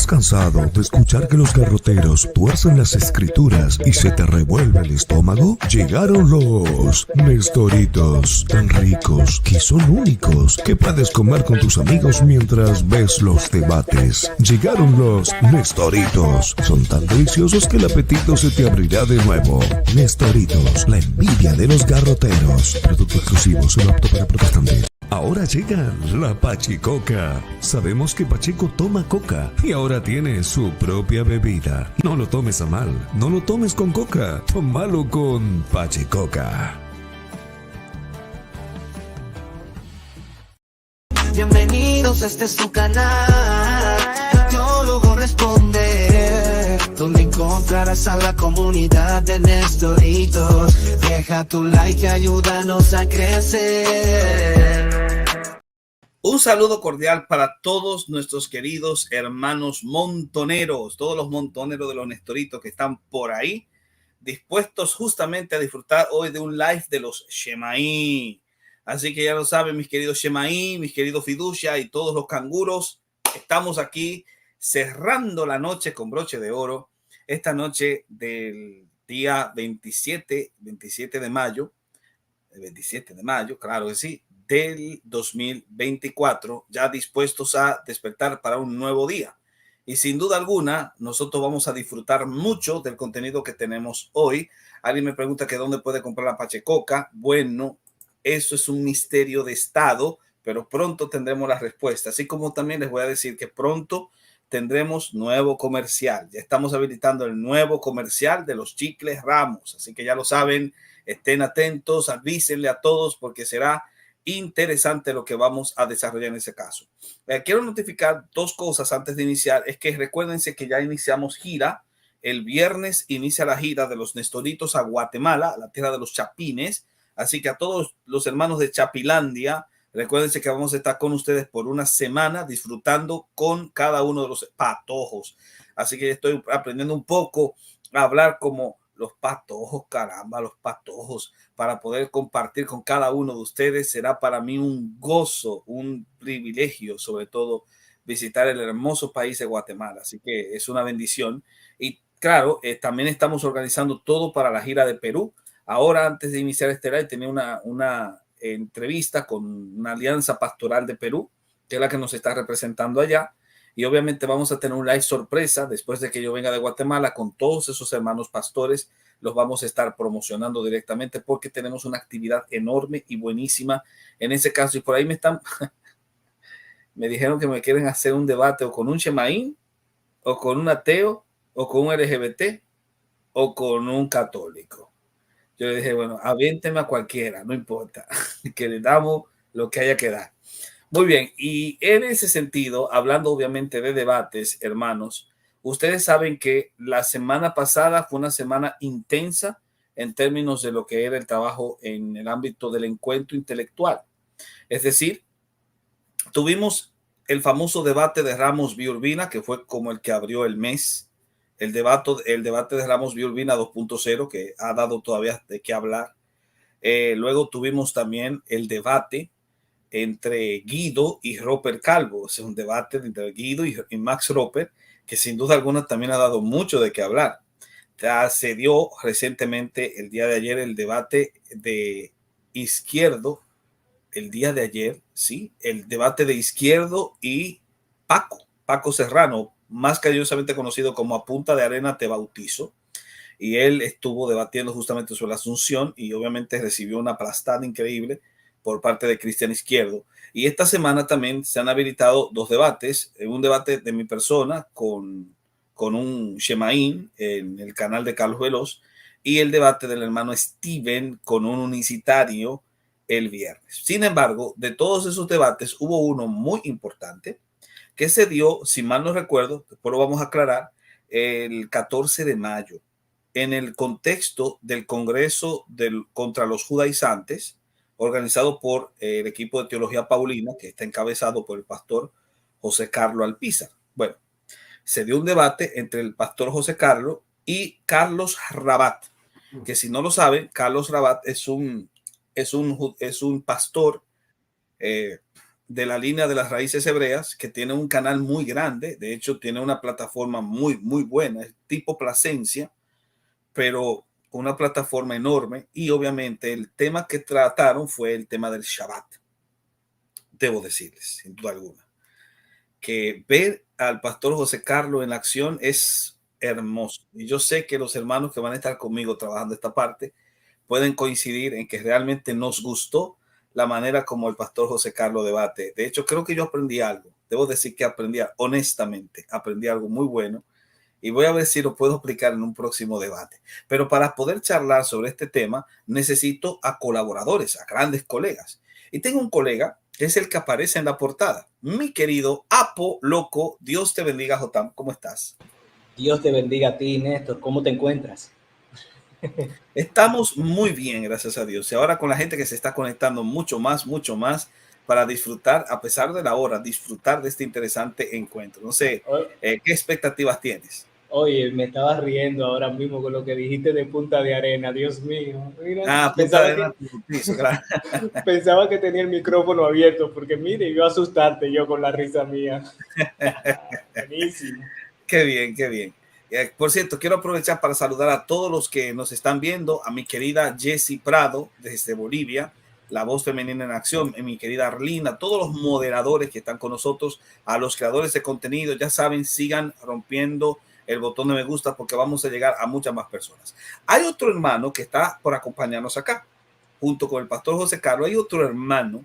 ¿Estás cansado de escuchar que los garroteros tuercen las escrituras y se te revuelve el estómago? Llegaron los Nestoritos, tan ricos que son únicos, que puedes comer con tus amigos mientras ves los debates. Llegaron los Nestoritos, son tan deliciosos que el apetito se te abrirá de nuevo. Nestoritos, la envidia de los garroteros. Producto exclusivo, solo apto para protestantes. Ahora llega la Pachicoca. Sabemos que Pacheco toma coca y ahora tiene su propia bebida. No lo tomes a mal, no lo tomes con coca, tómalo con Pachicoca. Bienvenidos, este es su canal, Teólogo Responde, donde encontrarás a la comunidad de Nestoritos. Deja tu like, ayúdanos a crecer. Un saludo cordial para todos nuestros queridos hermanos montoneros, todos los montoneros de los Nestoritos que están por ahí, dispuestos justamente a disfrutar hoy de un live de los Shemaí. Así que ya lo saben, mis queridos Shemaí, mis queridos Fiducia y todos los canguros, estamos aquí cerrando la noche con broche de oro, esta noche del día 27 de mayo, el 27 de mayo, claro que sí, del 2024, ya dispuestos a despertar para un nuevo día. Y sin duda alguna, nosotros vamos a disfrutar mucho del contenido que tenemos hoy. Alguien me pregunta que dónde puede comprar la Pachecoca. Bueno, eso es un misterio de Estado, pero pronto tendremos la respuesta. Así como también les voy a decir que pronto tendremos nuevo comercial. Ya estamos habilitando el nuevo comercial de los chicles Ramos. Así que ya lo saben, estén atentos, avísenle a todos porque será interesante lo que vamos a desarrollar en ese caso. Quiero notificar dos cosas antes de iniciar. Es que recuérdense que ya iniciamos gira. El viernes inicia la gira de los Nestoritos a Guatemala, la tierra de los chapines. Así que a todos los hermanos de Chapilandia, recuérdense que vamos a estar con ustedes por una semana disfrutando con cada uno de los patojos. Así que estoy aprendiendo un poco a hablar como los patojos, caramba, los patojos, para poder compartir con cada uno de ustedes. Será para mí un gozo, un privilegio, sobre todo, visitar el hermoso país de Guatemala. Así que es una bendición. Y claro, también estamos organizando todo para la gira de Perú. Ahora, antes de iniciar este live, tenía una entrevista con una alianza pastoral de Perú, que es la que nos está representando allá. Y obviamente vamos a tener un live sorpresa después de que yo venga de Guatemala con todos esos hermanos pastores. Los vamos a estar promocionando directamente porque tenemos una actividad enorme y buenísima en ese caso. Y por ahí me dijeron que me quieren hacer un debate o con un Shemaín, o con un ateo, o con un LGBT, o con un católico. Yo le dije, bueno, aviénteme a cualquiera, no importa, que le damos lo que haya que dar. Muy bien, y en ese sentido, hablando obviamente de debates, hermanos, ustedes saben que la semana pasada fue una semana intensa en términos de lo que era el trabajo en el ámbito del encuentro intelectual. Es decir, tuvimos el famoso debate de Ramos v. Urbina, que fue como el que abrió el mes, el debate de Ramos v. Urbina 2.0, que ha dado todavía de qué hablar. Luego tuvimos también el debate entre Guido y Roper Calvo. Es un debate entre Guido y Max Roper, que sin duda alguna también ha dado mucho de qué hablar. Ya se dio recientemente, el día de ayer, el debate de Izquierdo, el día de ayer, sí, el debate de Izquierdo y Paco Serrano, más cariñosamente conocido como A Punta de Arena Te Bautizo. Y él estuvo debatiendo justamente sobre la Asunción y obviamente recibió una aplastada increíble por parte de Cristian Izquierdo. Y esta semana también se han habilitado dos debates, un debate de mi persona con un Shemaín en el canal de Carlos Veloz y el debate del hermano Steven con un unicitario el viernes. Sin embargo, de todos esos debates hubo uno muy importante que se dio, si mal no recuerdo, después lo vamos a aclarar, el 14 de mayo, en el contexto del Congreso contra los Judaizantes, organizado por el equipo de Teología Paulina, que está encabezado por el pastor José Carlos Alpizar. Bueno, se dio un debate entre el pastor José Carlos y Carlos Rabat, que si no lo saben, Carlos Rabat es un pastor de la línea de las raíces hebreas, que tiene un canal muy grande. De hecho, tiene una plataforma muy, muy buena, es tipo Plasencia, pero una plataforma enorme. Y obviamente el tema que trataron fue el tema del Shabbat. Debo decirles, sin duda alguna, que ver al pastor José Carlos en acción es hermoso. Y yo sé que los hermanos que van a estar conmigo trabajando esta parte pueden coincidir en que realmente nos gustó la manera como el pastor José Carlos debate. De hecho, creo que yo aprendí algo. Debo decir que honestamente, aprendí algo muy bueno y voy a ver si lo puedo explicar en un próximo debate. Pero para poder charlar sobre este tema, necesito a colaboradores, a grandes colegas. Y tengo un colega que es el que aparece en la portada. Mi querido Apo Loco, Dios te bendiga, Jotam. ¿Cómo estás? Dios te bendiga a ti, Néstor. ¿Cómo te encuentras? Estamos muy bien, gracias a Dios. Y ahora con la gente que se está conectando mucho más para disfrutar, a pesar de la hora, disfrutar de este interesante encuentro. No sé, ¿qué expectativas tienes? Oye, me estaba riendo ahora mismo con lo que dijiste de Punta de Arena. Dios mío. Mira, pensaba que tenía el micrófono abierto porque mire, iba a asustarte yo con la risa mía. Buenísimo. Qué bien, qué bien. Por cierto, quiero aprovechar para saludar a todos los que nos están viendo, a mi querida Jessie Prado desde Bolivia, la voz femenina en acción, a mi querida Arlina, a todos los moderadores que están con nosotros, a los creadores de contenido, ya saben, sigan rompiendo el botón de me gusta porque vamos a llegar a muchas más personas. Hay otro hermano que está por acompañarnos acá, junto con el pastor José Carlos. Hay otro hermano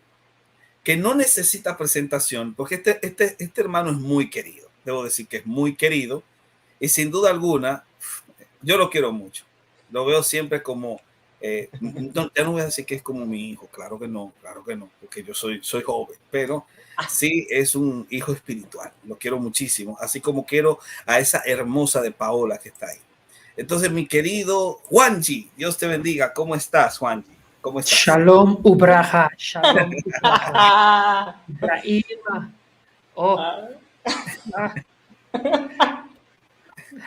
que no necesita presentación porque este hermano es muy querido. Debo decir que es muy querido y sin duda alguna yo lo quiero mucho. Lo veo siempre como, ya no voy a decir que es como mi hijo, claro que no, porque yo soy joven, pero sí es un hijo espiritual, lo quiero muchísimo, así como quiero a esa hermosa de Paola que está ahí. Entonces, mi querido Juanji, Dios te bendiga, ¿cómo estás, Juanji? ¿Cómo estás? Shalom Ubraja, Shalom Ubraja. Ibrahim,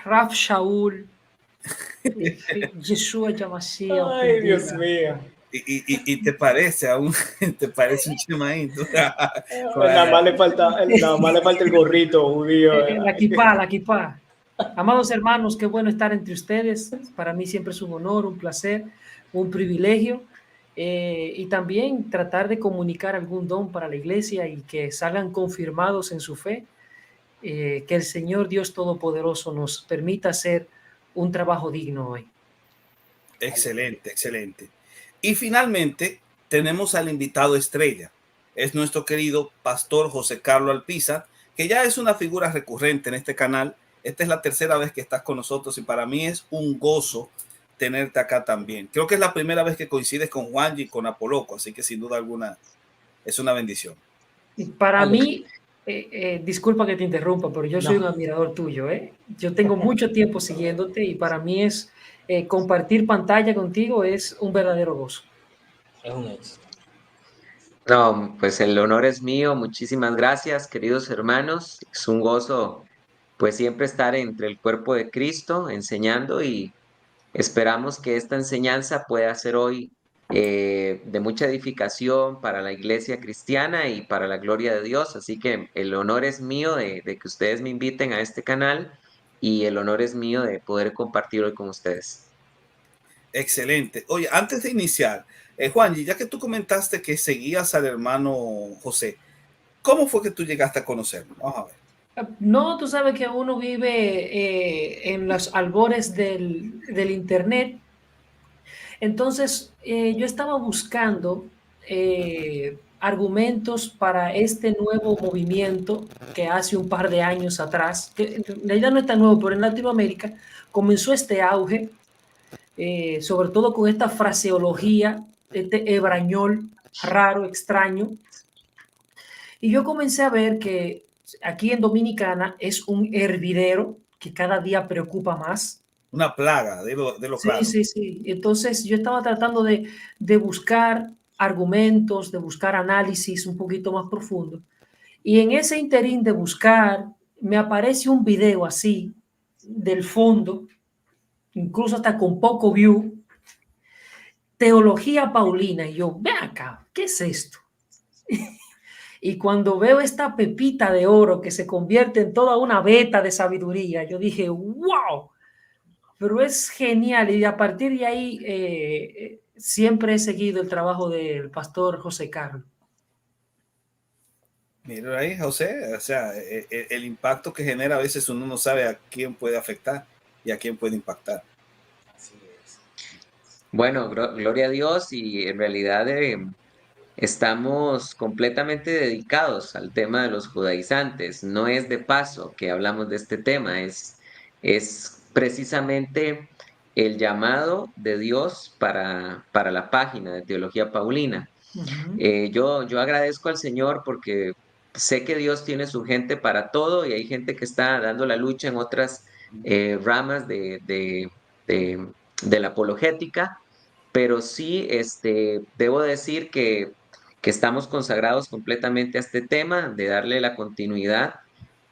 Raf Shaul, Yeshua Yamashiach. Ay, Dios mío. Y te parece te parece un chimaín. Nada más le falta el gorrito judío. La kipá. Amados hermanos, qué bueno estar entre ustedes. Para mí siempre es un honor, un placer, un privilegio. Y también tratar de comunicar algún don para la iglesia y que salgan confirmados en su fe. Que el Señor Dios Todopoderoso nos permita hacer un trabajo digno hoy. Excelente, excelente. Y finalmente tenemos al invitado estrella. Es nuestro querido pastor José Carlos Alpizar, que ya es una figura recurrente en este canal. Esta es la tercera vez que estás con nosotros y para mí es un gozo tenerte acá también. Creo que es la primera vez que coincides con Juanji y con Apoloco, así que sin duda alguna es una bendición. Y para mí, disculpa que te interrumpa, pero yo soy un admirador tuyo. Yo tengo mucho tiempo siguiéndote y para mí es compartir pantalla contigo es un verdadero gozo. Es un éxito. No, pues el honor es mío. Muchísimas gracias, queridos hermanos. Es un gozo, pues siempre estar entre el cuerpo de Cristo enseñando y esperamos que esta enseñanza pueda ser hoy de mucha edificación para la iglesia cristiana y para la gloria de Dios. Así que el honor es mío de que ustedes me inviten a este canal y el honor es mío de poder compartir hoy con ustedes. Excelente. Oye, antes de iniciar, Juanji, ya que tú comentaste que seguías al hermano José, ¿cómo fue que tú llegaste a conocerlo? Vamos a ver. No, tú sabes que uno vive en los albores del internet. Entonces, yo estaba buscando argumentos para este nuevo movimiento que hace un par de años atrás, que en realidad no es tan nuevo, pero en Latinoamérica comenzó este auge, sobre todo con esta fraseología, este hebrañol raro, extraño. Y yo comencé a ver que aquí en Dominicana es un hervidero que cada día preocupa más. Una plaga de lo claro. Sí. Entonces yo estaba tratando de buscar argumentos, de buscar análisis un poquito más profundo. Y en ese interín de buscar, me aparece un video así, del fondo, incluso hasta con poco view, Teología Paulina. Y yo, ven acá, ¿qué es esto? Y cuando veo esta pepita de oro que se convierte en toda una veta de sabiduría, yo dije, wow, pero es genial. Y a partir de ahí siempre he seguido el trabajo del pastor José Carlos. Mira ahí, José, o sea, el impacto que genera a veces uno no sabe a quién puede afectar y a quién puede impactar. Bueno, gloria a Dios y en realidad estamos completamente dedicados al tema de los judaizantes. No es de paso que hablamos de este tema, es precisamente el llamado de Dios para la página de Teología Paulina. Yo agradezco al Señor porque sé que Dios tiene su gente para todo y hay gente que está dando la lucha en otras ramas de la apologética, pero sí debo decir que estamos consagrados completamente a este tema, de darle la continuidad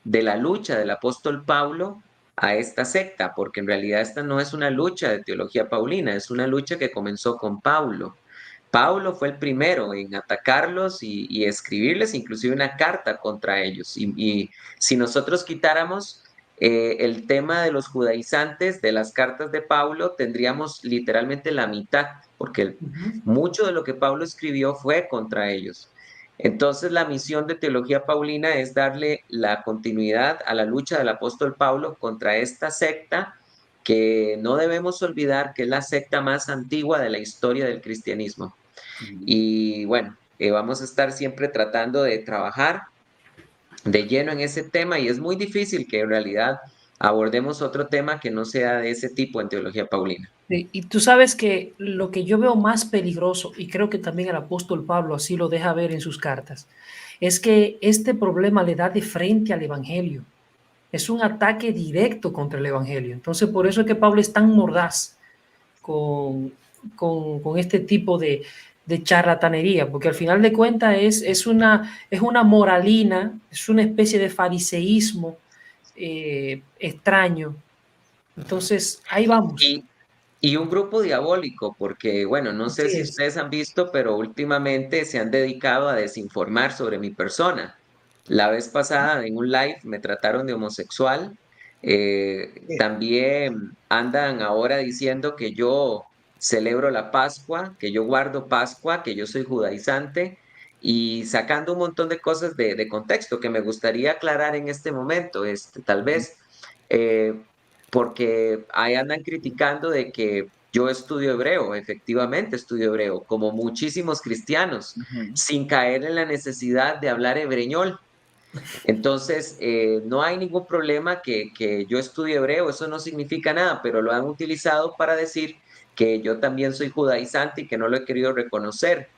de la lucha del apóstol Pablo a esta secta, porque en realidad esta no es una lucha de teología paulina, es una lucha que comenzó con Pablo. Pablo fue el primero en atacarlos y escribirles inclusive una carta contra ellos. Y si nosotros quitáramos el tema de los judaizantes de las cartas de Pablo, tendríamos literalmente la mitad, porque mucho de lo que Pablo escribió fue contra ellos. Entonces la misión de Teología Paulina es darle la continuidad a la lucha del apóstol Pablo contra esta secta que no debemos olvidar que es la secta más antigua de la historia del cristianismo. Y bueno, vamos a estar siempre tratando de trabajar de lleno en ese tema y es muy difícil que en realidad abordemos otro tema que no sea de ese tipo en Teología Paulina. Sí, y tú sabes que lo que yo veo más peligroso, y creo que también el apóstol Pablo así lo deja ver en sus cartas, es que este problema le da de frente al Evangelio. Es un ataque directo contra el Evangelio. Entonces, por eso es que Pablo es tan mordaz con este tipo de charlatanería, porque al final de cuentas es una moralina, es una especie de fariseísmo extraño. Entonces, ahí vamos. Y un grupo diabólico, porque bueno, no sé Así si es. ustedes han visto, pero últimamente se han dedicado a desinformar sobre mi persona. La vez pasada en un live me trataron de homosexual. También andan ahora diciendo que yo celebro la Pascua, que yo guardo Pascua, que yo soy judaizante y sacando un montón de cosas de contexto que me gustaría aclarar en este momento, tal vez. Eh, Porque ahí andan criticando de que yo estudio hebreo, efectivamente estudio hebreo, como muchísimos cristianos, sin caer en la necesidad de hablar hebreñol. Entonces, no hay ningún problema que yo estudie hebreo, eso no significa nada, pero lo han utilizado para decir que yo también soy judaizante y que no lo he querido reconocer,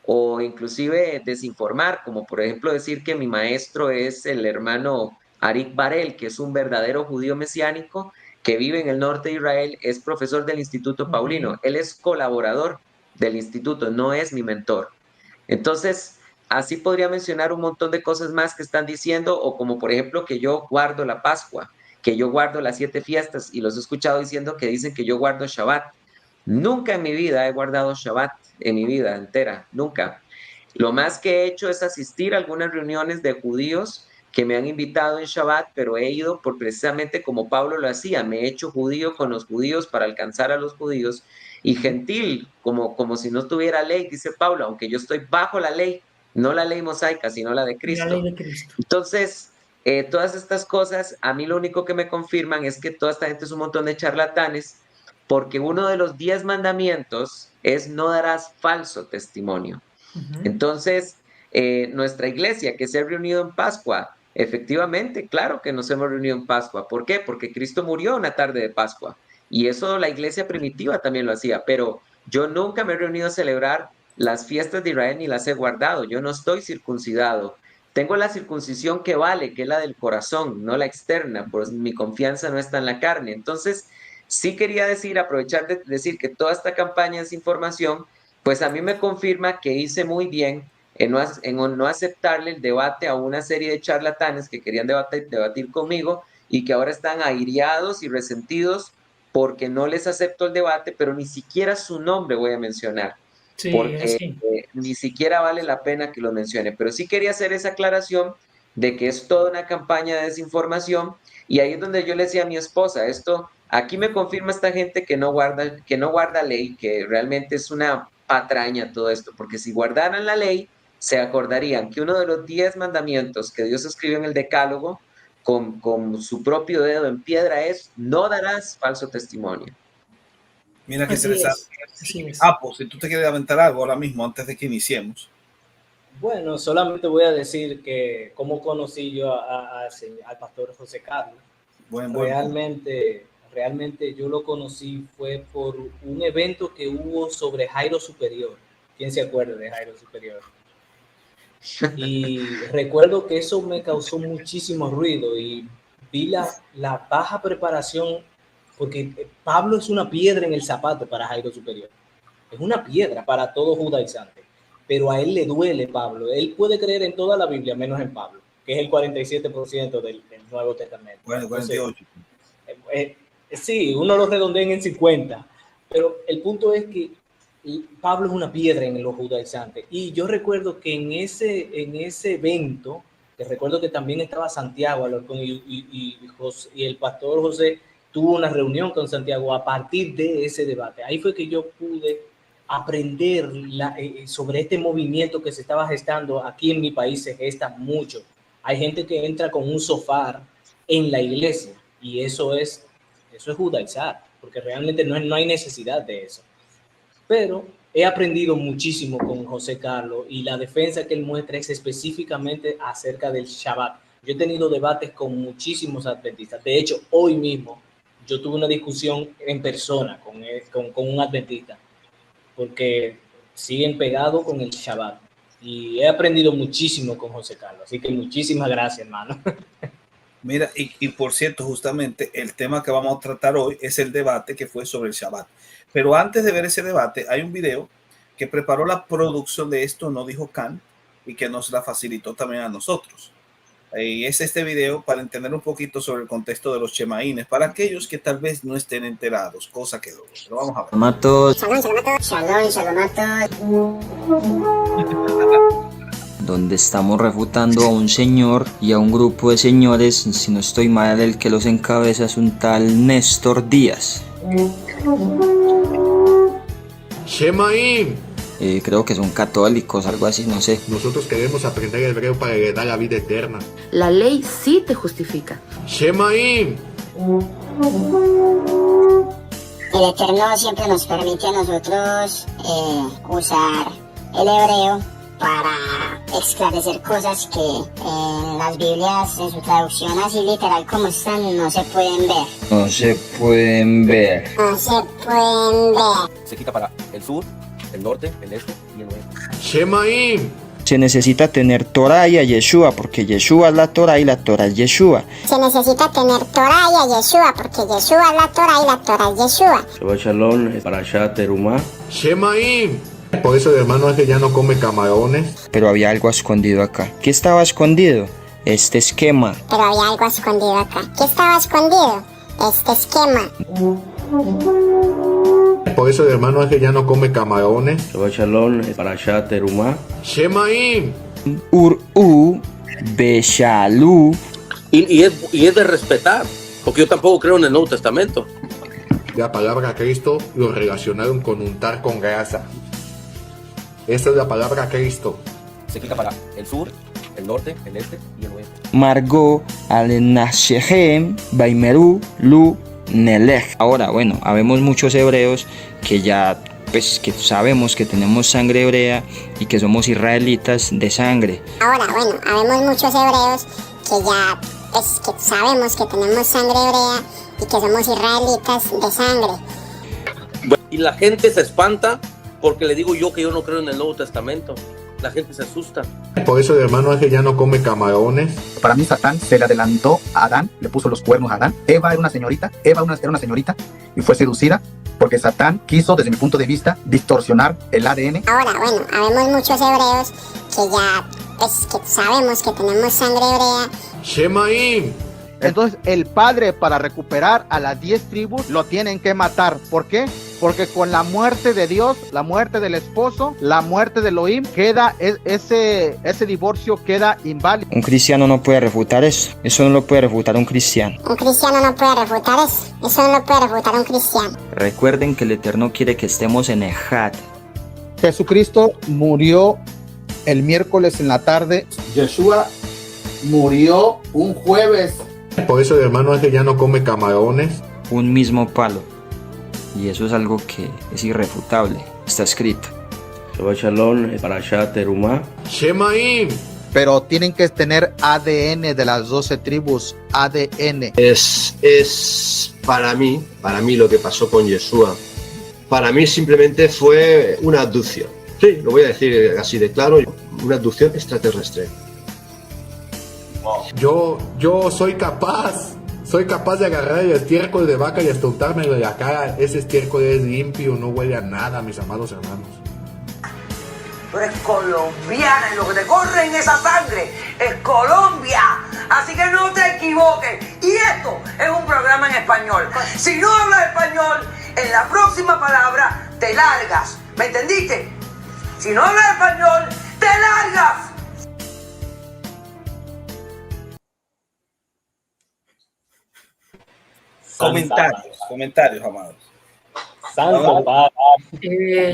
o inclusive desinformar, como por ejemplo decir que mi maestro es el hermano Arik Barel, que es un verdadero judío mesiánico que vive en el norte de Israel, es profesor del Instituto Paulino, él es colaborador del instituto, no es mi mentor. Entonces, así podría mencionar un montón de cosas más que están diciendo, o como por ejemplo que yo guardo la Pascua, que yo guardo las 7 fiestas, y los he escuchado diciendo que dicen que yo guardo Shabbat. Nunca en mi vida he guardado Shabbat, en mi vida entera, nunca. Lo más que he hecho es asistir a algunas reuniones de judíos que me han invitado en Shabbat, pero he ido por precisamente como Pablo lo hacía, me he hecho judío con los judíos para alcanzar a los judíos, y gentil, como si no tuviera ley, dice Pablo, aunque yo estoy bajo la ley, no la ley mosaica, sino la de La ley Cristo. de Cristo. Entonces, todas estas cosas, a mí lo único que me confirman es que toda esta gente es un montón de charlatanes, porque uno de los 10 mandamientos es no darás falso testimonio. Entonces, nuestra iglesia que se ha reunido en Pascua, efectivamente, claro que nos hemos reunido en Pascua. ¿Por qué? Porque Cristo murió una tarde de Pascua. Y eso la iglesia primitiva también lo hacía, pero yo nunca me he reunido a celebrar las fiestas de Israel ni las he guardado. Yo no estoy circuncidado. Tengo la circuncisión que vale, que es la del corazón, no la externa, pues mi confianza no está en la carne. Entonces, sí quería aprovechar de decir que toda esta campaña es información, pues a mí me confirma que hice muy bien en no aceptarle el debate a una serie de charlatanes que querían debatir conmigo y que ahora están airiados y resentidos porque no les acepto el debate, pero ni siquiera su nombre voy a mencionar. Sí, porque sí. ni siquiera vale la pena que lo mencione. Pero sí quería hacer esa aclaración de que es toda una campaña de desinformación, y ahí es donde yo le decía a mi esposa, esto, aquí me confirma esta gente que no guarda ley, que realmente es una patraña todo esto, porque si guardaran la ley, se acordarían que uno de los 10 mandamientos que Dios escribió en el Decálogo, con su propio dedo en piedra, es: no darás falso testimonio. Mira qué Así interesante. es. Así es. Pues si tú te quieres aventar algo ahora mismo, antes de que iniciemos. Bueno, solamente voy a decir que cómo conocí yo al pastor José Carlos. Buen Realmente yo lo conocí fue por un evento que hubo sobre Jairo Superior. ¿Quién se acuerda de Jairo Superior? Y recuerdo que eso me causó muchísimo ruido y vi la baja preparación, porque Pablo es una piedra en el zapato para Jairo Superior. Es una piedra para todo judaizante, pero a él le duele Pablo. Él puede creer en toda la Biblia menos en Pablo, que es el 47% del Nuevo Testamento. Bueno, 48. Sí, uno lo redondea en 50, pero el punto es que Pablo es una piedra en los judaizantes. Y yo recuerdo que en ese evento, que recuerdo que también estaba Santiago Alarcón y el pastor José tuvo una reunión con Santiago a partir de ese debate. Ahí fue que yo pude aprender sobre este movimiento que se estaba gestando. Aquí en mi país se gesta mucho. Hay gente que entra con un sofá en la iglesia y eso es judaizar, porque realmente no hay necesidad de eso. Pero he aprendido muchísimo con José Carlos y la defensa que él muestra es específicamente acerca del Shabbat. Yo he tenido debates con muchísimos adventistas. De hecho, hoy mismo yo tuve una discusión en persona con un adventista, porque siguen pegados con el Shabbat. Y he aprendido muchísimo con José Carlos. Así que muchísimas gracias, hermano. Mira, y por cierto, justamente el tema que vamos a tratar hoy es el debate que fue sobre el Shabbat. Pero antes de ver ese debate, hay un video que preparó la producción de Esto No Dijo Kant y que nos la facilitó también a nosotros. Y es este video para entender un poquito sobre el contexto de los chemaínes, para aquellos que tal vez no estén enterados, cosa que no. Pero vamos a ver. Matos. Donde estamos refutando a un señor y a un grupo de señores, si no estoy mal, el que los encabeza es un tal Néstor Díaz. Shemaim. Creo que son católicos, algo así, no sé. Nosotros queremos aprender hebreo para heredar la vida eterna. La ley sí te justifica. Shemaim. El Eterno siempre nos permite a nosotros usar el hebreo para esclarecer cosas que en las Biblias, en su traducción así literal como están, no se pueden ver. No se pueden ver. No se pueden ver. Se quita para el sur, el norte, el este y el oeste. Shemaim. Se necesita tener Torah y a Yeshua, porque Yeshua es la Torah y la Torah es Yeshua. Se necesita tener Torah y a Yeshua, porque Yeshua es la Torah y la Torah es Yeshua. Shabbat Shalom, Parashat Terumá. Shemaim. Por eso el hermano es que ya no come camarones. Pero había algo escondido acá. ¿Qué estaba escondido? Este esquema. Pero había algo escondido acá. ¿Qué estaba escondido? Este esquema. Por eso el hermano es que ya no come camarones. Shabbat Shalom, Parashat Terumá. Shemaim. Ur'u, Beshalú. Y es de respetar, porque yo tampoco creo en el Nuevo Testamento. La palabra Cristo lo relacionaron con untar con grasa. Esta es la palabra Cristo. Se quita para el sur, el norte, el este y el oeste. Margot al Nashehem, Baimeru, Lu, Nelech. Ahora, bueno, habemos muchos hebreos que ya, pues, que sabemos que tenemos sangre hebrea y que somos israelitas de sangre. Ahora, bueno, habemos muchos hebreos que ya, pues, que sabemos que tenemos sangre hebrea y que somos israelitas de sangre. Y la gente se espanta porque le digo yo que yo no creo en el Nuevo Testamento. La gente se asusta. Por eso el hermano es que ya no come camarones. Para mí Satán se le adelantó a Adán, le puso los cuernos a Adán. Eva era una señorita y fue seducida porque Satán quiso, desde mi punto de vista, distorsionar el ADN. Ahora, bueno, habemos muchos hebreos que ya, pues, que sabemos que tenemos sangre hebrea. Shemaim. Entonces el padre, para recuperar a las 10 tribus, lo tienen que matar. ¿Por qué? porque con la muerte de Dios, la muerte del esposo, la muerte de Elohim, queda ese divorcio queda inválido. Un cristiano no puede refutar eso no lo puede refutar un cristiano. Un cristiano no puede refutar eso no lo puede refutar un cristiano. Recuerden que el Eterno quiere que estemos en Ejad. Jesucristo murió el miércoles en la tarde. Yeshua murió un jueves. Por eso el hermano Ángel ya no come camarones. Un mismo palo. Y eso es algo que es irrefutable. Está escrito. Shabbat Shalom, Parashat Terumah. Shemaim. Pero tienen que tener ADN de las 12 tribus, ADN. Es para mí lo que pasó con Yeshua. Para mí simplemente fue una abducción. Sí, lo voy a decir así de claro, una abducción extraterrestre. Yo soy capaz de agarrar el estiércol de vaca y hasta untármelo de la cara. Ese estiércol es limpio, no huele a nada, mis amados hermanos. Tú eres colombiana y lo que te corre en esa sangre es Colombia. Así que no te equivoques. Y esto es un programa en español. Si no hablas español, en la próxima palabra te largas. ¿Me entendiste? Si no hablas español, te largas. Comentarios, amados.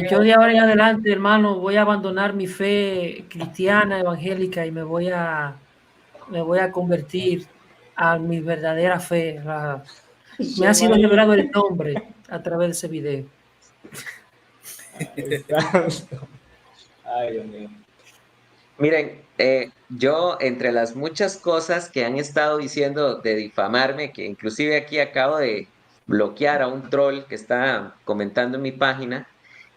Yo de ahora en adelante, hermano, voy a abandonar mi fe cristiana, evangélica, y me voy a convertir a mi verdadera fe. Me ha sido revelado el nombre a través de ese video. Ay, Dios mío. Miren, yo entre las muchas cosas que han estado diciendo de difamarme, que inclusive aquí acabo de bloquear a un troll que está comentando en mi página,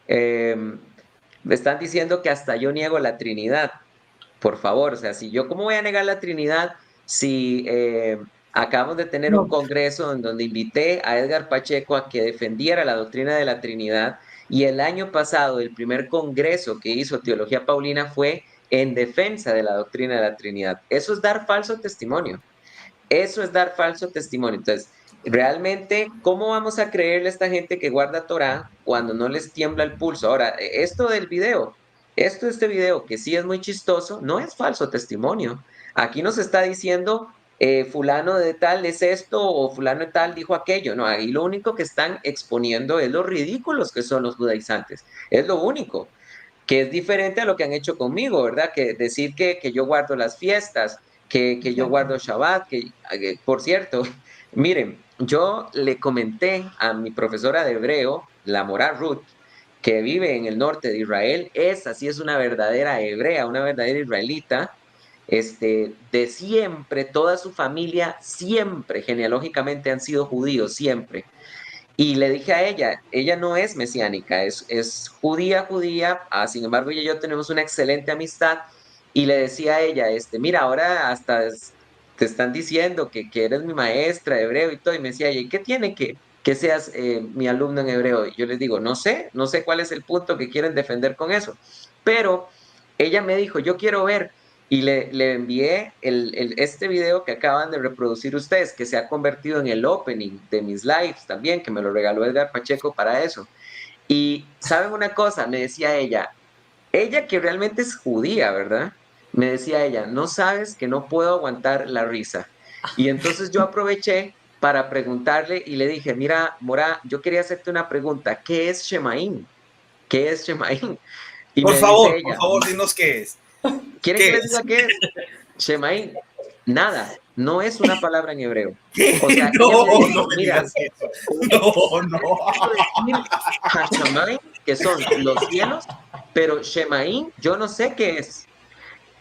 me están diciendo que hasta yo niego la Trinidad. Por favor, o sea, si yo, ¿cómo voy a negar la Trinidad si acabamos de tener un congreso en donde invité a Edgar Pacheco a que defendiera la doctrina de la Trinidad? Y el año pasado, el primer congreso que hizo Teología Paulina fue en defensa de la doctrina de la Trinidad. Eso es dar falso testimonio. Eso es dar falso testimonio. Entonces, realmente, ¿cómo vamos a creerle a esta gente que guarda Torah cuando no les tiembla el pulso? Ahora, esto del video, este video, que sí es muy chistoso, no es falso testimonio. Aquí nos está diciendo, fulano de tal es esto, o fulano de tal dijo aquello. No, ahí lo único que están exponiendo es lo ridículos que son los judaizantes. Es lo único, que es diferente a lo que han hecho conmigo, ¿verdad? Que decir que yo guardo las fiestas, que yo guardo Shabbat, por cierto, miren, yo le comenté a mi profesora de hebreo, la Morá Ruth, que vive en el norte de Israel. Esa sí es una verdadera hebrea, una verdadera israelita, de siempre, toda su familia, siempre, genealógicamente han sido judíos, siempre. Y le dije a ella no es mesiánica, es judía, sin embargo ella y yo tenemos una excelente amistad, y le decía a ella, mira, ahora hasta te están diciendo que eres mi maestra de hebreo y todo, y me decía ella, ¿y qué tiene que seas mi alumno en hebreo? Y yo les digo, no sé cuál es el punto que quieren defender con eso, pero ella me dijo, yo quiero ver, y le envié este video que acaban de reproducir ustedes, que se ha convertido en el opening de mis lives también, que me lo regaló Edgar Pacheco para eso. Y ¿saben una cosa? Me decía ella que realmente es judía, ¿verdad? Me decía ella, no sabes que no puedo aguantar la risa. Y entonces yo aproveché para preguntarle y le dije, mira, Morá, yo quería hacerte una pregunta, ¿qué es Shemaim? ¿Qué es Shemaim? Y por favor, dinos qué es. ¿Quieren que les diga qué es? Shemaim, nada, no es una palabra en hebreo. O sea, no, mira, Shemaim, que son los cielos, pero Shemaim, yo no sé qué es.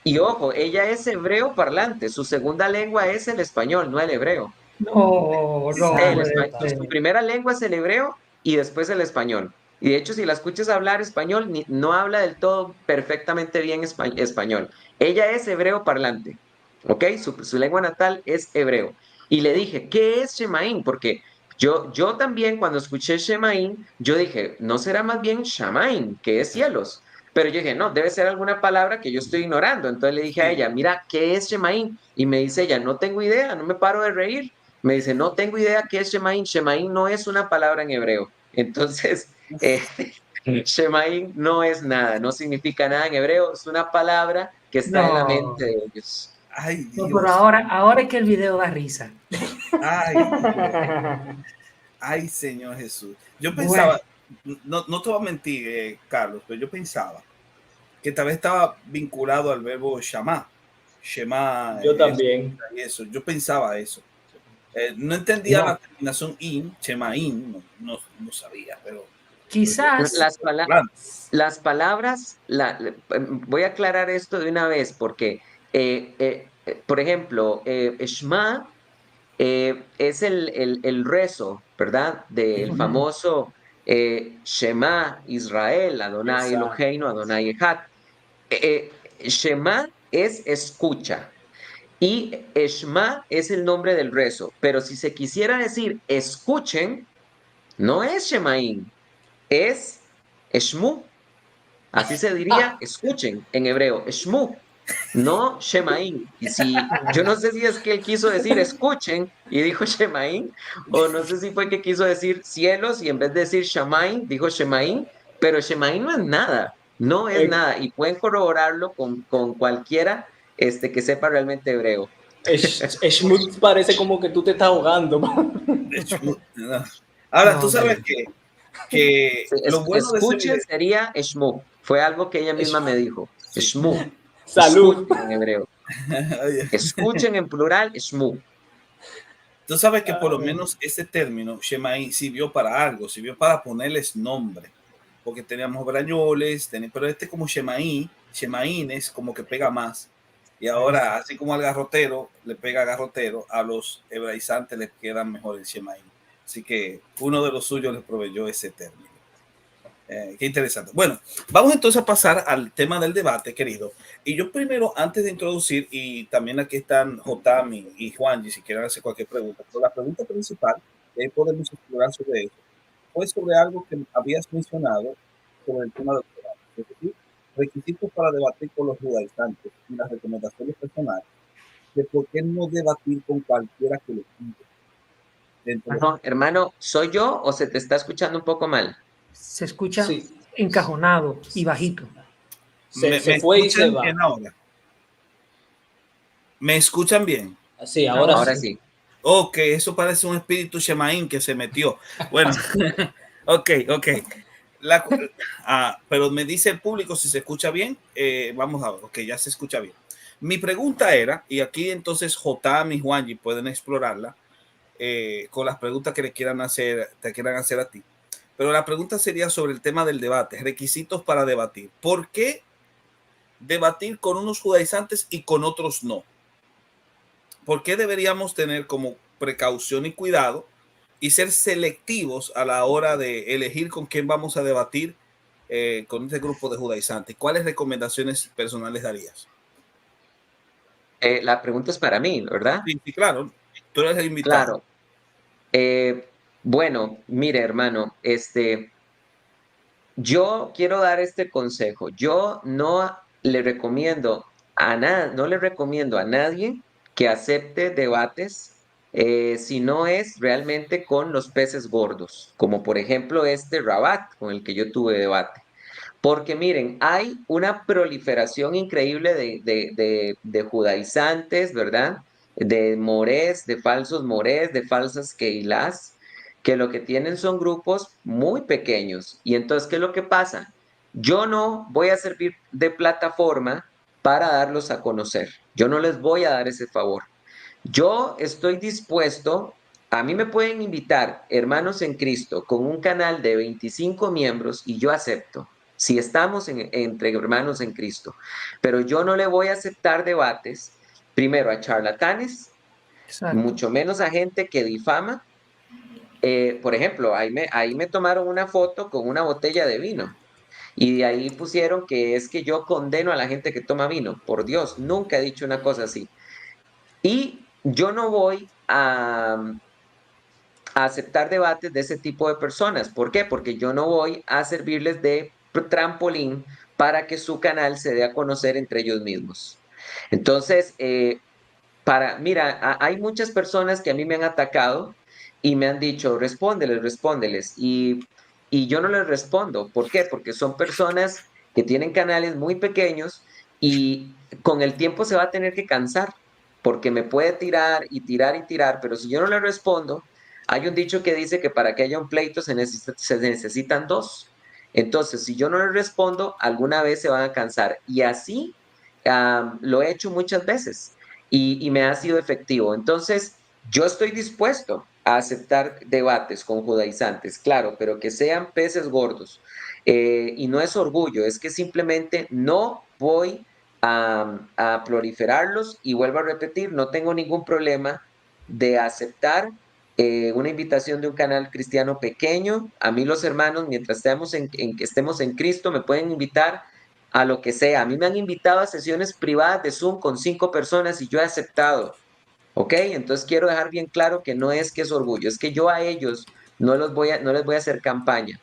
Y ojo, ella es hebreo parlante, su segunda lengua es el español, no el hebreo. Su primera lengua es el hebreo y después el español. Y de hecho, si la escuchas hablar español, no habla del todo perfectamente bien español. Ella es hebreo parlante, ¿ok? Su lengua natal es hebreo. Y le dije, ¿qué es Shemaim? Porque yo también cuando escuché Shemaim, yo dije, ¿no será más bien Shamaim, que es cielos? Pero yo dije, no, debe ser alguna palabra que yo estoy ignorando. Entonces le dije a ella, mira, ¿qué es Shemaim? Y me dice ella, no tengo idea, no me paro de reír. Me dice, no tengo idea qué es Shemaim. Shemaim no es una palabra en hebreo. Entonces, Shemaín no es nada, no significa nada en hebreo, es una palabra que está en la mente de ellos. Ay, No, Dios. pero ahora es que el video da risa. Ay, Dios. Ay, Señor Jesús. Yo pensaba, no te voy a mentir, Carlos, pero yo pensaba que tal vez estaba vinculado al verbo Shema. Yo también. Y eso. Yo pensaba eso. No entendía la terminación in, Shemaín, no sabía, pero quizás las palabras, voy a aclarar esto de una vez porque, por ejemplo, Shema es el rezo, ¿verdad? Del famoso Shema Israel, Adonai Eloheinu, Adonai Echad. Shema es escucha. Y Shema es el nombre del rezo, pero si se quisiera decir escuchen, no es Shemaín, es Shmu. Así se diría escuchen en hebreo, Shmu, no Shemaín. Y si yo no sé si es que él quiso decir escuchen y dijo Shemaín, o no sé si fue que quiso decir cielos y en vez de decir Shamaín dijo Shemaín, pero Shemaín no es nada, no es nada. Y pueden corroborarlo con cualquiera que sepa realmente hebreo. Shmut parece como que tú te estás ahogando. Ahora, tú sabes que lo bueno de escuchen sería Shmu. Fue algo que ella misma me dijo. Shmu. Salud. Escuchen en hebreo. Escuchen en plural, Shmu. Tú sabes que por lo menos ese término, Shemaín, sirvió para algo, sirvió para ponerles nombre. Porque teníamos brañoles, pero como Shemaín es como que pega más. Y ahora, así como al garrotero le pega garrotero, a los hebraizantes les queda mejor el Shemaín. Así que uno de los suyos les proveyó ese término. Qué interesante. Bueno, vamos entonces a pasar al tema del debate, querido. Y yo primero, antes de introducir, y también aquí están Jotami y Juanji, si quieren hacer cualquier pregunta, pero la pregunta principal que podemos explorar sobre eso fue sobre algo que habías mencionado sobre el tema del debate, es decir, requisitos para debatir con los judaizantes y las recomendaciones personales de por qué no debatir con cualquiera que lo pide. No, hermano, ¿soy yo o se te está escuchando un poco mal? Se escucha encajonado y bajito. Se fue y se va. Ahora. ¿Me escuchan bien? Sí, ahora sí. Ok, eso parece un espíritu Shemaín que se metió. Bueno, ok. Pero me dice el público si se escucha bien. Vamos a ver, ok, ya se escucha bien. Mi pregunta era, y aquí entonces Jotam y Juanji pueden explorarla con las preguntas que te quieran hacer a ti. Pero la pregunta sería sobre el tema del debate, requisitos para debatir. ¿Por qué debatir con unos judaizantes y con otros no? ¿Por qué deberíamos tener como precaución y cuidado y ser selectivos a la hora de elegir con quién vamos a debatir con este grupo de judaizantes? ¿Cuáles recomendaciones personales darías? La pregunta es para mí, ¿verdad? Sí, claro. Tú eres el invitado. Claro. Bueno, mire, hermano, yo quiero dar este consejo. Yo no le recomiendo a nadie que acepte debates si no es realmente con los peces gordos, como por ejemplo Rabat con el que yo tuve debate. Porque miren, hay una proliferación increíble de judaizantes, ¿verdad? De morés, de falsos morés, de falsas keilás, que lo que tienen son grupos muy pequeños. Y entonces, ¿qué es lo que pasa? Yo no voy a servir de plataforma para darlos a conocer. Yo no les voy a dar ese favor. Yo estoy dispuesto, a mí me pueden invitar hermanos en Cristo con un canal de 25 miembros y yo acepto, si estamos entre hermanos en Cristo. Pero yo no le voy a aceptar debates, primero a charlatanes, mucho menos a gente que difama. Por ejemplo, ahí me tomaron una foto con una botella de vino y de ahí pusieron que es que yo condeno a la gente que toma vino. Por Dios, nunca he dicho una cosa así. Y yo no voy a aceptar debates de ese tipo de personas. ¿Por qué? Porque yo no voy a servirles de trampolín para que su canal se dé a conocer entre ellos mismos. Entonces, mira, hay muchas personas que a mí me han atacado y me han dicho, respóndeles. Y y yo no les respondo. ¿Por qué? Porque son personas que tienen canales muy pequeños y con el tiempo se va a tener que cansar, porque me puede tirar y tirar y tirar, pero si yo no le respondo, hay un dicho que dice que para que haya un pleito se necesitan dos. Entonces, si yo no le respondo, alguna vez se van a cansar. Y así lo he hecho muchas veces y me ha sido efectivo. Entonces, yo estoy dispuesto a aceptar debates con judaizantes, claro, pero que sean peces gordos. Y no es orgullo, es que simplemente no voy a proliferarlos, y vuelvo a repetir, no tengo ningún problema de aceptar una invitación de un canal cristiano pequeño. A mí los hermanos, mientras estemos en Cristo, me pueden invitar a lo que sea. A mí me han invitado a sesiones privadas de Zoom con 5 personas y yo he aceptado. ¿Ok? Entonces quiero dejar bien claro que no es que es orgullo, es que yo a ellos no les voy a hacer campaña.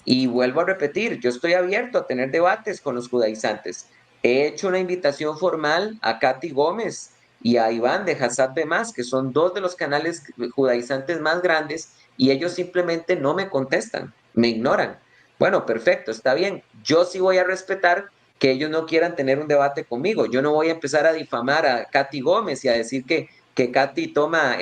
Y vuelvo a repetir, yo estoy abierto a tener debates con los judaizantes. He hecho una invitación formal a Katy Gómez y a Iván de Hassad Bemas, que son 2 de los canales judaizantes más grandes, y ellos simplemente no me contestan, me ignoran. Bueno, perfecto, está bien. Yo sí voy a respetar que ellos no quieran tener un debate conmigo. Yo no voy a empezar a difamar a Katy Gómez y a decir que Katy toma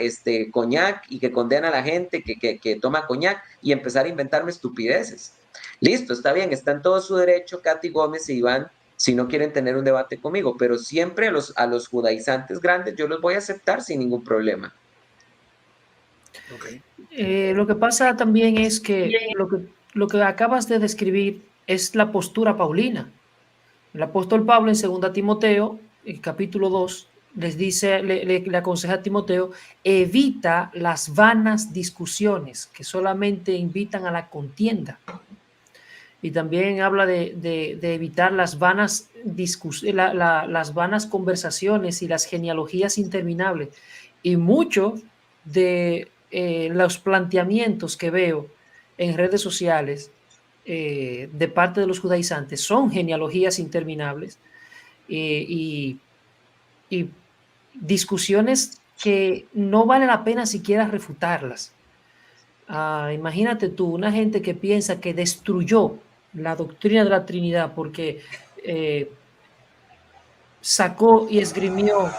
coñac y que condena a la gente que toma coñac, y empezar a inventarme estupideces. Listo, está bien, está en todo su derecho Katy Gómez e Iván si no quieren tener un debate conmigo, pero siempre a los judaizantes grandes yo los voy a aceptar sin ningún problema. Lo que pasa también es que lo que acabas de describir es la postura paulina. El apóstol Pablo en 2 Timoteo, el capítulo 2, les dice, le aconseja a Timoteo: evita las vanas discusiones que solamente invitan a la contienda. Y también habla de evitar las vanas las vanas conversaciones y las genealogías interminables. Y muchos de los planteamientos que veo en redes sociales de parte de los judaizantes son genealogías interminables y discusiones que no vale la pena siquiera refutarlas. Imagínate tú, una gente que piensa que destruyó la doctrina de la Trinidad porque sacó y esgrimió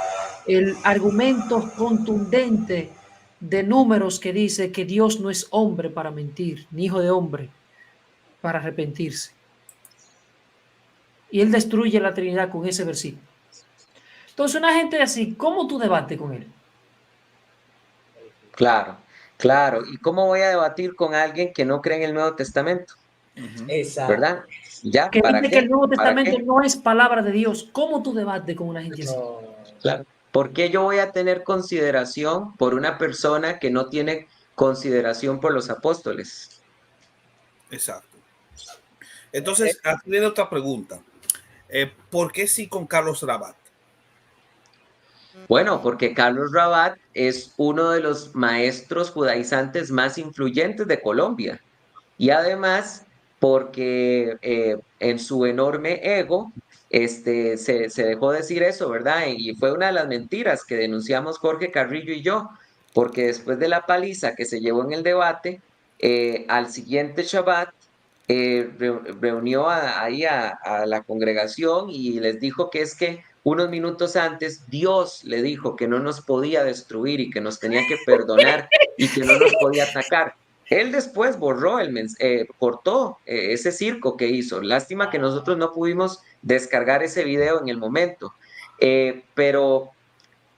el argumento contundente de Números que dice que Dios no es hombre para mentir, ni hijo de hombre para arrepentirse. Y él destruye la Trinidad con ese versículo. Entonces, una gente así, ¿cómo tú debates con él? Claro, claro. ¿Y cómo voy a debatir con alguien que no cree en el Nuevo Testamento? Exacto. ¿Verdad? ¿Ya? Que ¿Para dice qué? que el Nuevo ¿Para Testamento qué? no es palabra de Dios. ¿Cómo tú debates con una gente así? Claro. ¿Por qué yo voy a tener consideración por una persona que no tiene consideración por los apóstoles? Exacto. Entonces, viene otra pregunta. ¿Por qué sí con Carlos Rabat? Bueno, porque Carlos Rabat es uno de los maestros judaizantes más influyentes de Colombia. Y además, porque en su enorme ego, se dejó decir eso, ¿verdad? Y fue una de las mentiras que denunciamos Jorge Carrillo y yo, porque después de la paliza que se llevó en el debate, al siguiente Shabbat, reunió ahí a la congregación y les dijo que es que unos minutos antes Dios le dijo que no nos podía destruir y que nos tenía que perdonar y que no nos podía atacar. Él después cortó ese circo que hizo. Lástima que nosotros no pudimos descargar ese video en el momento. Pero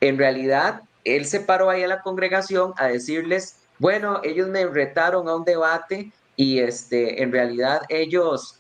en realidad, él se paró ahí a la congregación a decirles, bueno, ellos me retaron a un debate y en realidad ellos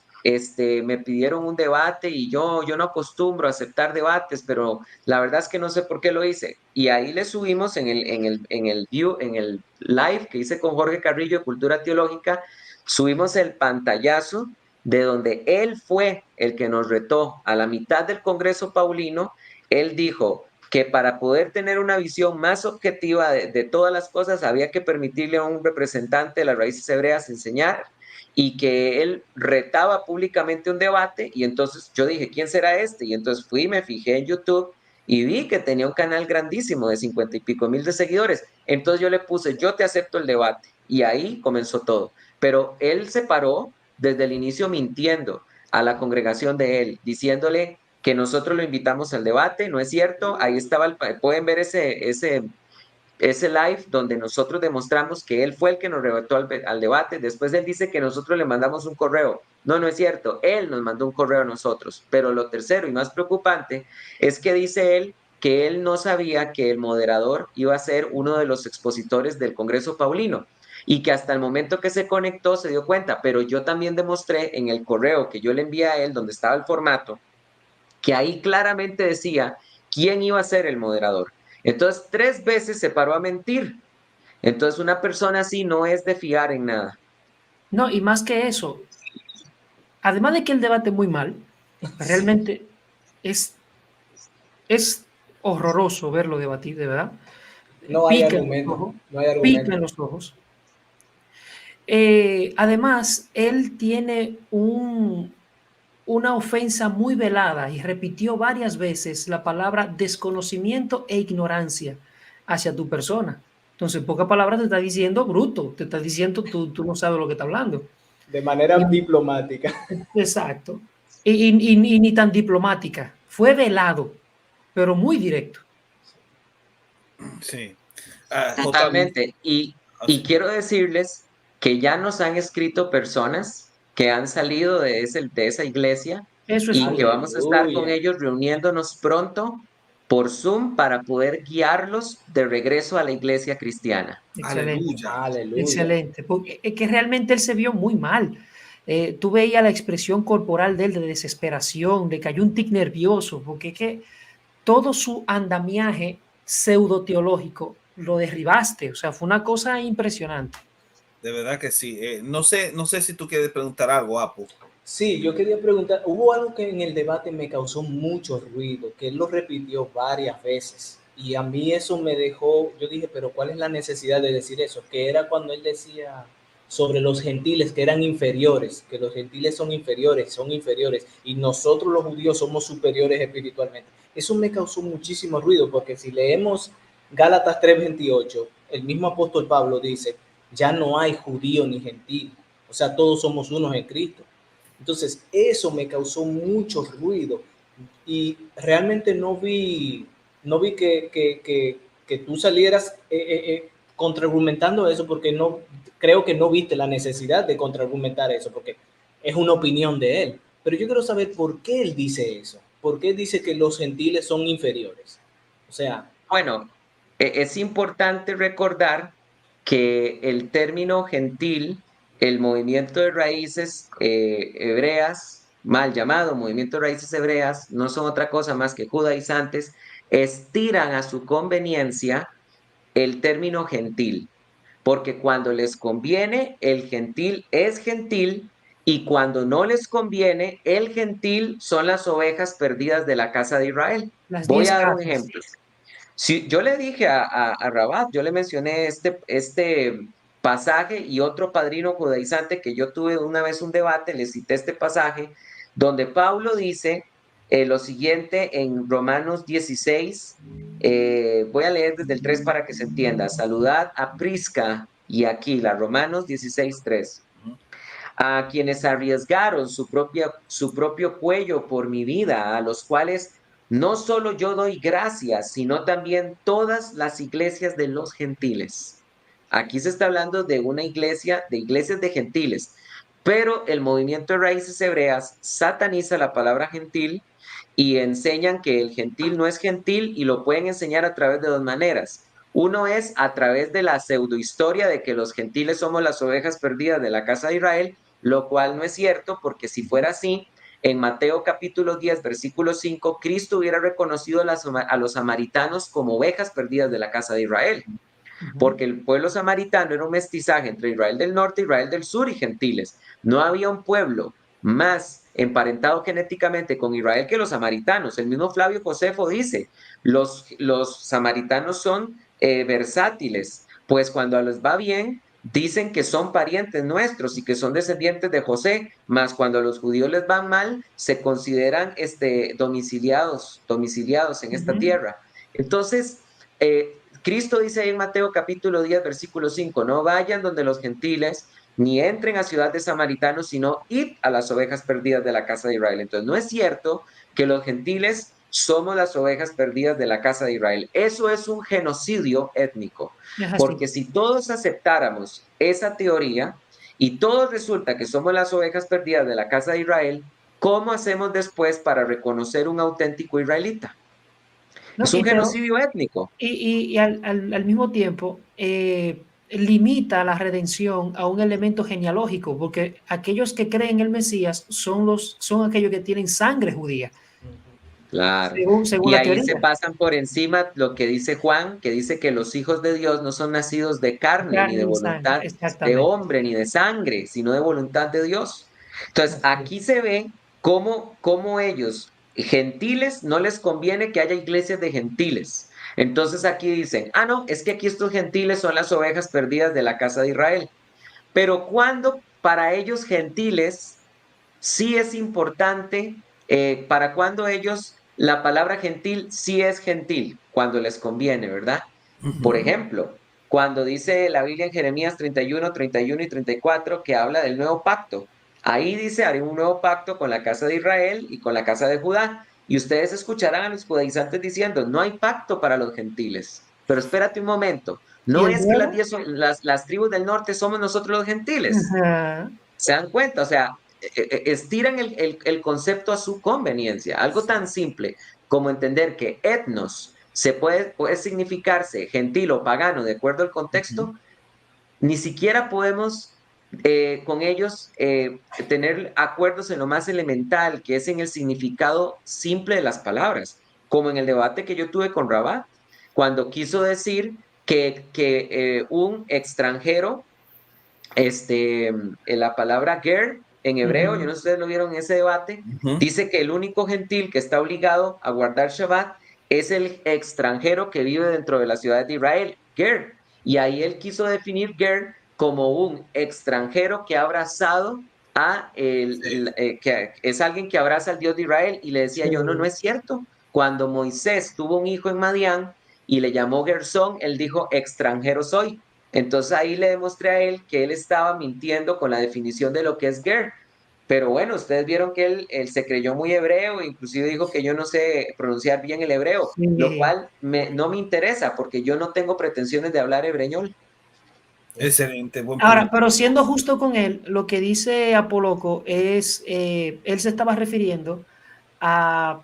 me pidieron un debate y yo no acostumbro a aceptar debates, pero la verdad es que no sé por qué lo hice. Y ahí le subimos en el live que hice con Jorge Carrillo de Cultura Teológica, subimos el pantallazo de donde él fue el que nos retó. A la mitad del Congreso Paulino, él dijo que para poder tener una visión más objetiva de todas las cosas había que permitirle a un representante de las raíces hebreas enseñar, y que él retaba públicamente un debate. Y entonces yo dije, ¿quién será este? Y entonces fui, me fijé en YouTube y vi que tenía un canal grandísimo de 50 y pico mil de seguidores. Entonces yo le puse, yo te acepto el debate, y ahí comenzó todo. pero él se paró desde el inicio mintiendo a la congregación de él, diciéndole que nosotros lo invitamos al debate. No es cierto. Ahí estaba, pueden ver ese live donde nosotros demostramos que él fue el que nos retó al debate. Después él dice que nosotros le mandamos un correo. No, no es cierto. Él nos mandó un correo a nosotros. Pero lo tercero y más preocupante es que dice él que él no sabía que el moderador iba a ser uno de los expositores del Congreso Paulino y que hasta el momento que se conectó se dio cuenta. Pero yo también demostré en el correo que yo le envié a él, donde estaba el formato, que ahí claramente decía quién iba a ser el moderador. Entonces, 3 veces se paró a mentir. Entonces, una persona así no es de fiar en nada. No, y más que eso, además de que el debate muy mal, realmente es horroroso verlo debatir, de verdad. No hay Pica argumento. en los ojos. Además, él tiene una ofensa muy velada y repitió varias veces la palabra desconocimiento e ignorancia hacia tu persona. Entonces, en pocas palabras te está diciendo bruto, te está diciendo tú no sabes lo que está hablando. De manera diplomática. Exacto. Y ni tan diplomática. Fue velado, pero muy directo. Sí. Totalmente. Y quiero decirles que ya nos han escrito personas que han salido de esa iglesia y que vamos a estar con ellos reuniéndonos pronto por Zoom para poder guiarlos de regreso a la iglesia cristiana. Excelente. Aleluya. Excelente. Porque es que realmente él se vio muy mal. Tú veías la expresión corporal de él de desesperación, le cayó un tic nervioso, porque es que todo su andamiaje pseudo teológico lo derribaste. O sea, fue una cosa impresionante. De verdad que sí. No sé si tú quieres preguntar algo, Apo. Sí, yo quería preguntar, hubo algo que en el debate me causó mucho ruido, que él lo repitió varias veces, y a mí eso me dejó, yo dije, pero ¿cuál es la necesidad de decir eso? Que era cuando él decía sobre los gentiles que eran inferiores, que los gentiles son inferiores, y nosotros los judíos somos superiores espiritualmente. Eso me causó muchísimo ruido, porque si leemos Gálatas 3:28, el mismo apóstol Pablo dice, ya no hay judío ni gentil, o sea, todos somos unos en Cristo. Entonces, eso me causó mucho ruido y realmente no vi que tú salieras contraargumentando eso, porque creo que no viste la necesidad de contraargumentar eso, porque es una opinión de él. Pero yo quiero saber por qué él dice eso, por qué dice que los gentiles son inferiores. O sea... Bueno, es importante recordar que el término gentil, el movimiento de raíces hebreas, mal llamado movimiento de raíces hebreas, no son otra cosa más que judaizantes, estiran a su conveniencia el término gentil, porque cuando les conviene, el gentil es gentil, y cuando no les conviene, el gentil son las ovejas perdidas de la casa de Israel. Voy a dar un ejemplo. Si yo le dije a Rabat, yo le mencioné este pasaje y otro padrino judaizante que yo tuve una vez un debate, le cité este pasaje, donde Pablo dice lo siguiente en Romanos 16, voy a leer desde el 3 para que se entienda. Saludad a Prisca y Aquila, Romanos 16:3. A quienes arriesgaron su propio cuello por mi vida, a los cuales no solo yo doy gracias, sino también todas las iglesias de los gentiles. Aquí se está hablando de una iglesia, de iglesias de gentiles, pero el movimiento de raíces hebreas sataniza la palabra gentil y enseñan que el gentil no es gentil, y lo pueden enseñar a través de 2 maneras. Uno es a través de la pseudohistoria de que los gentiles somos las ovejas perdidas de la casa de Israel, lo cual no es cierto, porque si fuera así, en Mateo capítulo 10, versículo 5, Cristo hubiera reconocido a los samaritanos como ovejas perdidas de la casa de Israel, porque el pueblo samaritano era un mestizaje entre Israel del norte, Israel del sur y gentiles. No había un pueblo más emparentado genéticamente con Israel que los samaritanos. El mismo Flavio Josefo dice, los samaritanos son versátiles, pues cuando les va bien, dicen que son parientes nuestros y que son descendientes de José, mas cuando a los judíos les van mal, se consideran domiciliados en esta tierra. Entonces, Cristo dice en Mateo capítulo 10, versículo 5, no vayan donde los gentiles, ni entren a ciudad de samaritanos, sino id a las ovejas perdidas de la casa de Israel. Entonces, no es cierto que los gentiles somos las ovejas perdidas de la casa de Israel. Eso es un genocidio étnico, porque si todos aceptáramos esa teoría y todos resulta que somos las ovejas perdidas de la casa de Israel, ¿cómo hacemos después para reconocer un auténtico israelita? No, es un genocidio étnico. Y al mismo tiempo limita la redención a un elemento genealógico, porque aquellos que creen en el Mesías son aquellos que tienen sangre judía. Claro. Según y la ahí teoría. se pasan por encima lo que dice Juan, que dice que los hijos de Dios no son nacidos de carne ni de voluntad de hombre ni de sangre, sino de voluntad de Dios. Entonces, aquí se ve cómo ellos, gentiles, no les conviene que haya iglesias de gentiles. Entonces aquí dicen, no, es que aquí estos gentiles son las ovejas perdidas de la casa de Israel. Pero cuando para ellos gentiles sí es importante, para cuando ellos, la palabra gentil sí es gentil, cuando les conviene, ¿verdad? Por ejemplo, cuando dice la Biblia en Jeremías 31, 31 y 34, que habla del nuevo pacto. Ahí dice, haré un nuevo pacto con la casa de Israel y con la casa de Judá. Y ustedes escucharán a los judaizantes diciendo, no hay pacto para los gentiles. Pero espérate un momento, no es que las tribus del norte somos nosotros los gentiles. ¿Se dan cuenta? O sea, estiran el concepto a su conveniencia. Algo tan simple como entender que etnos puede significarse gentil o pagano de acuerdo al contexto, ni siquiera podemos con ellos tener acuerdos en lo más elemental, que es en el significado simple de las palabras, como en el debate que yo tuve con Rabat, cuando quiso decir que un extranjero, la palabra ger en hebreo, yo no sé si ustedes lo vieron en ese debate, dice que el único gentil que está obligado a guardar Shabbat es el extranjero que vive dentro de la ciudad de Israel, ger. Y ahí él quiso definir ger como un extranjero que ha abrazado que es alguien que abraza al Dios de Israel. Y le decía yo, no es cierto. Cuando Moisés tuvo un hijo en Madián y le llamó Gersón, él dijo, extranjero soy. Entonces ahí le demostré a él que él estaba mintiendo con la definición de lo que es ger. Pero bueno, ustedes vieron que él se creyó muy hebreo, inclusive dijo que yo no sé pronunciar bien el hebreo, lo cual no me interesa porque yo no tengo pretensiones de hablar hebreñol. Excelente. Buen Ahora, pero siendo justo con él, lo que dice Apoloco es, él se estaba refiriendo a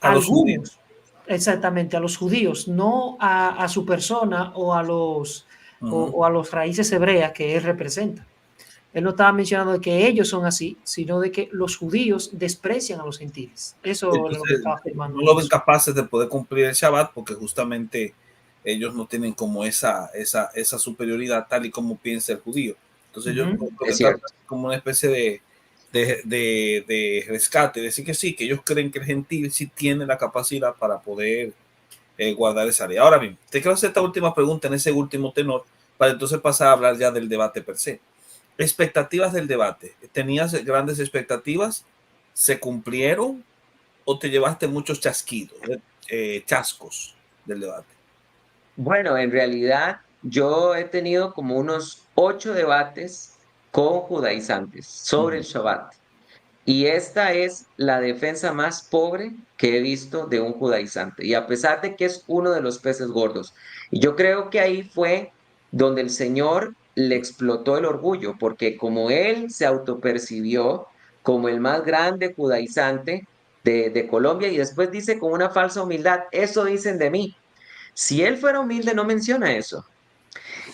los judíos. Exactamente, a los judíos, no a su persona o a los raíces hebreas que él representa. Él no estaba mencionando que ellos son así, sino de que los judíos desprecian a los gentiles. Eso es lo que estaba afirmando. No lo ven capaces de poder cumplir el Shabbat porque justamente ellos no tienen como esa superioridad tal y como piensa el judío. Entonces yo creo que como una especie de rescate, decir que sí, que ellos creen que el gentil sí tiene la capacidad para poder guardar esa área. Ahora bien, te quiero hacer esta última pregunta en ese último tenor para entonces pasar a hablar ya del debate per se. Expectativas del debate. ¿Tenías grandes expectativas? ¿Se cumplieron? ¿O te llevaste muchos chasquidos, chascos del debate? Bueno, en realidad yo he tenido como unos 8 debates con judaizantes sobre el Shabbat. Y esta es la defensa más pobre que he visto de un judaizante. Y a pesar de que es uno de los peces gordos. Y yo creo que ahí fue donde el Señor le explotó el orgullo, porque como él se autopercibió como el más grande judaizante de Colombia, y después dice con una falsa humildad, eso dicen de mí. Si él fuera humilde, no menciona eso.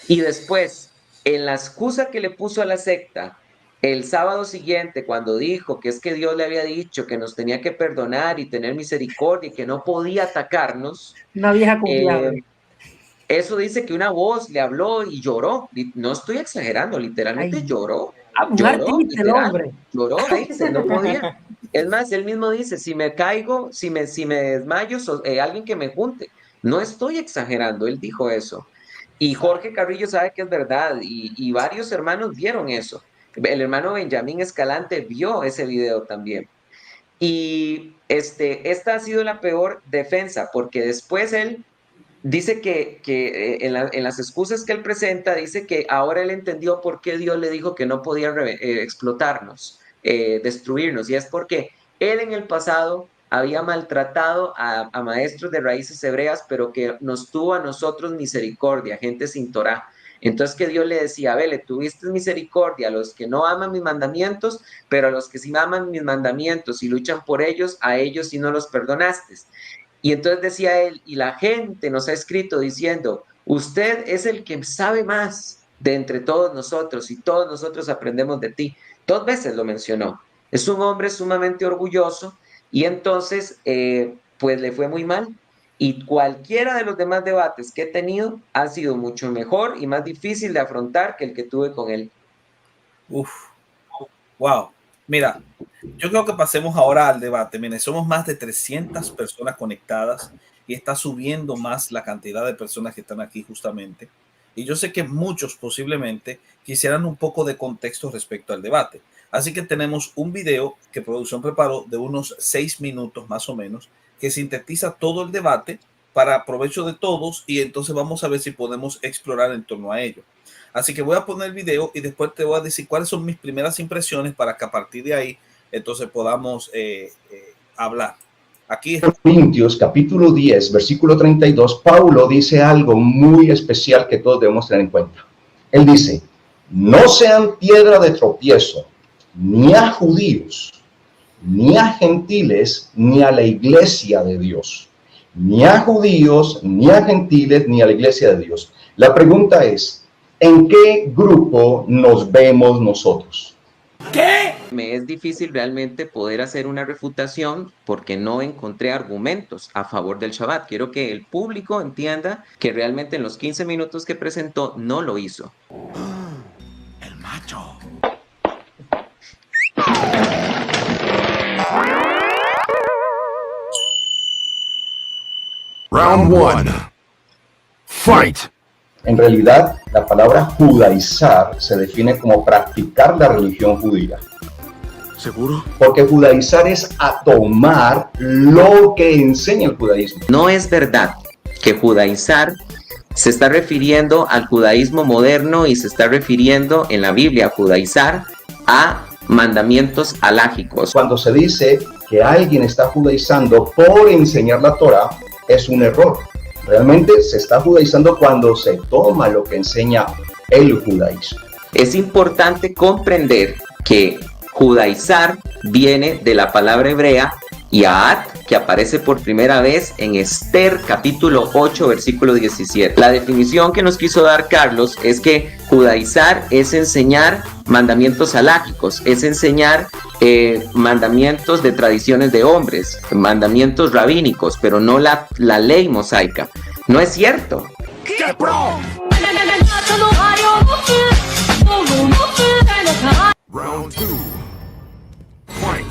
Y después, en la excusa que le puso a la secta, el sábado siguiente, cuando dijo que es que Dios le había dicho que nos tenía que perdonar y tener misericordia y que no podía atacarnos. Una vieja confiable. Eso dice que una voz le habló y lloró. No estoy exagerando, literalmente lloró. Lloró, literal, lloró, no podía. Es más, él mismo dice, si me caigo, si me desmayo, alguien que me junte. No estoy exagerando, él dijo eso. Y Jorge Carrillo sabe que es verdad, y varios hermanos vieron eso. El hermano Benjamín Escalante vio ese video también. Y esta ha sido la peor defensa, porque después él dice que en las excusas que él presenta, dice que ahora él entendió por qué Dios le dijo que no podía explotarnos, destruirnos, y es porque él en el pasado había maltratado a maestros de raíces hebreas, pero que nos tuvo a nosotros misericordia, gente sin Torá. Entonces que Dios le decía, le tuviste misericordia a los que no aman mis mandamientos, pero a los que sí aman mis mandamientos y luchan por ellos, a ellos sí no los perdonaste. Y entonces decía él, y la gente nos ha escrito diciendo, usted es el que sabe más de entre todos nosotros y todos nosotros aprendemos de ti. 2 veces lo mencionó. Es un hombre sumamente orgulloso y entonces pues le fue muy mal. Y cualquiera de los demás debates que he tenido ha sido mucho mejor y más difícil de afrontar que el que tuve con él. Wow. Mira, yo creo que pasemos ahora al debate. Miren, somos más de 300 personas conectadas y está subiendo más la cantidad de personas que están aquí justamente. Y yo sé que muchos posiblemente quisieran un poco de contexto respecto al debate. Así que tenemos un video que producción preparó de unos 6 minutos más o menos, que sintetiza todo el debate para provecho de todos y entonces vamos a ver si podemos explorar en torno a ello. Así que voy a poner el video y después te voy a decir cuáles son mis primeras impresiones para que a partir de ahí entonces podamos hablar. Aquí está. Corintios capítulo 10, versículo 32, Pablo dice algo muy especial que todos debemos tener en cuenta. Él dice, no sean piedra de tropiezo, ni a judíos, ni a gentiles, ni a la iglesia de Dios. Ni a judíos, ni a gentiles, ni a la iglesia de Dios. La pregunta es, ¿en qué grupo nos vemos nosotros? ¿Qué? Me es difícil realmente poder hacer una refutación porque no encontré argumentos a favor del Shabbat. Quiero que el público entienda que realmente en los 15 minutos que presentó no lo hizo. El macho. Round 1. Fight. En realidad, la palabra judaizar se define como practicar la religión judía. ¿Seguro? Porque judaizar es a tomar lo que enseña el judaísmo. No es verdad que judaizar se está refiriendo al judaísmo moderno y se está refiriendo en la Biblia judaizar a mandamientos alágicos. Cuando se dice que alguien está judaizando por enseñar la Torá, es un error. Realmente se está judaizando cuando se toma lo que enseña el judaísmo. Es importante comprender que judaizar viene de la palabra hebrea Yaat, que aparece por primera vez en Esther capítulo 8 versículo 17. La definición que nos quiso dar Carlos es que judaizar es enseñar mandamientos alágicos, es enseñar mandamientos de tradiciones de hombres, mandamientos rabínicos, pero no la ley mosaica. No es cierto. ¡Qué pro! Round 2. Fight.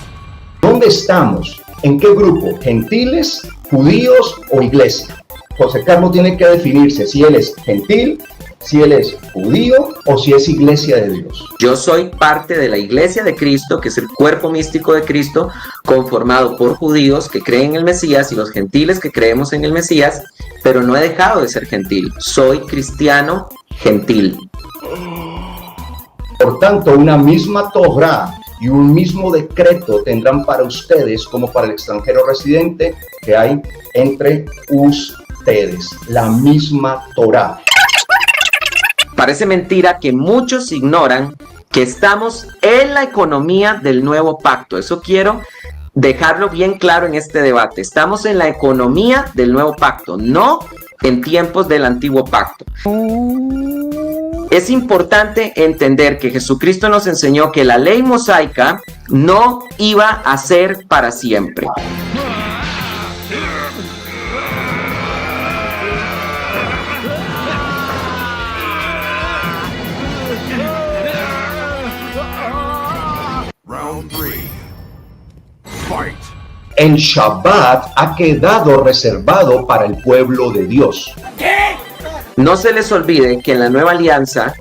¿Dónde estamos? ¿En qué grupo? ¿Gentiles, judíos o iglesia? José Carlos tiene que definirse si él es gentil, si él es judío o si es iglesia de Dios. Yo soy parte de la iglesia de Cristo, que es el cuerpo místico de Cristo, conformado por judíos que creen en el Mesías y los gentiles que creemos en el Mesías, pero no he dejado de ser gentil. Soy cristiano gentil. Por tanto, una misma Torá y un mismo decreto tendrán para ustedes como para el extranjero residente que hay entre ustedes. La misma Torá. Parece mentira que muchos ignoran que estamos en la economía del nuevo pacto. Eso quiero dejarlo bien claro en este debate. Estamos en la economía del nuevo pacto, no en tiempos del antiguo pacto. Es importante entender que Jesucristo nos enseñó que la ley mosaica no iba a ser para siempre. Round 3. Fight. El Shabbat ha quedado reservado para el pueblo de Dios. No se les olvide que en la nueva alianza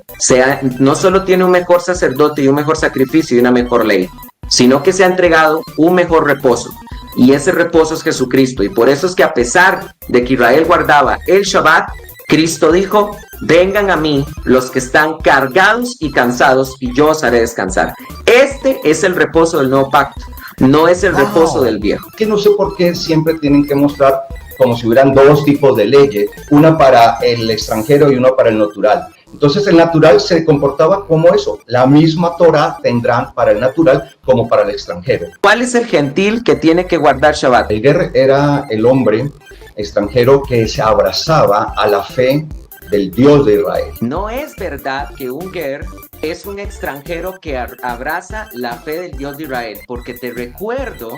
no solo tiene un mejor sacerdote y un mejor sacrificio y una mejor ley, sino que se ha entregado un mejor reposo. y ese reposo es Jesucristo. Y por eso es que a pesar de que Israel guardaba el Shabbat, Cristo dijo: vengan a mí los que están cargados y cansados y yo os haré descansar. Este es el reposo del nuevo pacto, no es el reposo del viejo. Que no sé por qué siempre tienen que mostrar como si hubieran dos tipos de leyes, una para el extranjero y una para el natural. Entonces el natural se comportaba como eso, la misma Torah tendrán para el natural como para el extranjero. ¿Cuál es el gentil que tiene que guardar Shabbat? El ger era el hombre extranjero que se abrazaba a la fe del Dios de Israel. No es verdad que un ger es un extranjero que abraza la fe del Dios de Israel, porque te recuerdo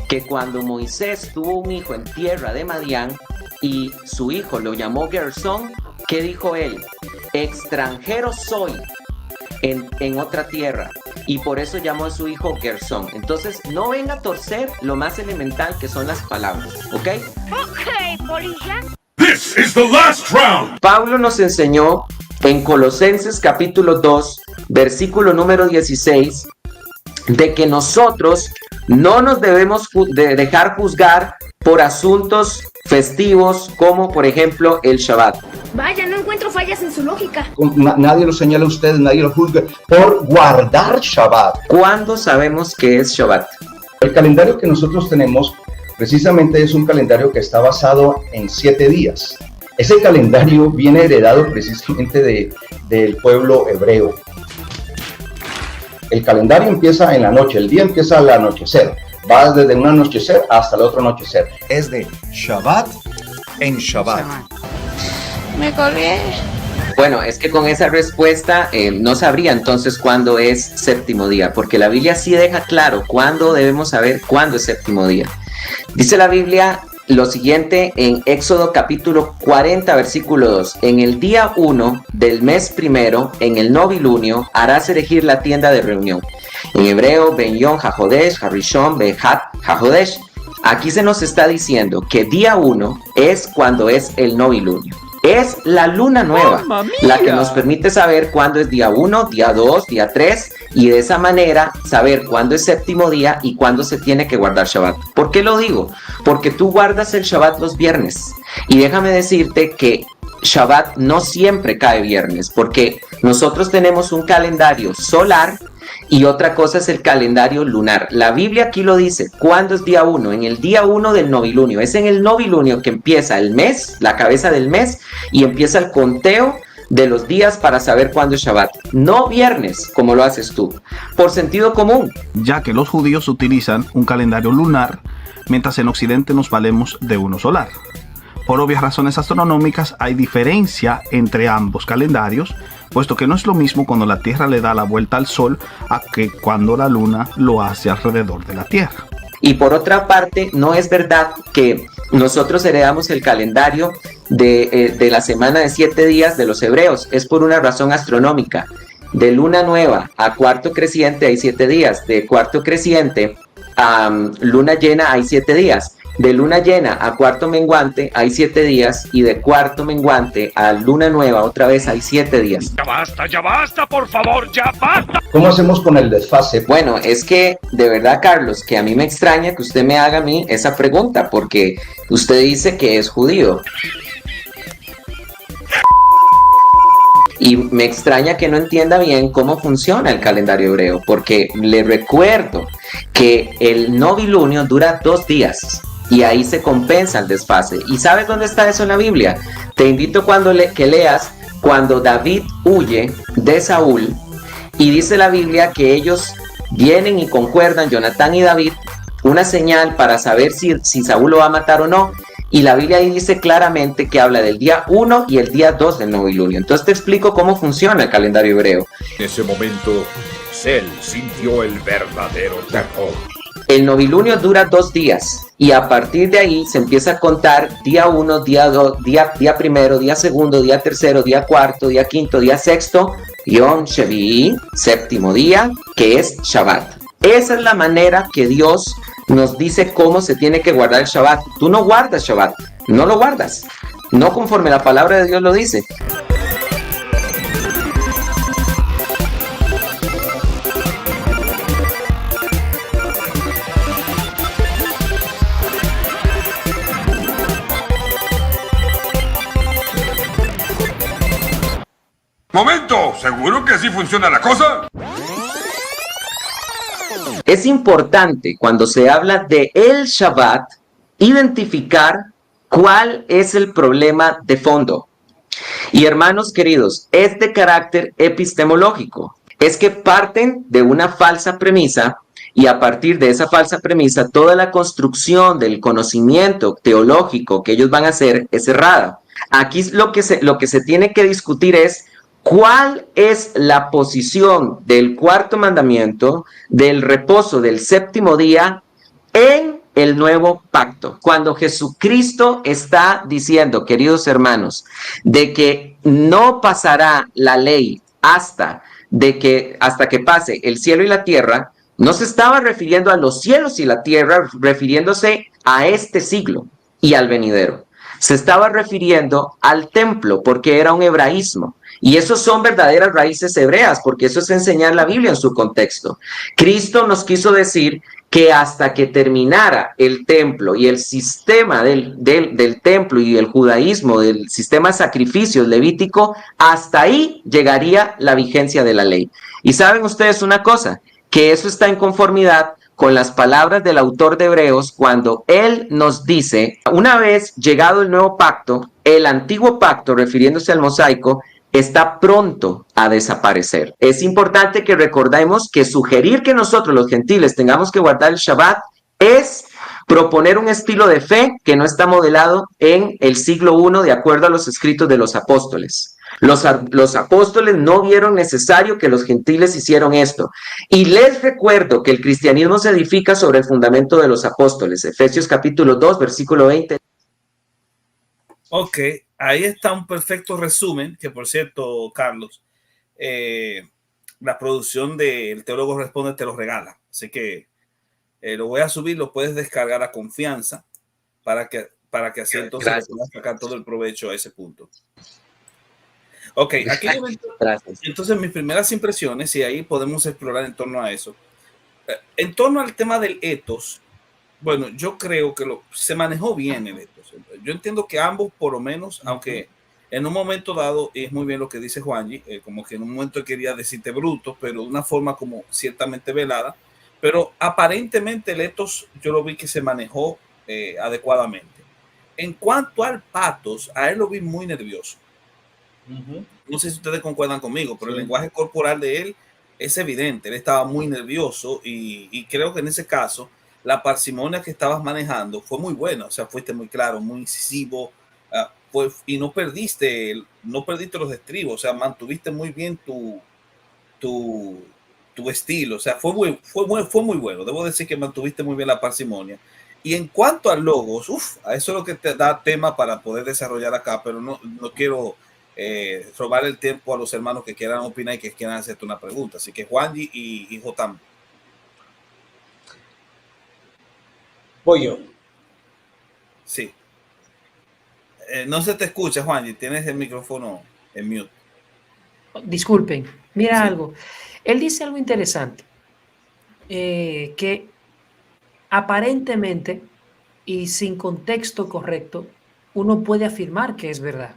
que cuando Moisés tuvo un hijo en tierra de Madián y su hijo lo llamó Gersón, ¿qué dijo él? Extranjero soy en otra tierra, y por eso llamó a su hijo Gersón. Entonces no venga a torcer lo más elemental que son las palabras, ¿ok? Ok, polilla. This is the last round. Pablo nos enseñó en Colosenses capítulo 2, versículo número 16, de que nosotros no nos debemos dejar juzgar por asuntos festivos como por ejemplo el Shabbat. Vaya, no encuentro fallas en su lógica. Nadie lo señala a ustedes, nadie lo juzga por guardar Shabbat. ¿Cuándo sabemos que es Shabbat? El calendario que nosotros tenemos precisamente es un calendario que está basado en 7 días. Ese calendario viene heredado precisamente del pueblo hebreo. El calendario empieza en la noche, el día empieza al anochecer. Va desde un anochecer hasta el otro anochecer. Es de Shabbat en Shabbat. Me colgué. Bueno, es que con esa respuesta no sabría entonces cuándo es séptimo día, porque la Biblia sí deja claro cuándo debemos saber cuándo es séptimo día. Dice la Biblia lo siguiente en Éxodo capítulo 40, versículo 2. En el día 1 del mes primero, en el novilunio, harás erigir la tienda de reunión. En hebreo, Ben Yom HaJodesh, Harishon, Behat HaJodesh. Aquí se nos está diciendo que día 1 es cuando es el novilunio. Es la luna nueva la que nos permite saber cuándo es día 1, día 2, día 3 y de esa manera saber cuándo es séptimo día y cuándo se tiene que guardar Shabbat. ¿Por qué lo digo? Porque tú guardas el Shabbat los viernes y déjame decirte que Shabbat no siempre cae viernes porque nosotros tenemos un calendario solar y otra cosa es el calendario lunar. La Biblia aquí lo dice, ¿cuándo es día 1? En el día 1 del novilunio. Es en el novilunio que empieza el mes, la cabeza del mes, y empieza el conteo de los días para saber cuándo es Shabbat. No viernes, como lo haces tú, por sentido común. Ya que los judíos utilizan un calendario lunar, mientras en Occidente nos valemos de uno solar. Por obvias razones astronómicas hay diferencia entre ambos calendarios, puesto que no es lo mismo cuando la Tierra le da la vuelta al Sol a que cuando la Luna lo hace alrededor de la Tierra. Y por otra parte, no es verdad que nosotros heredamos el calendario de la semana de 7 días de los hebreos. Es por una razón astronómica. De luna nueva a cuarto creciente hay 7 días. De cuarto creciente a luna llena hay 7 días. De luna llena a cuarto menguante hay 7 días y de cuarto menguante a luna nueva otra vez hay 7 días. Ya basta, por favor, ya basta. ¿Cómo hacemos con el desfase? Bueno, es que de verdad, Carlos, que a mí me extraña que usted me haga a mí esa pregunta porque usted dice que es judío. Y me extraña que no entienda bien cómo funciona el calendario hebreo, porque le recuerdo que el novilunio dura 2 días. Y ahí se compensa el desfase. ¿Y sabes dónde está eso en la Biblia? Te invito que leas cuando David huye de Saúl y dice la Biblia que ellos vienen y concuerdan, Jonatán y David, una señal para saber si Saúl lo va a matar o no. Y la Biblia ahí dice claramente que habla del día 1 y el día 2 del novilunio. Entonces te explico cómo funciona el calendario hebreo. En ese momento, Cell sintió el verdadero terror. El novilunio dura 2 días y a partir de ahí se empieza a contar día 1, día 2, día primero, día segundo, día tercero, día cuarto, día quinto, día sexto, Yom Shevi'i, séptimo día, que es Shabbat. Esa es la manera que Dios nos dice cómo se tiene que guardar el Shabbat. Tú no guardas Shabbat, no lo guardas, no conforme la palabra de Dios lo dice. ¡Momento! ¿Seguro que así funciona la cosa? Es importante cuando se habla de el Shabbat identificar cuál es el problema de fondo. Y hermanos queridos, es de carácter epistemológico. Es que parten de una falsa premisa y a partir de esa falsa premisa toda la construcción del conocimiento teológico que ellos van a hacer es errada. Aquí lo que se tiene que discutir es cuál es la posición del cuarto mandamiento, del reposo del séptimo día en el nuevo pacto. Cuando Jesucristo está diciendo, queridos hermanos, de que no pasará la ley hasta que pase el cielo y la tierra, no se estaba refiriendo a los cielos y la tierra, refiriéndose a este siglo y al venidero. Se estaba refiriendo al templo porque era un hebraísmo. Y esos son verdaderas raíces hebreas, porque eso es enseñar la Biblia en su contexto. Cristo nos quiso decir que hasta que terminara el templo y el sistema del templo y el judaísmo, del sistema de sacrificios levítico, hasta ahí llegaría la vigencia de la ley. Y saben ustedes una cosa, que eso está en conformidad con las palabras del autor de Hebreos cuando él nos dice, una vez llegado el nuevo pacto, el antiguo pacto, refiriéndose al mosaico, está pronto a desaparecer. Es importante que recordemos que sugerir que nosotros los gentiles tengamos que guardar el Shabbat es proponer un estilo de fe que no está modelado en el siglo I de acuerdo a los escritos de los apóstoles. Los apóstoles no vieron necesario que los gentiles hicieran esto. Y les recuerdo que el cristianismo se edifica sobre el fundamento de los apóstoles. Efesios capítulo 2, versículo 20. Ok, ahí está un perfecto resumen, que por cierto, Carlos, la producción del Teólogo Responde te lo regala. Así que lo voy a subir, lo puedes descargar a confianza para que así entonces le puedas sacar todo el provecho a ese punto. Ok, aquí entonces mis primeras impresiones y ahí podemos explorar en torno a eso. En torno al tema del etos, bueno, yo creo que se manejó bien el etos. Yo entiendo que ambos, por lo menos, aunque en un momento dado, y es muy bien lo que dice Juanji, como que en un momento quería decirte bruto, pero de una forma como ciertamente velada, pero aparentemente el etos yo lo vi que se manejó adecuadamente. En cuanto al patos, a él lo vi muy nervioso. No sé si ustedes concuerdan conmigo, pero el lenguaje corporal de él es evidente. Él estaba muy nervioso y creo que en ese caso la parsimonia que estabas manejando fue muy buena. O sea, fuiste muy claro, muy incisivo y no perdiste los estribos. O sea, mantuviste muy bien tu estilo. O sea, fue muy bueno. Debo decir que mantuviste muy bien la parsimonia. Y en cuanto a logos, a eso es lo que te da tema para poder desarrollar acá, pero no quiero robar el tiempo a los hermanos que quieran opinar y que quieran hacerte una pregunta. Así que Juanji y Jotam. Voy yo. Sí. No se te escucha, Juanji. Tienes el micrófono en mute. Disculpen. Mira algo. Él dice algo interesante. Que aparentemente y sin contexto correcto, uno puede afirmar que es verdad.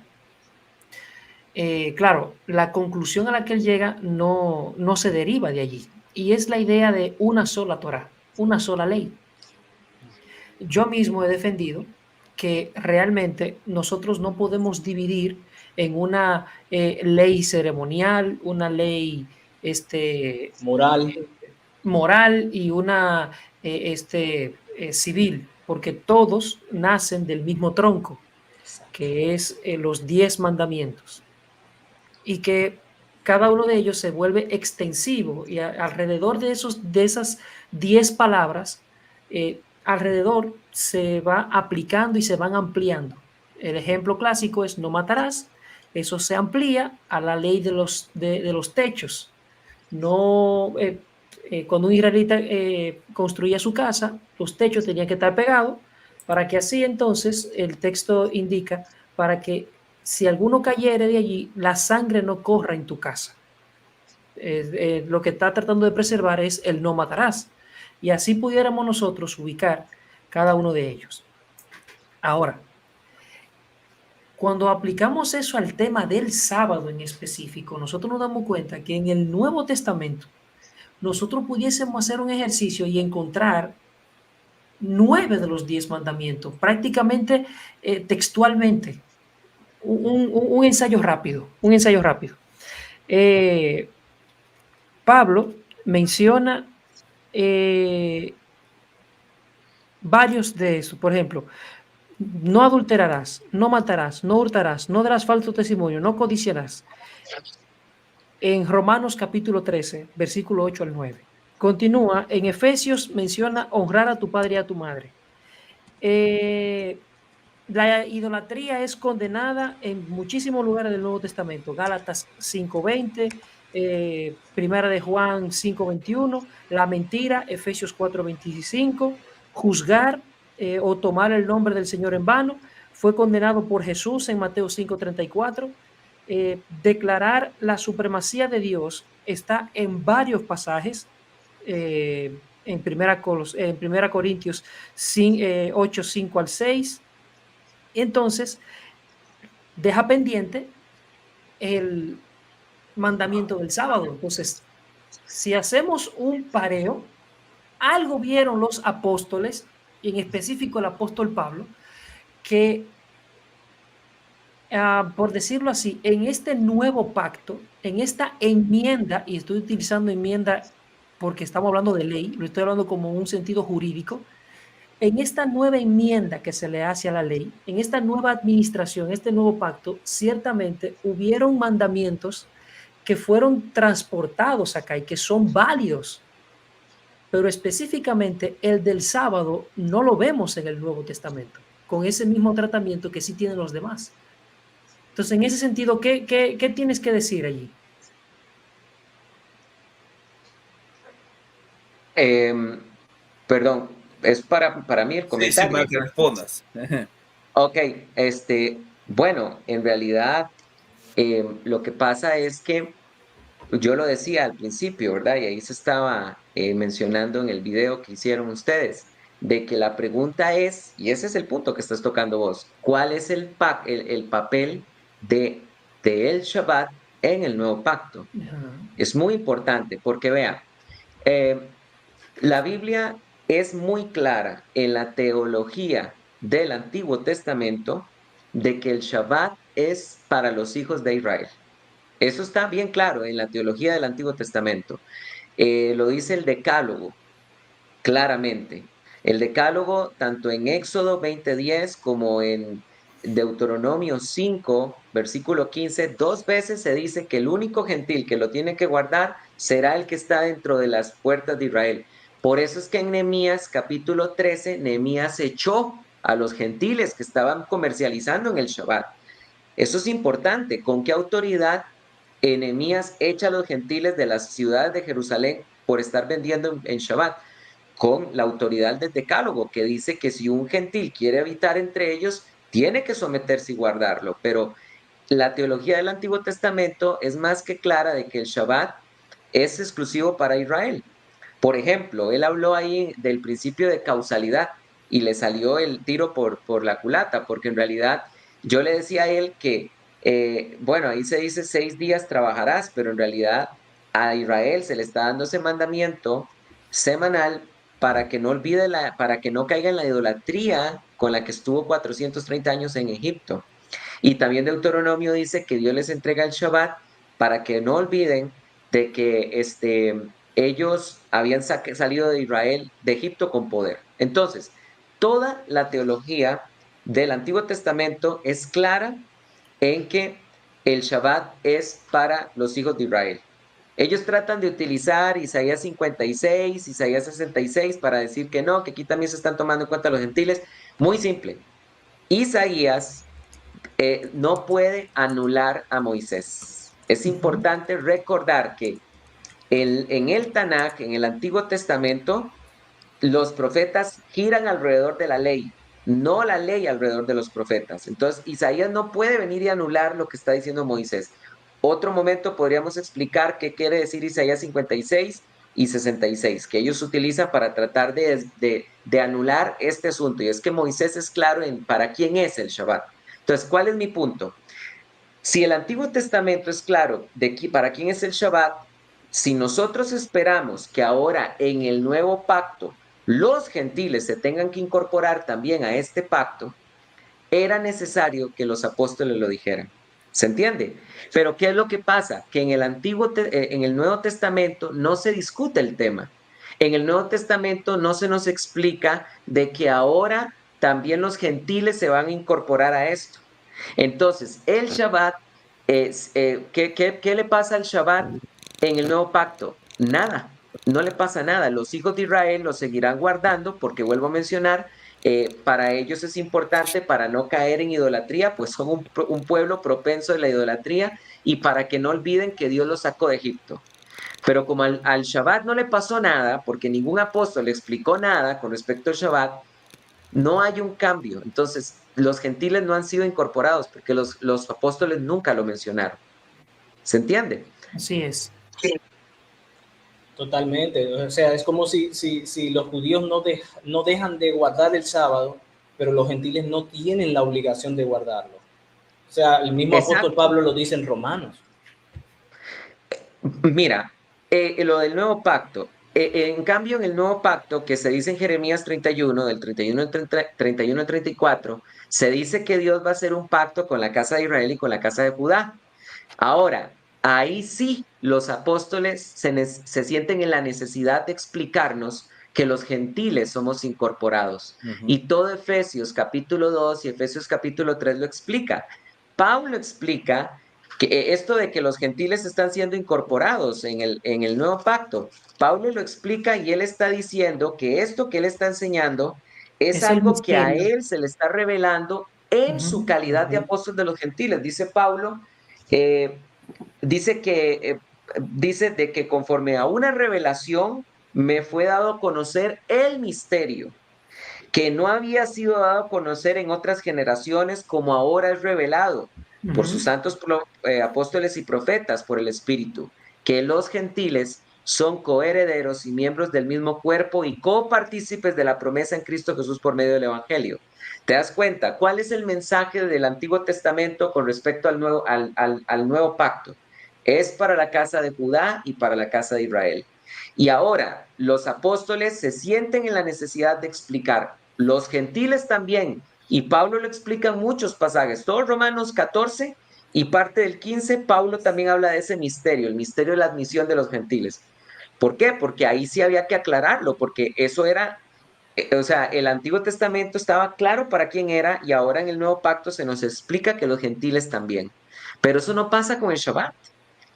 Claro, la conclusión a la que él llega no se deriva de allí. Y es la idea de una sola Torá, una sola ley. Yo mismo he defendido que realmente nosotros no podemos dividir en una ley ceremonial, una ley moral y una civil, porque todos nacen del mismo tronco, que es los 10 mandamientos. Y que cada uno de ellos se vuelve extensivo y alrededor de esas 10 palabras, alrededor se va aplicando y se van ampliando. El ejemplo clásico es no matarás. Eso se amplía a la ley de los techos. Cuando un israelita construía su casa, los techos tenían que estar pegados para que así entonces el texto indica para que si alguno cayere de allí, la sangre no corra en tu casa. Lo que está tratando de preservar es el no matarás. Y así pudiéramos nosotros ubicar cada uno de ellos. Ahora, Cuando aplicamos eso al tema del sábado en específico, nosotros nos damos cuenta que en el Nuevo Testamento nosotros pudiésemos hacer un ejercicio y encontrar 9 de los 10 mandamientos, prácticamente textualmente. Un ensayo rápido, Pablo menciona varios de esos. Por ejemplo, no adulterarás, no matarás, no hurtarás, no darás falso testimonio, no codiciarás. En Romanos capítulo 13, versículo 8 al 9. Continúa, en Efesios menciona honrar a tu padre y a tu madre. La idolatría es condenada en muchísimos lugares del Nuevo Testamento. Gálatas 5:20, Primera de Juan 5:21, la mentira, Efesios 4:25, juzgar o tomar el nombre del Señor en vano, fue condenado por Jesús en Mateo 5:34. Declarar la supremacía de Dios está en varios pasajes, en 1 Corintios 8, 5 al 6. Entonces, deja pendiente el mandamiento del sábado. Entonces, si hacemos un pareo, algo vieron los apóstoles, y en específico el apóstol Pablo, que, por decirlo así, en este nuevo pacto, en esta enmienda, y estoy utilizando enmienda porque estamos hablando de ley, lo estoy hablando como un sentido jurídico, en esta nueva enmienda que se le hace a la ley, en esta nueva administración, este nuevo pacto, ciertamente hubieron mandamientos que fueron transportados acá y que son válidos, pero específicamente el del sábado no lo vemos en el Nuevo Testamento, con ese mismo tratamiento que sí tienen los demás. Entonces, en ese sentido, ¿qué tienes que decir allí? Perdón, es para mí el comentario. Sí, para que respondas. Ok, bueno, en realidad lo que pasa es que yo lo decía al principio, ¿verdad? Y ahí se estaba mencionando en el video que hicieron ustedes, de que la pregunta es, y ese es el punto que estás tocando vos, ¿cuál es el papel de el Shabbat en el nuevo pacto? Es muy importante porque vea, la Biblia es muy clara en la teología del Antiguo Testamento de que el Shabbat es para los hijos de Israel. Eso está bien claro en la teología del Antiguo Testamento. Lo dice el Decálogo claramente. El Decálogo, tanto en Éxodo 20:10 como en Deuteronomio 5, versículo 15, 2 veces se dice que el único gentil que lo tiene que guardar será el que está dentro de las puertas de Israel. Por eso es que en Nehemías capítulo 13, Nehemías echó a los gentiles que estaban comercializando en el Shabbat. Eso es importante. ¿Con qué autoridad Nehemías echa a los gentiles de las ciudades de Jerusalén por estar vendiendo en Shabbat? Con la autoridad del Decálogo, que dice que si un gentil quiere habitar entre ellos, tiene que someterse y guardarlo. Pero la teología del Antiguo Testamento es más que clara de que el Shabbat es exclusivo para Israel. Por ejemplo, él habló ahí del principio de causalidad y le salió el tiro por la culata, porque en realidad yo le decía a él que, bueno, ahí se dice 6 días trabajarás, pero en realidad a Israel se le está dando ese mandamiento semanal para que no olvide, para que no caiga en la idolatría con la que estuvo 430 años en Egipto. Y también Deuteronomio dice que Dios les entrega el Shabbat para que no olviden de que ellos habían salido de Israel, de Egipto con poder. Entonces, toda la teología del Antiguo Testamento es clara en que el Shabbat es para los hijos de Israel. Ellos tratan de utilizar Isaías 56, Isaías 66 para decir que no, que aquí también se están tomando en cuenta los gentiles. Muy simple. Isaías no puede anular a Moisés. Es importante recordar que en el Tanaj, en el Antiguo Testamento, los profetas giran alrededor de la ley, no la ley alrededor de los profetas. Entonces, Isaías no puede venir y anular lo que está diciendo Moisés. Otro momento podríamos explicar qué quiere decir Isaías 56 y 66, que ellos utilizan para tratar de anular este asunto. Y es que Moisés es claro en para quién es el Shabbat. Entonces, ¿cuál es mi punto? Si el Antiguo Testamento es claro para quién es el Shabbat, si nosotros esperamos que ahora en el nuevo pacto los gentiles se tengan que incorporar también a este pacto, era necesario que los apóstoles lo dijeran. ¿Se entiende? Pero ¿qué es lo que pasa? Que en el Nuevo Testamento no se discute el tema. En el Nuevo Testamento no se nos explica de que ahora también los gentiles se van a incorporar a esto. Entonces, el Shabbat, ¿qué le pasa al Shabbat en el nuevo pacto? Nada, no le pasa nada. Los hijos de Israel lo seguirán guardando porque, vuelvo a mencionar, para ellos es importante para no caer en idolatría, pues son un pueblo propenso de la idolatría y para que no olviden que Dios los sacó de Egipto. Pero como al Shabbat no le pasó nada, porque ningún apóstol le explicó nada con respecto al Shabbat, no hay un cambio. Entonces, los gentiles no han sido incorporados porque los apóstoles nunca lo mencionaron. ¿Se entiende? Así es. Totalmente. O sea, es como si los judíos no dejan de guardar el sábado, pero los gentiles no tienen la obligación de guardarlo. O sea, el mismo apóstol Pablo lo dice en Romanos. Mira, lo del nuevo pacto. En cambio, en el nuevo pacto que se dice en Jeremías 31, del 31 al 34, se dice que Dios va a hacer un pacto con la casa de Israel y con la casa de Judá. Ahora, ahí sí los apóstoles se sienten en la necesidad de explicarnos que los gentiles somos incorporados. Y todo Efesios capítulo 2 y Efesios capítulo 3 lo explica. Pablo explica que esto de que los gentiles están siendo incorporados en el nuevo pacto, Pablo lo explica y él está diciendo que esto que él está enseñando es algo que a él se le está revelando en su calidad de apóstol de los gentiles. Dice Pablo, dice de que conforme a una revelación me fue dado a conocer el misterio que no había sido dado a conocer en otras generaciones, como ahora es revelado por sus santos apóstoles y profetas, por el Espíritu, que los gentiles son coherederos y miembros del mismo cuerpo y copartícipes de la promesa en Cristo Jesús por medio del Evangelio. ¿Te das cuenta? ¿Cuál es el mensaje del Antiguo Testamento con respecto al nuevo pacto? Es para la casa de Judá y para la casa de Israel. Y ahora los apóstoles se sienten en la necesidad de explicar, los gentiles también, y Pablo lo explica en muchos pasajes, todo Romanos 14 y parte del 15, Pablo también habla de ese misterio, el misterio de la admisión de los gentiles. ¿Por qué? Porque ahí sí había que aclararlo, porque eso era, o sea, el Antiguo Testamento estaba claro para quién era y ahora en el Nuevo Pacto se nos explica que los gentiles también. Pero eso no pasa con el Shabbat.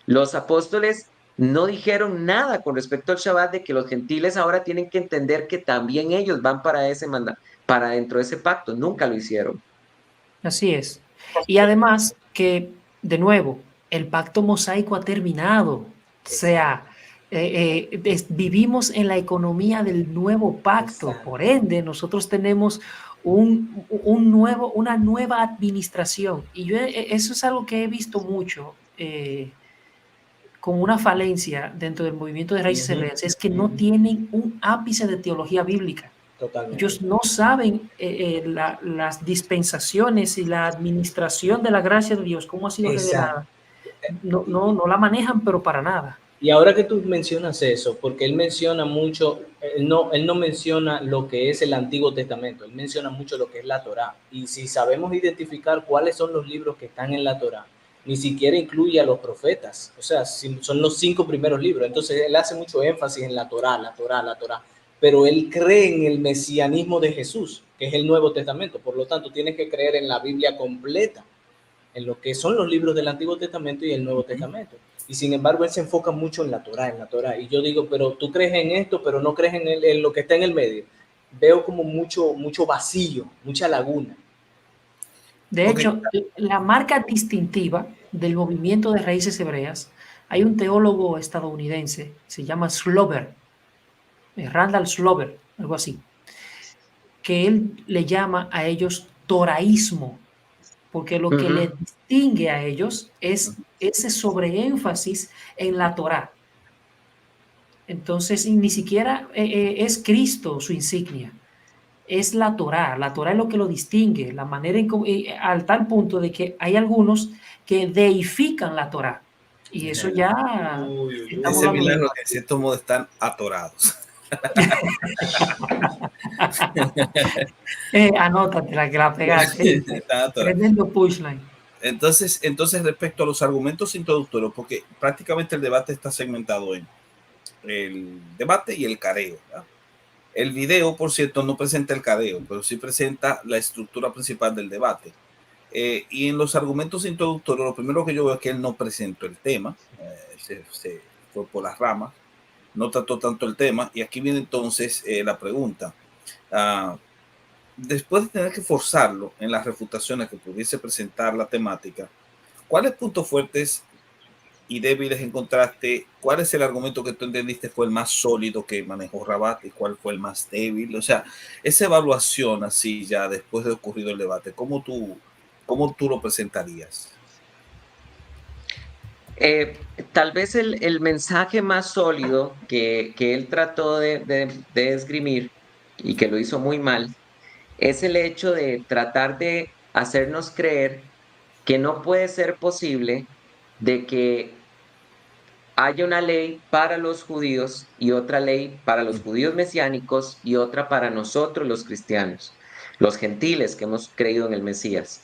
Los apóstoles no dijeron nada con respecto al Shabbat de que los gentiles ahora tienen que entender que también ellos van para ese mandato, para dentro de ese pacto. Nunca lo hicieron. Así es. Y además que, de nuevo, el pacto mosaico ha terminado. O sea, vivimos en la economía del nuevo pacto. Exacto. Por ende, nosotros tenemos una nueva administración. Y yo eso es algo que he visto mucho con una falencia dentro del movimiento de raíces hebreas, es que no tienen un ápice de teología bíblica. Totalmente. Ellos no saben las dispensaciones y la administración de la gracia de Dios, cómo ha sido revelada. No la manejan, pero para nada. Y ahora que tú mencionas eso, porque él menciona mucho, él no menciona lo que es el Antiguo Testamento, él menciona mucho lo que es la Torá. Y si sabemos identificar cuáles son los libros que están en la Torá, ni siquiera incluye a los profetas, o sea, son los 5 primeros libros. Entonces él hace mucho énfasis en la Torá, pero él cree en el mesianismo de Jesús, que es el Nuevo Testamento. Por lo tanto, tienes que creer en la Biblia completa, en lo que son los libros del Antiguo Testamento y el Nuevo Testamento. Y sin embargo, él se enfoca mucho en la Torá, Y yo digo, pero tú crees en esto, pero no crees en lo que está en el medio. Veo como mucho vacío, mucha laguna. De hecho, la marca distintiva del movimiento de raíces hebreas, hay un teólogo estadounidense, se llama Slover, Randall Slover, algo así, que él le llama a ellos toraísmo, porque lo que le distingue a ellos es ese sobreénfasis en la Torá. Entonces, ni siquiera es Cristo su insignia. es la Torá. La Torá es lo que lo distingue, la manera al tal punto de que hay algunos que deifican la Torá. Y eso ya... Ese milagro que en cierto modo están atorados. Anótate la que la pegaste. Tremendo pushline. Entonces, respecto a los argumentos introductorios, porque prácticamente el debate está segmentado en el debate y el careo, ¿verdad? El video, por cierto, no presenta el careo, pero sí presenta la estructura principal del debate. Y en los argumentos introductorios, lo primero que yo veo es que él no presentó el tema, se fue por las ramas, no trató tanto el tema, y aquí viene entonces la pregunta. Después de tener que forzarlo en las refutaciones que pudiese presentar la temática, ¿cuáles puntos fuertes y débiles encontraste? ¿Cuál es el argumento que tú entendiste fue el más sólido que manejó Rabat y cuál fue el más débil? O sea, esa evaluación así ya después de ocurrido el debate, ¿cómo tú lo presentarías? Tal vez el mensaje más sólido que él trató de esgrimir y que lo hizo muy mal es el hecho de tratar de hacernos creer que no puede ser posible de que haya una ley para los judíos y otra ley para los judíos mesiánicos y otra para nosotros los cristianos, los gentiles que hemos creído en el Mesías.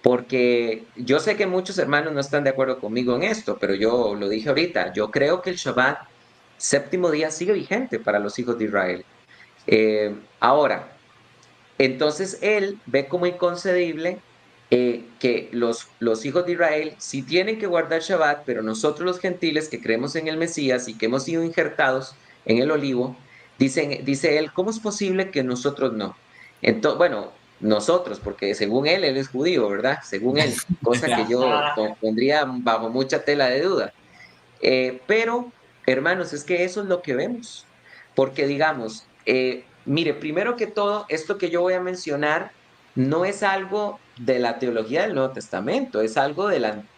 Porque yo sé que muchos hermanos no están de acuerdo conmigo en esto, pero yo lo dije ahorita, yo creo que el Shabbat, séptimo día, sigue vigente para los hijos de Israel. Ahora, entonces él ve como inconcebible que los hijos de Israel sí tienen que guardar Shabbat, pero nosotros los gentiles que creemos en el Mesías y que hemos sido injertados en el olivo, dice él, ¿cómo es posible que nosotros no? Entonces, bueno, nosotros, porque según él es judío, ¿verdad? Según él, cosa que yo pondría bajo mucha tela de duda. Pero, hermanos, es que eso es lo que vemos. Porque, digamos, mire, primero que todo, esto que yo voy a mencionar no es algo de la teología del Nuevo Testamento, es algo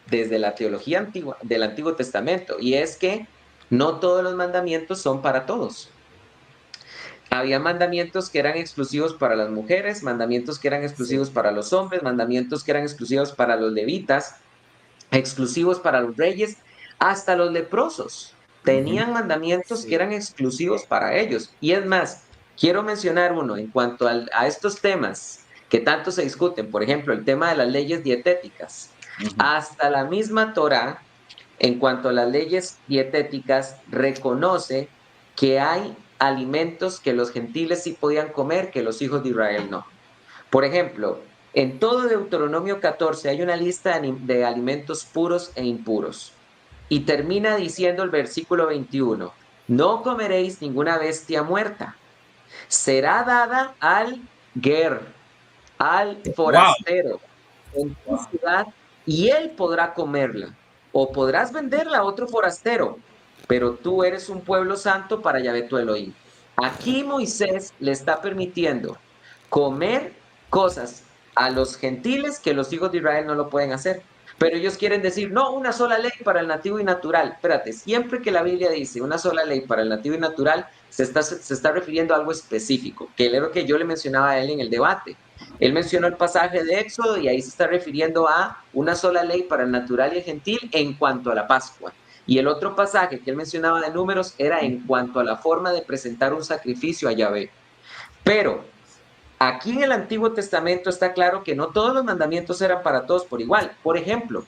desde la teología antigua, del Antiguo Testamento, y es que no todos los mandamientos son para todos. Había mandamientos que eran exclusivos para las mujeres, mandamientos que eran exclusivos para los hombres, mandamientos que eran exclusivos para los levitas, exclusivos para los reyes, hasta los leprosos tenían mandamientos que eran exclusivos para ellos. Y es más, quiero mencionar uno en cuanto a estos temas que tanto se discuten, por ejemplo, el tema de las leyes dietéticas. Hasta la misma Torá, en cuanto a las leyes dietéticas, reconoce que hay alimentos que los gentiles sí podían comer, que los hijos de Israel no. Por ejemplo, en todo Deuteronomio 14 hay una lista de alimentos puros e impuros. Y termina diciendo el versículo 21, no comeréis ninguna bestia muerta. Será dada al ger, al forastero, en tu ciudad, y él podrá comerla. O podrás venderla a otro forastero, pero tú eres un pueblo santo para Yahvé tu Elohim. Aquí Moisés le está permitiendo comer cosas a los gentiles que los hijos de Israel no lo pueden hacer. Pero ellos quieren decir, no, una sola ley para el nativo y natural. Espérate, siempre que la Biblia dice una sola ley para el nativo y natural, se está refiriendo a algo específico, que es lo que yo le mencionaba a él en el debate. Él mencionó el pasaje de Éxodo y ahí se está refiriendo a una sola ley para el natural y el gentil en cuanto a la Pascua. Y el otro pasaje que él mencionaba de Números era en cuanto a la forma de presentar un sacrificio a Yahvé. Pero aquí en el Antiguo Testamento está claro que no todos los mandamientos eran para todos por igual. Por ejemplo,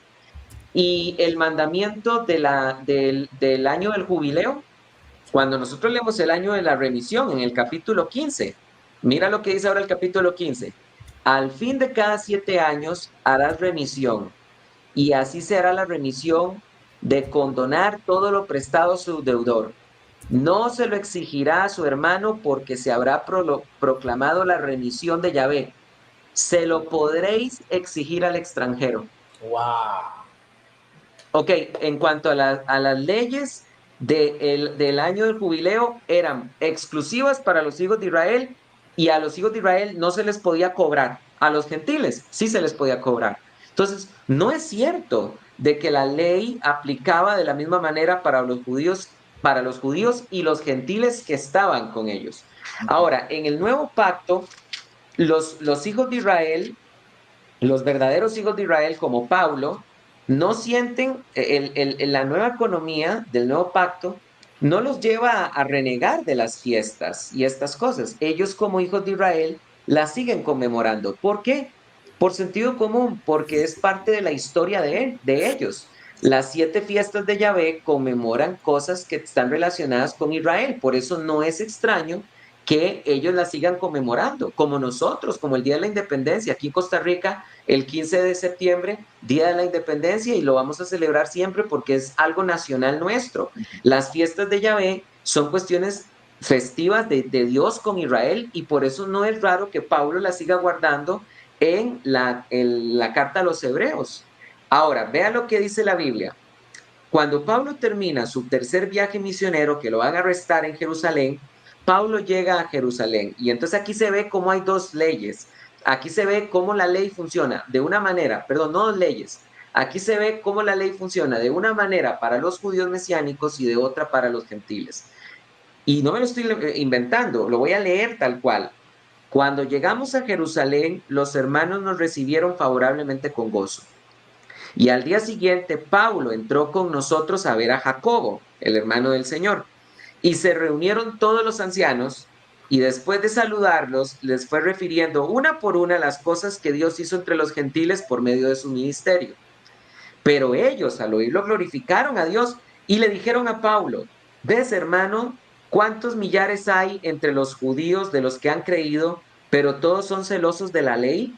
y el mandamiento del año del jubileo, cuando nosotros leemos el año de la remisión en el capítulo 15, mira lo que dice ahora el capítulo 15. Al fin de cada 7 años harás remisión, y así será la remisión de condonar todo lo prestado a su deudor. No se lo exigirá a su hermano porque se habrá proclamado la remisión de Yahvé. Se lo podréis exigir al extranjero. ¡Wow! Ok, en cuanto a las leyes del año del jubileo, eran exclusivas para los hijos de Israel y a los hijos de Israel no se les podía cobrar. A los gentiles sí se les podía cobrar. Entonces, no es cierto de que la ley aplicaba de la misma manera para los judíos y los gentiles que estaban con ellos. Ahora, en el nuevo pacto, los hijos de Israel, los verdaderos hijos de Israel como Pablo, no sienten la nueva economía del nuevo pacto, no los lleva a renegar de las fiestas y estas cosas. Ellos como hijos de Israel las siguen conmemorando. ¿Por qué? Por sentido común, porque es parte de la historia de ellos. Las 7 fiestas de Yahvé conmemoran cosas que están relacionadas con Israel. Por eso no es extraño que ellos la sigan conmemorando, como nosotros, como el Día de la Independencia. Aquí en Costa Rica, el 15 de septiembre, Día de la Independencia, y lo vamos a celebrar siempre porque es algo nacional nuestro. Las fiestas de Yahvé son cuestiones festivas de Dios con Israel, y por eso no es raro que Pablo las siga guardando en la carta a los hebreos. Ahora, vea lo que dice la Biblia. Cuando Pablo termina su tercer viaje misionero, que lo van a arrestar en Jerusalén, Pablo llega a Jerusalén, y entonces aquí se ve cómo hay 2 leyes. Aquí se ve cómo la ley funciona de una manera, perdón, no 2 leyes. Aquí se ve cómo la ley funciona de una manera para los judíos mesiánicos y de otra para los gentiles. Y no me lo estoy inventando, lo voy a leer tal cual. Cuando llegamos a Jerusalén, los hermanos nos recibieron favorablemente con gozo. Y al día siguiente, Pablo entró con nosotros a ver a Jacobo, el hermano del Señor. Y se reunieron todos los ancianos, y después de saludarlos, les fue refiriendo una por una las cosas que Dios hizo entre los gentiles por medio de su ministerio. Pero ellos, al oírlo, glorificaron a Dios y le dijeron a Pablo: ¿ves, hermano, cuántos millares hay entre los judíos de los que han creído, pero todos son celosos de la ley?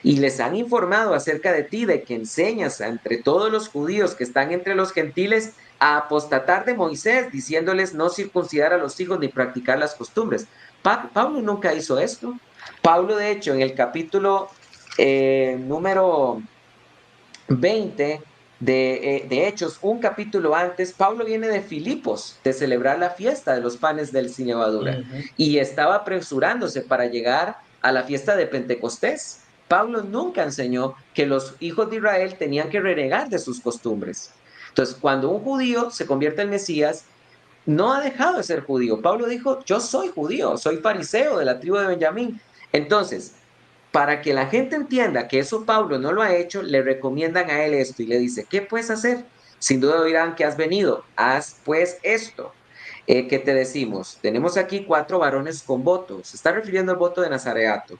Y les han informado acerca de ti, de que enseñas entre todos los judíos que están entre los gentiles a apostatar de Moisés, diciéndoles no circuncidar a los hijos ni practicar las costumbres. Pablo nunca hizo esto. Pablo, de hecho, en el capítulo número 20 de Hechos, un capítulo antes, Pablo viene de Filipos, de celebrar la fiesta de los panes sin levadura, y estaba apresurándose para llegar a la fiesta de Pentecostés. Pablo nunca enseñó que los hijos de Israel tenían que renegar de sus costumbres. Entonces, cuando un judío se convierte en Mesías, no ha dejado de ser judío. Pablo dijo: yo soy judío, soy fariseo de la tribu de Benjamín. Entonces, para que la gente entienda que eso Pablo no lo ha hecho, le recomiendan a él esto y le dice: ¿qué puedes hacer? Sin duda dirán que has venido. Haz pues esto. ¿Qué te decimos? Tenemos aquí 4 varones con voto. Se está refiriendo al voto de Nazareato.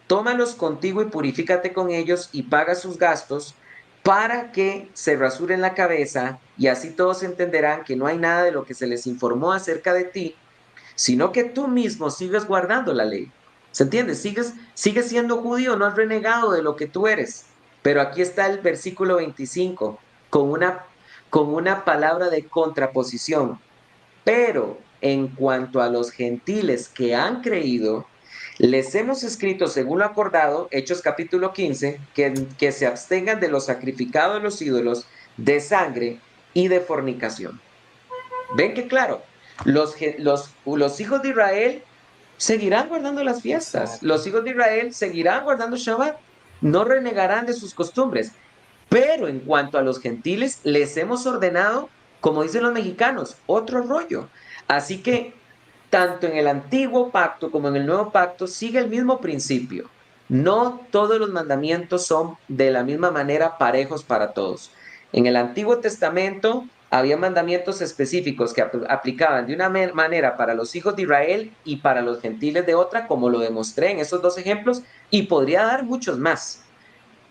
Tómalos contigo y purifícate con ellos y paga sus gastos, para que se rasuren la cabeza, y así todos entenderán que no hay nada de lo que se les informó acerca de ti, sino que tú mismo sigues guardando la ley. ¿Se entiende? Sigues siendo judío, no has renegado de lo que tú eres. Pero aquí está el versículo 25, con una palabra de contraposición. Pero en cuanto a los gentiles que han creído, les hemos escrito, según lo acordado, Hechos capítulo 15, que se abstengan de lo sacrificado a los ídolos, de sangre y de fornicación. ¿Ven que claro? Los hijos de Israel seguirán guardando las fiestas. Los hijos de Israel seguirán guardando Shabbat. No renegarán de sus costumbres. Pero en cuanto a los gentiles, les hemos ordenado, como dicen los mexicanos, otro rollo. Así que tanto en el antiguo pacto como en el nuevo pacto sigue el mismo principio. No todos los mandamientos son de la misma manera parejos para todos. En el Antiguo Testamento había mandamientos específicos que aplicaban de una manera para los hijos de Israel y para los gentiles de otra, como lo demostré en esos 2 ejemplos, y podría dar muchos más.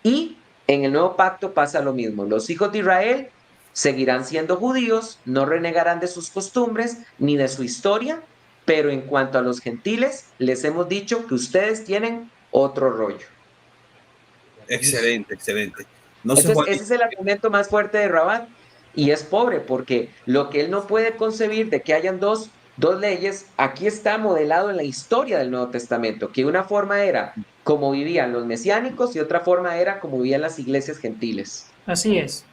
Y en el nuevo pacto pasa lo mismo. Los hijos de Israel seguirán siendo judíos, no renegarán de sus costumbres ni de su historia, pero en cuanto a los gentiles, les hemos dicho que ustedes tienen otro rollo. Excelente, excelente. Entonces, ese es el argumento más fuerte de Rabat, y es pobre, porque lo que él no puede concebir de que hayan dos leyes, aquí está modelado en la historia del Nuevo Testamento, que una forma era como vivían los mesiánicos y otra forma era como vivían las iglesias gentiles. Así es.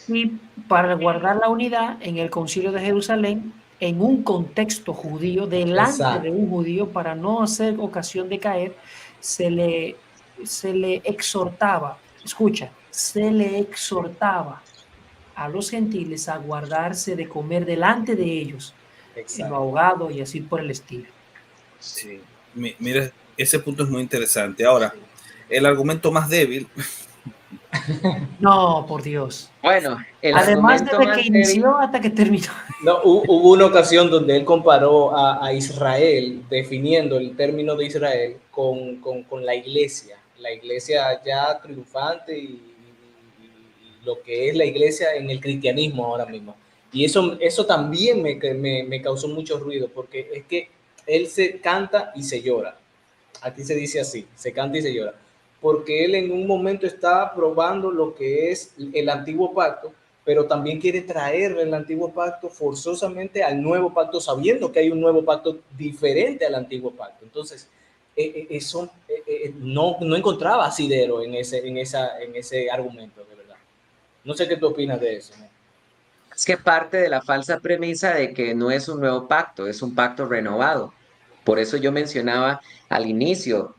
Y para guardar la unidad en el Concilio de Jerusalén, en un contexto judío, delante de un judío, para no hacer ocasión de caer, se le exhortaba, escucha, se le exhortaba a los gentiles a guardarse de comer delante de ellos, en lo ahogado y así por el estilo. Sí, mira, Ese punto es muy interesante. Ahora, el argumento más débil. No, por Dios. Bueno, el además argumento desde más que inició débil, hasta que terminó. No, hubo una ocasión donde él comparó a Israel, definiendo el término de Israel con la iglesia ya triunfante y lo que es la iglesia en el cristianismo ahora mismo. Y eso también me causó mucho ruido, porque es que él se canta y se llora. Aquí se dice así, se canta y se llora, porque él en un momento está probando lo que es el antiguo pacto, pero también quiere traer el antiguo pacto forzosamente al nuevo pacto, sabiendo que hay un nuevo pacto diferente al antiguo pacto. Entonces, eso no encontraba asidero en ese argumento, de verdad. No sé qué tú opinas de eso, ¿no? es que parte de la falsa premisa de que no es un nuevo pacto, es un pacto renovado. Por eso yo mencionaba al inicio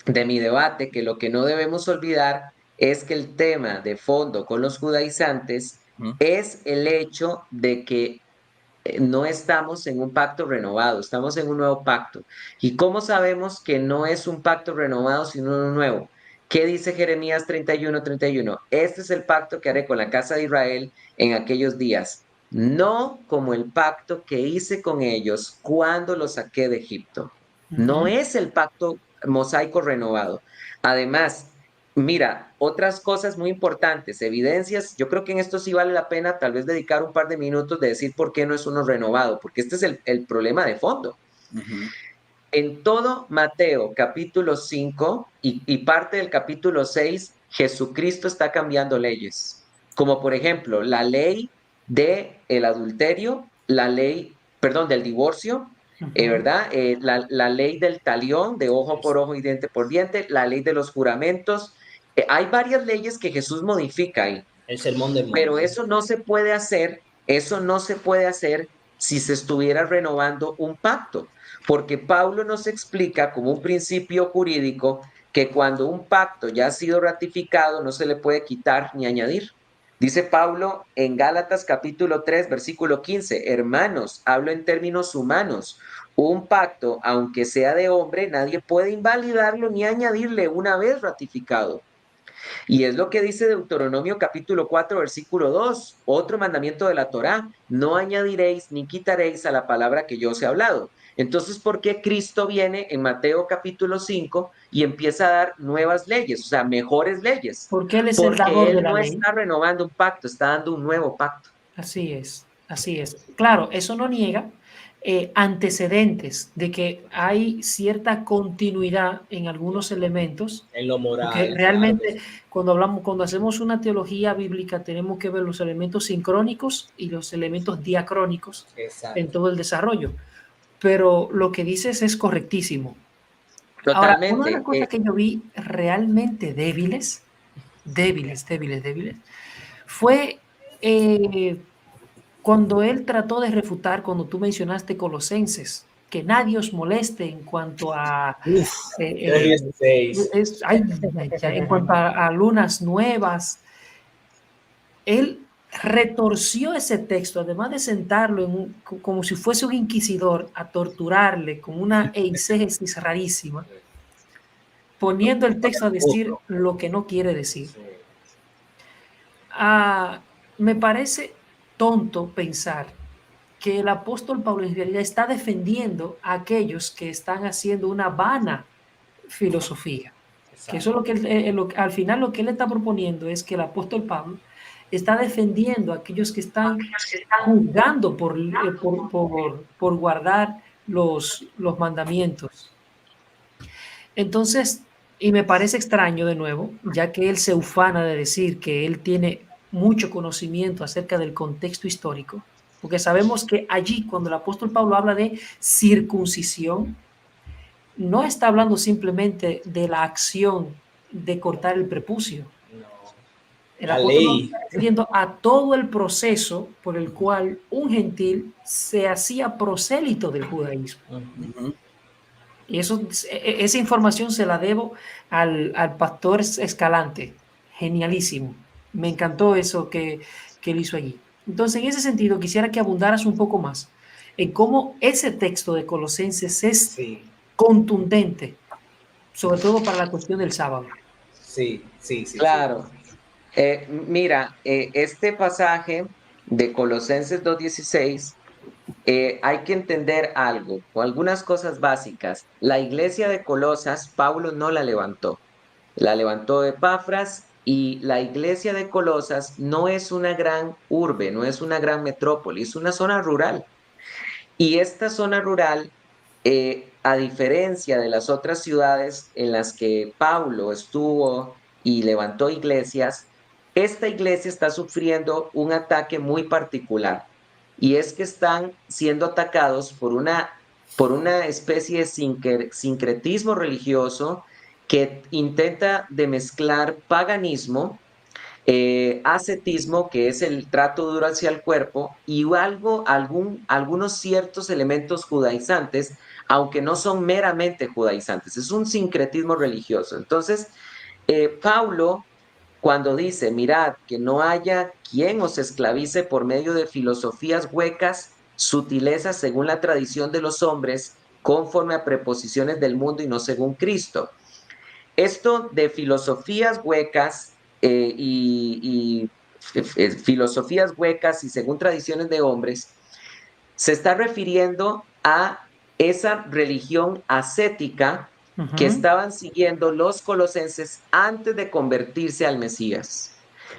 de mi debate que lo que no debemos olvidar es que el tema de fondo con los judaizantes es el hecho de que no estamos en un pacto renovado, estamos en un nuevo pacto. ¿Y cómo sabemos que no es un pacto renovado, sino uno nuevo? ¿Qué dice Jeremías 31:31? Este es el pacto que haré con la casa de Israel en aquellos días, no como el pacto que hice con ellos cuando los saqué de Egipto. No es el pacto mosaico renovado. Además, mira, otras cosas muy importantes, evidencias, yo creo que en esto sí vale la pena tal vez dedicar un par de minutos de decir por qué no es uno renovado, porque este es el problema de fondo. En todo Mateo capítulo 5 y parte del capítulo 6, Jesucristo está cambiando leyes, como por ejemplo la ley del adulterio, la ley, perdón, del divorcio, ¿verdad? La ley del talión, de ojo por ojo y diente por diente, la ley de los juramentos. Hay varias leyes que Jesús modifica ahí. El sermón del monte. Pero eso no se puede hacer si se estuviera renovando un pacto, porque Pablo nos explica como un principio jurídico que cuando un pacto ya ha sido ratificado no se le puede quitar ni añadir. Dice Pablo en Gálatas capítulo 3, versículo 15, hermanos, hablo en términos humanos, un pacto, aunque sea de hombre, nadie puede invalidarlo ni añadirle una vez ratificado. Y es lo que dice Deuteronomio capítulo 4, versículo 2, otro mandamiento de la Torá, no añadiréis ni quitaréis a la palabra que yo os he hablado. Entonces, ¿por qué Cristo viene en Mateo capítulo 5 y empieza a dar nuevas leyes, o sea, mejores leyes? Porque Él es el dador Porque de Él la no ley. está renovando un pacto, está dando un nuevo pacto. Así es, así es. Claro, eso no niega antecedentes de que hay cierta continuidad en algunos elementos. En lo moral. Porque realmente claro. cuando hacemos una teología bíblica tenemos que ver los elementos sincrónicos y los elementos diacrónicos. Exacto. En todo el desarrollo. Pero lo que dices es correctísimo. Totalmente. Ahora, una de las cosas que yo vi realmente débiles, fue cuando él trató de refutar, cuando tú mencionaste Colosenses, que nadie os moleste en cuanto a en cuanto a lunas nuevas. Él retorció ese texto, además de sentarlo como si fuese un inquisidor, a torturarle con una eisegesis rarísima, poniendo el texto a decir lo que no quiere decir. Me parece tonto pensar que el apóstol Pablo en realidad está defendiendo a aquellos que están haciendo una vana filosofía. Que eso es lo que al final lo que él está proponiendo es que el apóstol Pablo está defendiendo a aquellos que están juzgando por guardar los mandamientos. Entonces, y me parece extraño de nuevo, ya que él se ufana de decir que él tiene mucho conocimiento acerca del contexto histórico, porque sabemos que allí, cuando el apóstol Pablo habla de circuncisión, no está hablando simplemente de la acción de cortar el prepucio. El apóstol está refiriendo a todo el proceso por el cual un gentil se hacía prosélito del judaísmo. Y esa información se la debo al pastor Escalante. Genialísimo. Me encantó eso que él hizo allí. Entonces, en ese sentido, quisiera que abundaras un poco más en cómo ese texto de Colosenses es contundente, sobre todo para la cuestión del sábado. Sí. Claro. Mira, este pasaje de Colosenses 2:16, hay que entender algo, o algunas cosas básicas. La iglesia de Colosas, Pablo no la levantó Epafras, y la iglesia de Colosas no es una gran urbe, no es una gran metrópoli, es una zona rural. Y esta zona rural, a diferencia de las otras ciudades en las que Pablo estuvo y levantó iglesias, esta iglesia está sufriendo un ataque muy particular. Y es que están siendo atacados por una especie de sincretismo religioso que intenta de mezclar paganismo, ascetismo, que es el trato duro hacia el cuerpo, y algunos ciertos elementos judaizantes, aunque no son meramente judaizantes, es un sincretismo religioso. Entonces, Pablo, cuando dice, mirad, que no haya quien os esclavice por medio de filosofías huecas, sutilezas según la tradición de los hombres, conforme a preposiciones del mundo y no según Cristo. Esto de filosofías huecas filosofías huecas y según tradiciones de hombres, se está refiriendo a esa religión ascética que estaban siguiendo los colosenses antes de convertirse al Mesías.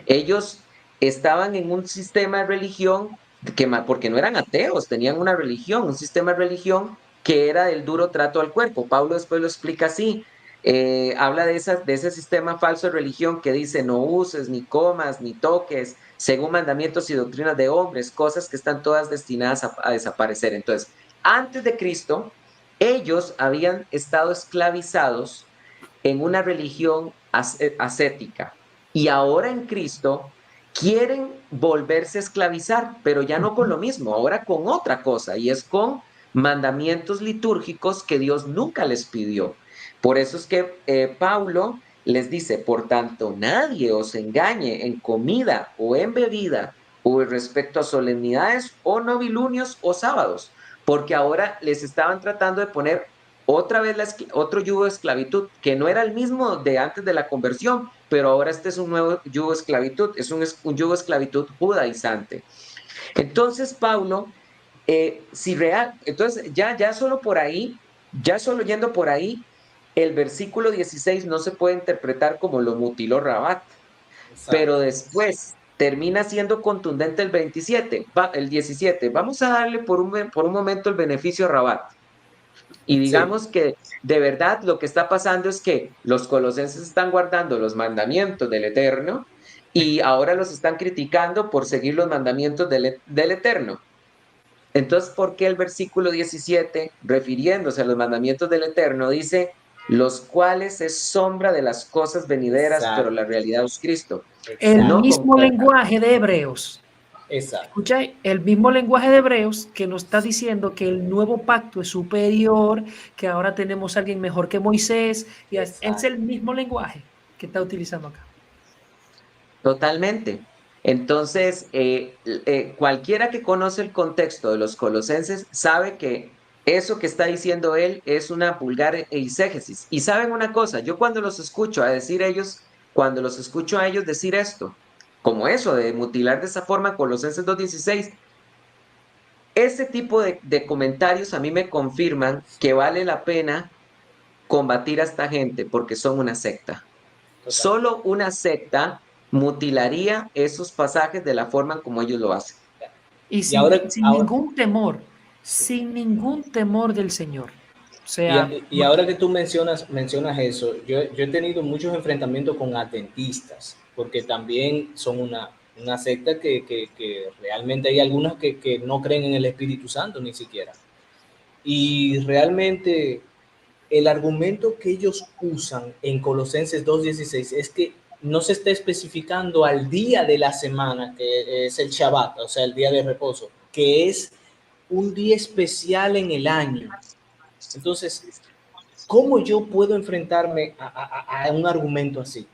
Ellos estaban en un sistema de religión, porque no eran ateos, tenían una religión, un sistema de religión que era del duro trato al cuerpo. Pablo después lo explica así. Habla de ese sistema falso de religión que dice no uses, ni comas, ni toques, según mandamientos y doctrinas de hombres, cosas que están todas destinadas a desaparecer. Entonces, antes de Cristo, ellos habían estado esclavizados en una religión ascética, y ahora en Cristo quieren volverse a esclavizar, pero ya no con lo mismo, ahora con otra cosa, y es con mandamientos litúrgicos que Dios nunca les pidió. Por eso es que Pablo les dice, por tanto, nadie os engañe en comida o en bebida o respecto a solemnidades o novilunios o sábados, porque ahora les estaban tratando de poner otra vez otro yugo de esclavitud, que no era el mismo de antes de la conversión, pero ahora este es un nuevo yugo de esclavitud, es un yugo de esclavitud judaizante. Entonces Pablo, entonces ya solo por ahí, ya solo yendo por ahí, el versículo 16 no se puede interpretar como lo mutiló Rabat. Exacto. Pero después termina siendo contundente el 17. Vamos a darle por un momento el beneficio a Rabat. Y digamos que de verdad lo que está pasando es que los colosenses están guardando los mandamientos del Eterno y ahora los están criticando por seguir los mandamientos del Eterno. Entonces, ¿por qué el versículo 17, refiriéndose a los mandamientos del Eterno, dice, los cuales es sombra de las cosas venideras, exacto, pero la realidad es Cristo? El mismo lenguaje de Hebreos. Exacto. Escucha, el mismo lenguaje de Hebreos que nos está diciendo que el nuevo pacto es superior, que ahora tenemos a alguien mejor que Moisés, y es el mismo lenguaje que está utilizando acá. Totalmente. Entonces, cualquiera que conoce el contexto de los colosenses sabe que eso que está diciendo él es una vulgar eisegesis. Y saben una cosa, yo cuando los escucho a ellos decir esto, como eso de mutilar de esa forma Colosenses 2:16, ese tipo de comentarios a mí me confirman que vale la pena combatir a esta gente porque son una secta. Total. Solo una secta mutilaría esos pasajes de la forma como ellos lo hacen. Y sin ningún temor, sin ningún temor del Señor. O sea, y ahora que tú mencionas eso, yo he tenido muchos enfrentamientos con adventistas, porque también son una secta que realmente hay algunas que no creen en el Espíritu Santo ni siquiera. Y realmente el argumento que ellos usan en Colosenses 2:16 es que no se está especificando al día de la semana, que es el Shabbat, o sea, el día de reposo, que es un día especial en el año. Entonces, ¿cómo yo puedo enfrentarme a un argumento así?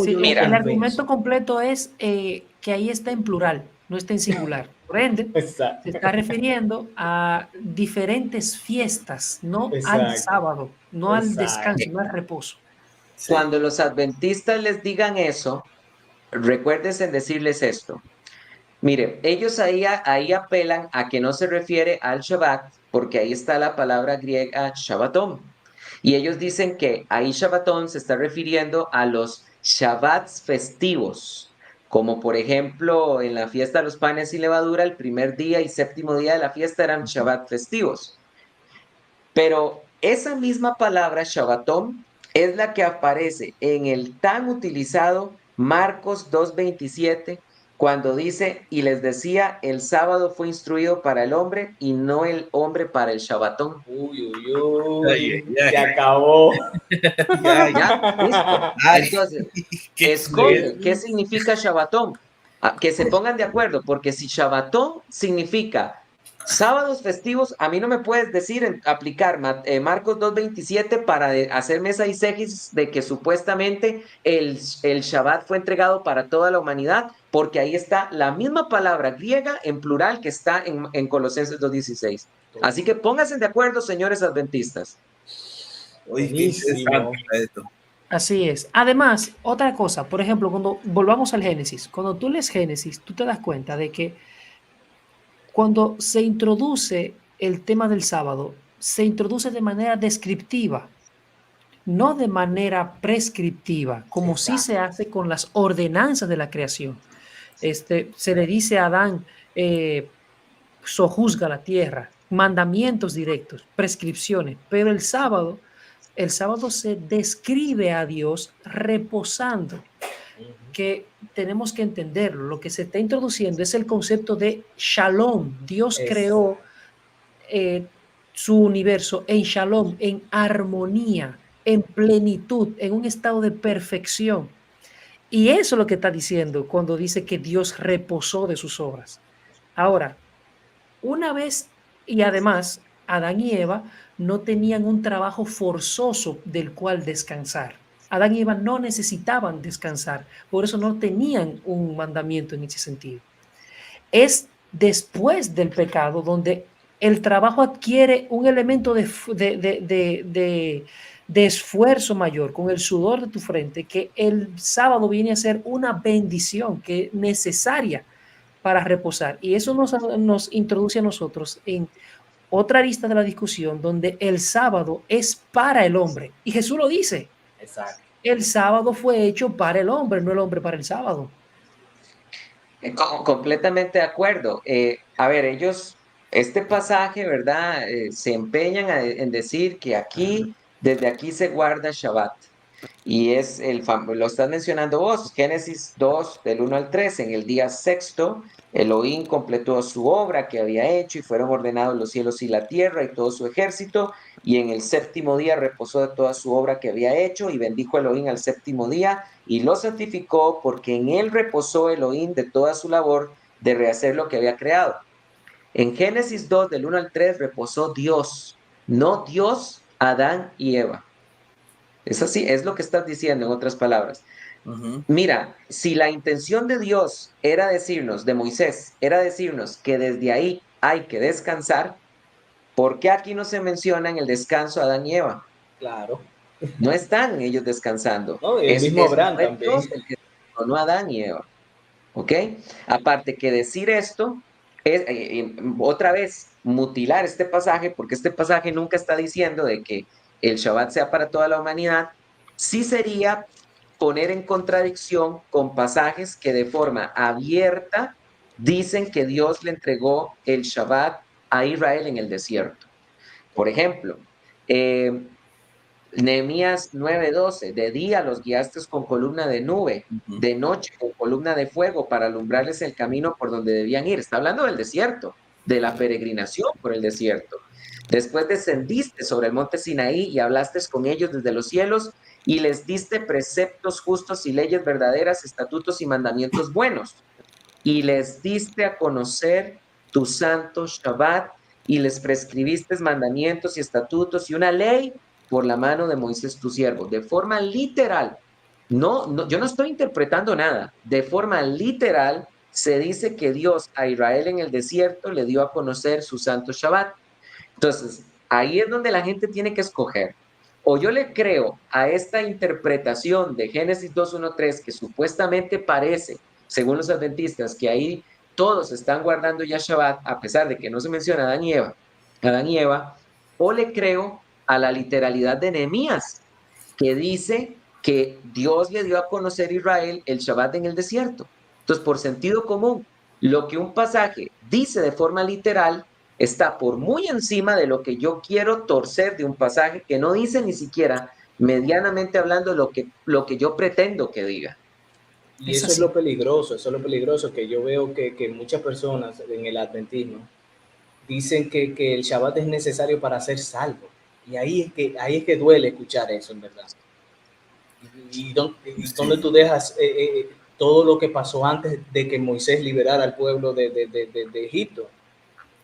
Sí, el argumento completo es que ahí está en plural. no está en singular. Por ende, Exacto. se está refiriendo a diferentes fiestas, no al Exacto. sábado, no al Exacto. descanso, no al reposo. Cuando los adventistas les digan eso, recuérdense en decirles esto. Mire, ellos ahí apelan a que no se refiere al Shabbat, porque ahí está la palabra griega Shabbatón. Y ellos dicen que ahí Shabbatón se está refiriendo a los Shabbats festivos, como por ejemplo en la fiesta de los panes sin levadura, el primer día y séptimo día de la fiesta eran Shabbat festivos. Pero esa misma palabra Shabbatón es la que aparece en el tan utilizado Marcos 2:27, cuando dice, y les decía, el sábado fue instruido para el hombre y no el hombre para el Shabbatón. Uy, uy, uy. Ay, ay, ay. Se acabó. Ya, listo. Entonces, escoge, ¿qué significa Shabbatón? Que se pongan de acuerdo, porque si Shabbatón significa sábados festivos, a mí no me puedes decir, aplicar Marcos 2:27 para hacerme esa exégesis de que supuestamente el Shabbat fue entregado para toda la humanidad, porque ahí está la misma palabra griega en plural que está en Colosenses 2:16. Así que pónganse de acuerdo, señores adventistas. Uy, qué interesante esto. Así es. Además, otra cosa, por ejemplo, cuando volvamos al Génesis, cuando tú lees Génesis, tú te das cuenta de que cuando se introduce el tema del sábado, se introduce de manera descriptiva, no de manera prescriptiva, como sí se hace con las ordenanzas de la creación. Se le dice a Adán, sojuzga la tierra, mandamientos directos, prescripciones, pero el sábado se describe a Dios reposando, que tenemos que entenderlo. Lo que se está introduciendo es el concepto de shalom. Dios creó su universo en shalom, en armonía, en plenitud, en un estado de perfección. Y eso es lo que está diciendo cuando dice que Dios reposó de sus obras. Ahora, una vez, y además, Adán y Eva no tenían un trabajo forzoso del cual descansar. Adán y Eva no necesitaban descansar, por eso no tenían un mandamiento en ese sentido. Es después del pecado donde el trabajo adquiere un elemento de esfuerzo mayor, con el sudor de tu frente, que el sábado viene a ser una bendición que es necesaria para reposar. Y eso nos introduce a nosotros en otra arista de la discusión, donde el sábado es para el hombre. Y Jesús lo dice. Exacto. El sábado fue hecho para el hombre, no el hombre para el sábado. Completamente de acuerdo. A ver, ellos, este pasaje, ¿verdad? Se empeñan en decir que aquí, desde aquí se guarda Shabbat. Y lo estás mencionando vos, Génesis 2, del 1 al 3, en el día sexto, Elohim completó su obra que había hecho y fueron ordenados los cielos y la tierra y todo su ejército, y en el séptimo día reposó de toda su obra que había hecho y bendijo Elohim al séptimo día y lo santificó porque en él reposó Elohim de toda su labor de rehacer lo que había creado. En Génesis 2, del 1 al 3, reposó Dios, no Dios, Adán y Eva. Es así, es lo que estás diciendo en otras palabras. Mira, si la intención de Dios era decirnos, de Moisés, era decirnos que desde ahí hay que descansar, ¿por qué aquí no se menciona en el descanso a Adán y Eva? Claro. No están ellos descansando. No, el mismo Abraham fue también. Dios el que no Adán y Eva. ¿Ok? Aparte que decir esto es, otra vez, mutilar este pasaje, porque este pasaje nunca está diciendo de que el Shabbat sea para toda la humanidad, sí sería poner en contradicción con pasajes que de forma abierta dicen que Dios le entregó el Shabbat a Israel en el desierto. Por ejemplo, Nehemías 9:12, de día los guiaste con columna de nube, de noche con columna de fuego para alumbrarles el camino por donde debían ir. Está hablando del desierto, de la peregrinación por el desierto. Después descendiste sobre el monte Sinaí y hablaste con ellos desde los cielos y les diste preceptos justos y leyes verdaderas, estatutos y mandamientos buenos. Y les diste a conocer tu santo Shabbat y les prescribiste mandamientos y estatutos y una ley por la mano de Moisés tu siervo. De forma literal, no, yo no estoy interpretando nada. De forma literal se dice que Dios a Israel en el desierto le dio a conocer su santo Shabbat. Entonces, ahí es donde la gente tiene que escoger. O yo le creo a esta interpretación de Génesis 2:1-3, que supuestamente parece, según los adventistas, que ahí todos están guardando ya Shabbat, a pesar de que no se menciona Adán y Eva, o le creo a la literalidad de Nehemías, que dice que Dios le dio a conocer a Israel el Shabbat en el desierto. Entonces, por sentido común, lo que un pasaje dice de forma literal está por muy encima de lo que yo quiero torcer de un pasaje que no dice ni siquiera, medianamente hablando, lo que yo pretendo que diga. Y eso es lo peligroso, que yo veo que muchas personas en el adventismo dicen que el Shabbat es necesario para ser salvo. Y ahí es que duele escuchar eso, en verdad. Y donde tú dejas todo lo que pasó antes de que Moisés liberara al pueblo de Egipto.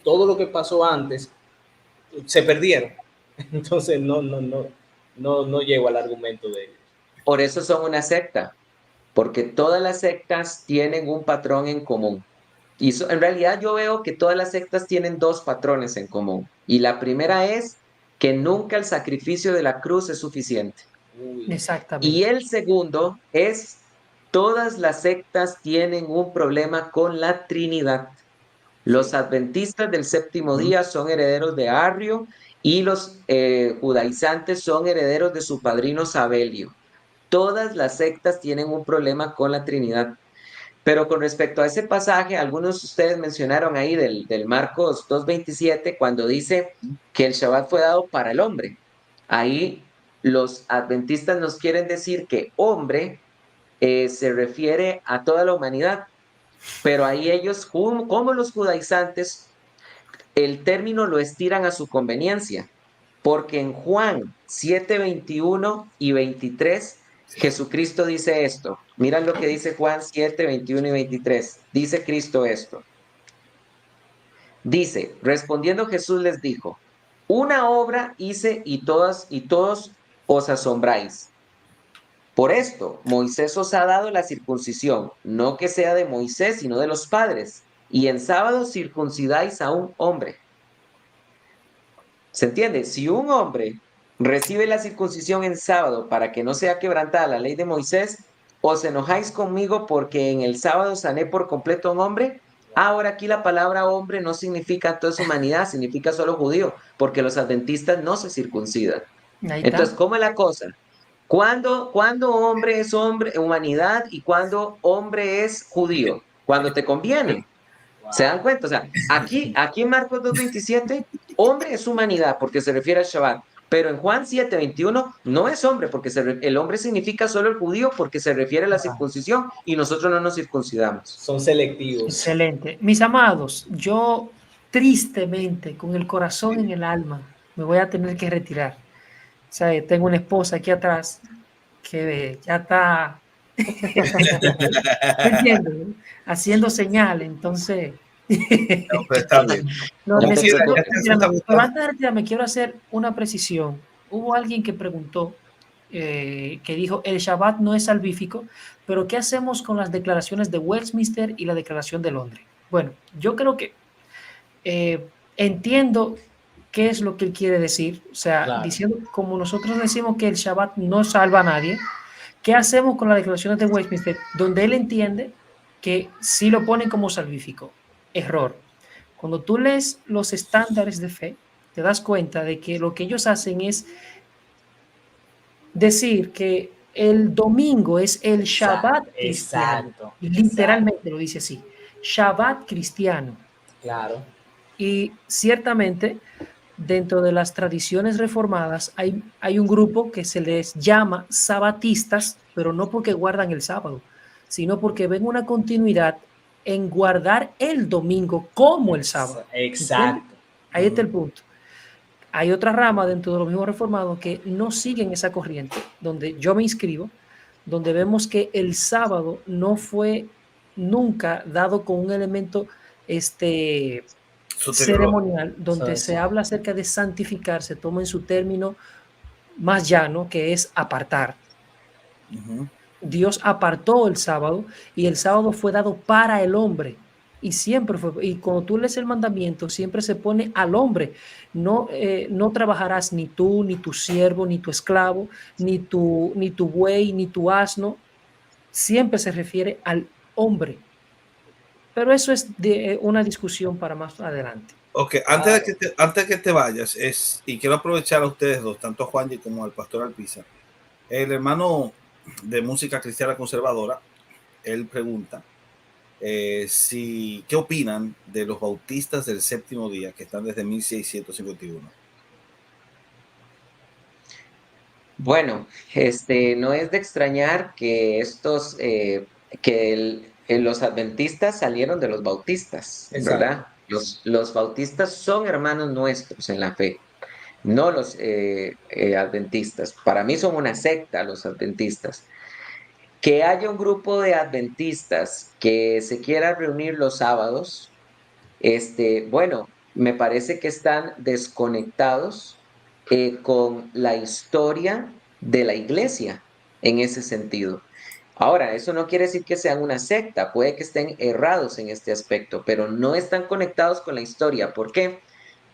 Todo lo que pasó antes se perdieron. Entonces no llego al argumento de ellos. Por eso son una secta, porque todas las sectas tienen un patrón en común. Y en realidad yo veo que todas las sectas tienen dos patrones en común. Y la primera es que nunca el sacrificio de la cruz es suficiente. Exactamente. Y el segundo es, todas las sectas tienen un problema con la Trinidad. Los adventistas del séptimo día son herederos de Arrio y los judaizantes son herederos de su padrino Sabelio. Todas las sectas tienen un problema con la Trinidad. Pero con respecto a ese pasaje, algunos de ustedes mencionaron ahí del Marcos 2:27, cuando dice que el Shabbat fue dado para el hombre. Ahí los adventistas nos quieren decir que hombre se refiere a toda la humanidad. Pero ahí ellos, como los judaizantes, el término lo estiran a su conveniencia, porque en Juan 7:21 y 23, Jesucristo dice esto. Miren lo que dice Juan 7:21 y 23. Dice Cristo esto. Dice, respondiendo Jesús les dijo, una obra hice y todos os asombráis. Por esto, Moisés os ha dado la circuncisión, no que sea de Moisés, sino de los padres. Y en sábado circuncidáis a un hombre. ¿Se entiende? Si un hombre recibe la circuncisión en sábado para que no sea quebrantada la ley de Moisés, os enojáis conmigo porque en el sábado sané por completo a un hombre. Ahora aquí la palabra hombre no significa toda su humanidad, significa solo judío, porque los adventistas no se circuncidan. Entonces, ¿cómo es la cosa? ¿Cuándo hombre es hombre, humanidad, y cuándo hombre es judío? Cuando te conviene. ¿Se dan cuenta? O sea, aquí en Marcos 2:27, hombre es humanidad porque se refiere al Shabbat. Pero en Juan 7:21 no es hombre, porque el hombre significa solo el judío porque se refiere a la circuncisión y nosotros no nos circuncidamos. Son selectivos. Excelente. Mis amados, yo tristemente, con el corazón en el alma, me voy a tener que retirar. O sea, tengo una esposa aquí atrás que ya está ¿entiendes? Haciendo señal, entonces no, pero está bien. No, necesito, pero antes de retirarme quiero hacer una precisión. Hubo alguien que preguntó, que dijo, el Shabbat no es salvífico, pero ¿qué hacemos con las declaraciones de Westminster y la declaración de Londres? Bueno, yo creo que entiendo qué es lo que él quiere decir, o sea, claro, diciendo, como nosotros decimos que el Shabbat no salva a nadie, ¿qué hacemos con las declaraciones de Westminster? Donde él entiende que sí lo ponen como salvífico. Error. Cuando tú lees los estándares de fe, te das cuenta de que lo que ellos hacen es decir que el domingo es el Shabbat cristiano. Exacto. Literalmente lo dice así. Shabbat cristiano. Claro. Y ciertamente, dentro de las tradiciones reformadas hay un grupo que se les llama sabatistas, pero no porque guardan el sábado, sino porque ven una continuidad en guardar el domingo como el sábado. Exacto. ¿Entiendes? Ahí está el punto. Hay otra rama dentro de los mismos reformados que no siguen esa corriente, donde yo me inscribo, donde vemos que el sábado no fue nunca dado con un elemento ceremonial, donde se habla acerca de santificar, se toma en su término más llano, que es apartar. Dios apartó el sábado y el sábado fue dado para el hombre. Y siempre fue, y cuando tú lees el mandamiento, siempre se pone al hombre. No, no trabajarás ni tú, ni tu siervo, ni tu esclavo, ni tu buey, ni tu asno. Siempre se refiere al hombre. Pero eso es de una discusión para más adelante. Ok, antes de que te vayas, y quiero aprovechar a ustedes dos, tanto a Juanji como al pastor Alpizar. El hermano de música cristiana conservadora, él pregunta qué opinan de los bautistas del séptimo día que están desde 1651. Bueno, no es de extrañar que los adventistas salieron de los bautistas, ¿verdad? Los bautistas son hermanos nuestros en la fe, no los adventistas. Para mí son una secta los adventistas. Que haya un grupo de adventistas que se quiera reunir los sábados, bueno, me parece que están desconectados con la historia de la iglesia en ese sentido. Ahora, eso no quiere decir que sean una secta, puede que estén errados en este aspecto, pero no están conectados con la historia. ¿Por qué?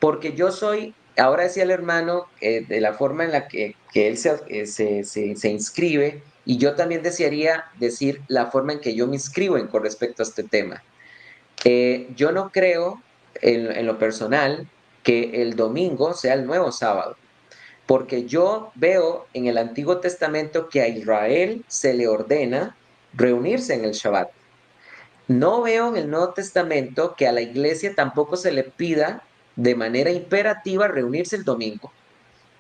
Porque yo soy, ahora decía el hermano, de la forma en la que él se inscribe, y yo también desearía decir la forma en que yo me inscribo con respecto a este tema. Yo no creo, en lo personal, que el domingo sea el nuevo sábado, porque yo veo en el Antiguo Testamento que a Israel se le ordena reunirse en el Shabbat. No veo en el Nuevo Testamento que a la iglesia tampoco se le pida de manera imperativa reunirse el domingo.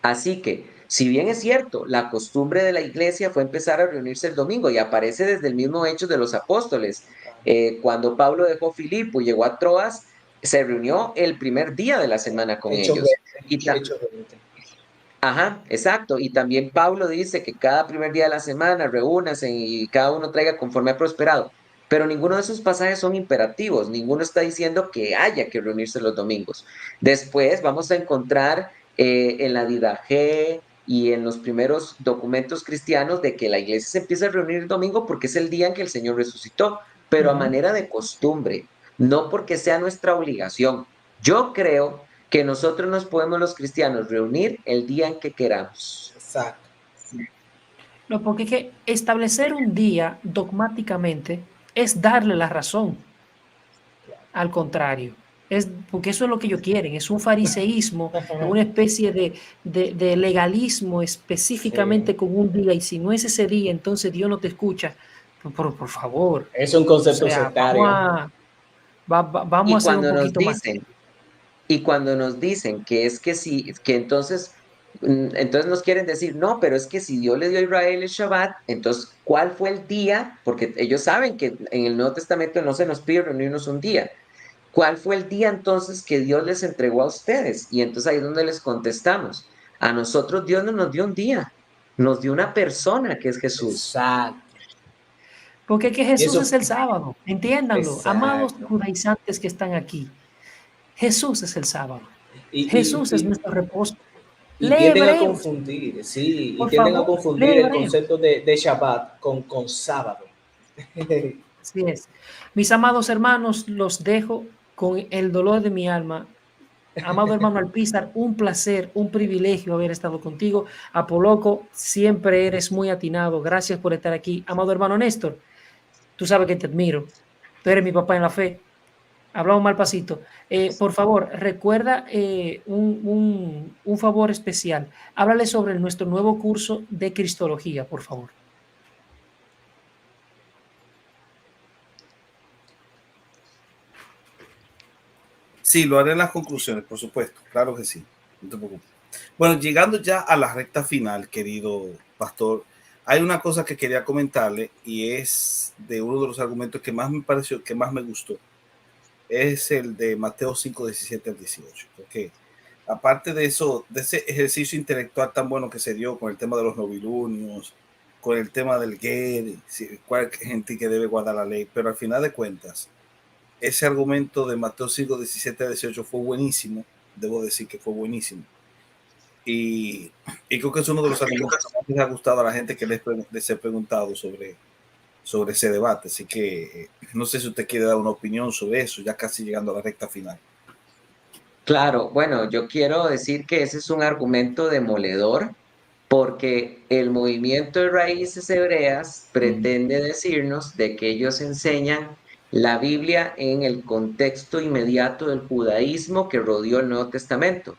Así que, si bien es cierto, la costumbre de la iglesia fue empezar a reunirse el domingo y aparece desde el mismo Hechos de los Apóstoles. Cuando Pablo dejó Filipo y llegó a Troas, se reunió el primer día de la semana con ellos. Ajá, exacto. Y también Pablo dice que cada primer día de la semana reúnanse y cada uno traiga conforme ha prosperado. Pero ninguno de esos pasajes son imperativos, ninguno está diciendo que haya que reunirse los domingos. Después vamos a encontrar en la Didache y en los primeros documentos cristianos de que la iglesia se empieza a reunir el domingo porque es el día en que el Señor resucitó, pero a manera de costumbre, no porque sea nuestra obligación. Yo creo que nosotros nos podemos los cristianos reunir el día en que queramos. Exacto. No, porque es que establecer un día dogmáticamente es darle la razón. Al contrario, porque eso es lo que ellos quieren, es un fariseísmo, una especie de legalismo específicamente con un día, y si no es ese día, entonces Dios no te escucha. Por favor. Es un concepto sectario. Vamos a hacer un poquito más. Y cuando nos dicen que es que sí, que entonces nos quieren decir, no, pero es que si Dios le dio a Israel el Shabbat, entonces, ¿cuál fue el día? Porque ellos saben que en el Nuevo Testamento no se nos pide reunirnos un día. ¿Cuál fue el día entonces que Dios les entregó a ustedes? Y entonces ahí es donde les contestamos. A nosotros Dios no nos dio un día, nos dio una persona que es Jesús. Exacto. Porque que Jesús es el sábado, entiéndanlo, Exacto. Amados judaizantes que están aquí. Jesús es el sábado. Jesús es nuestro reposo. Y tienden a confundir, sí, y tienden a confundir el concepto de Shabbat con sábado. Así es. Mis amados hermanos, los dejo con el dolor de mi alma. Amado hermano Alpizar, un placer, un privilegio haber estado contigo. Apoloco, siempre eres muy atinado. Gracias por estar aquí. Amado hermano Néstor, tú sabes que te admiro. Tú eres mi papá en la fe. Hablamos mal pasito. Por favor, recuerda un favor especial. Háblale sobre nuestro nuevo curso de Cristología, por favor. Sí, lo haré en las conclusiones, por supuesto. Claro que sí. No te preocupes. Bueno, llegando ya a la recta final, querido pastor, hay una cosa que quería comentarle y es de uno de los argumentos que más me pareció, que más me gustó. Es el de Mateo 5, 17 al 18. Porque aparte de eso, de ese ejercicio intelectual tan bueno que se dio con el tema de los novilunios, con el tema del gay, cuál gente que debe guardar la ley, pero al final de cuentas, ese argumento de Mateo 5, 17 al 18 fue buenísimo. Debo decir que fue buenísimo. y creo que es uno de los argumentos que más les ha gustado a la gente que les he preguntado sobre ese debate. Así que no sé si usted quiere dar una opinión sobre eso, ya casi llegando a la recta final. Claro, bueno, yo quiero decir que ese es un argumento demoledor porque el movimiento de raíces hebreas pretende decirnos de que ellos enseñan la Biblia en el contexto inmediato del judaísmo que rodeó el Nuevo Testamento.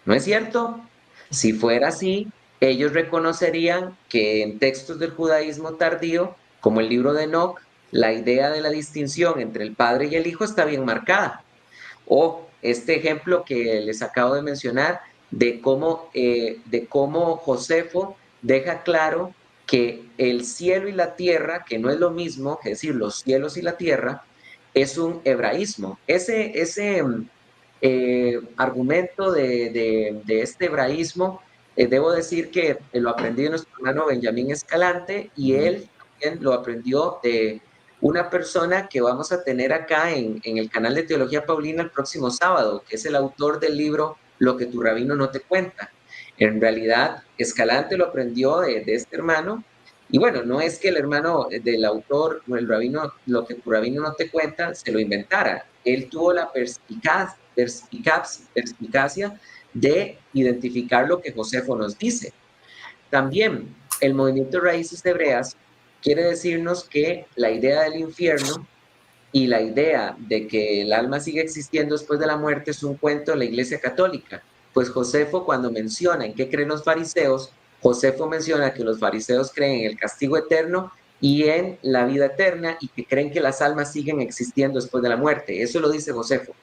¿No es cierto? Si fuera así, ellos reconocerían que en textos del judaísmo tardío, como el libro de Enoc, la idea de la distinción entre el Padre y el Hijo está bien marcada. O este ejemplo que les acabo de mencionar de cómo Josefo deja claro que el cielo y la tierra, que no es lo mismo, es decir, los cielos y la tierra, es un hebraísmo. Ese argumento de este hebraísmo, debo decir que lo aprendí de nuestro hermano Benjamín Escalante y él también lo aprendió de una persona que vamos a tener acá en el canal de Teología Paulina el próximo sábado, que es el autor del libro Lo que tu rabino no te cuenta. En realidad, Escalante lo aprendió de este hermano, y bueno, no es que el hermano del autor, el rabino, Lo que tu rabino no te cuenta, se lo inventara. Él tuvo la perspicacia de identificar lo que Josefo nos dice. También, el movimiento de raíces hebreas quiere decirnos que la idea del infierno y la idea de que el alma sigue existiendo después de la muerte es un cuento de la Iglesia Católica. Pues Josefo, cuando menciona en qué creen los fariseos, Josefo menciona que los fariseos creen en el castigo eterno y en la vida eterna y que creen que las almas siguen existiendo después de la muerte. Eso lo dice Josefo.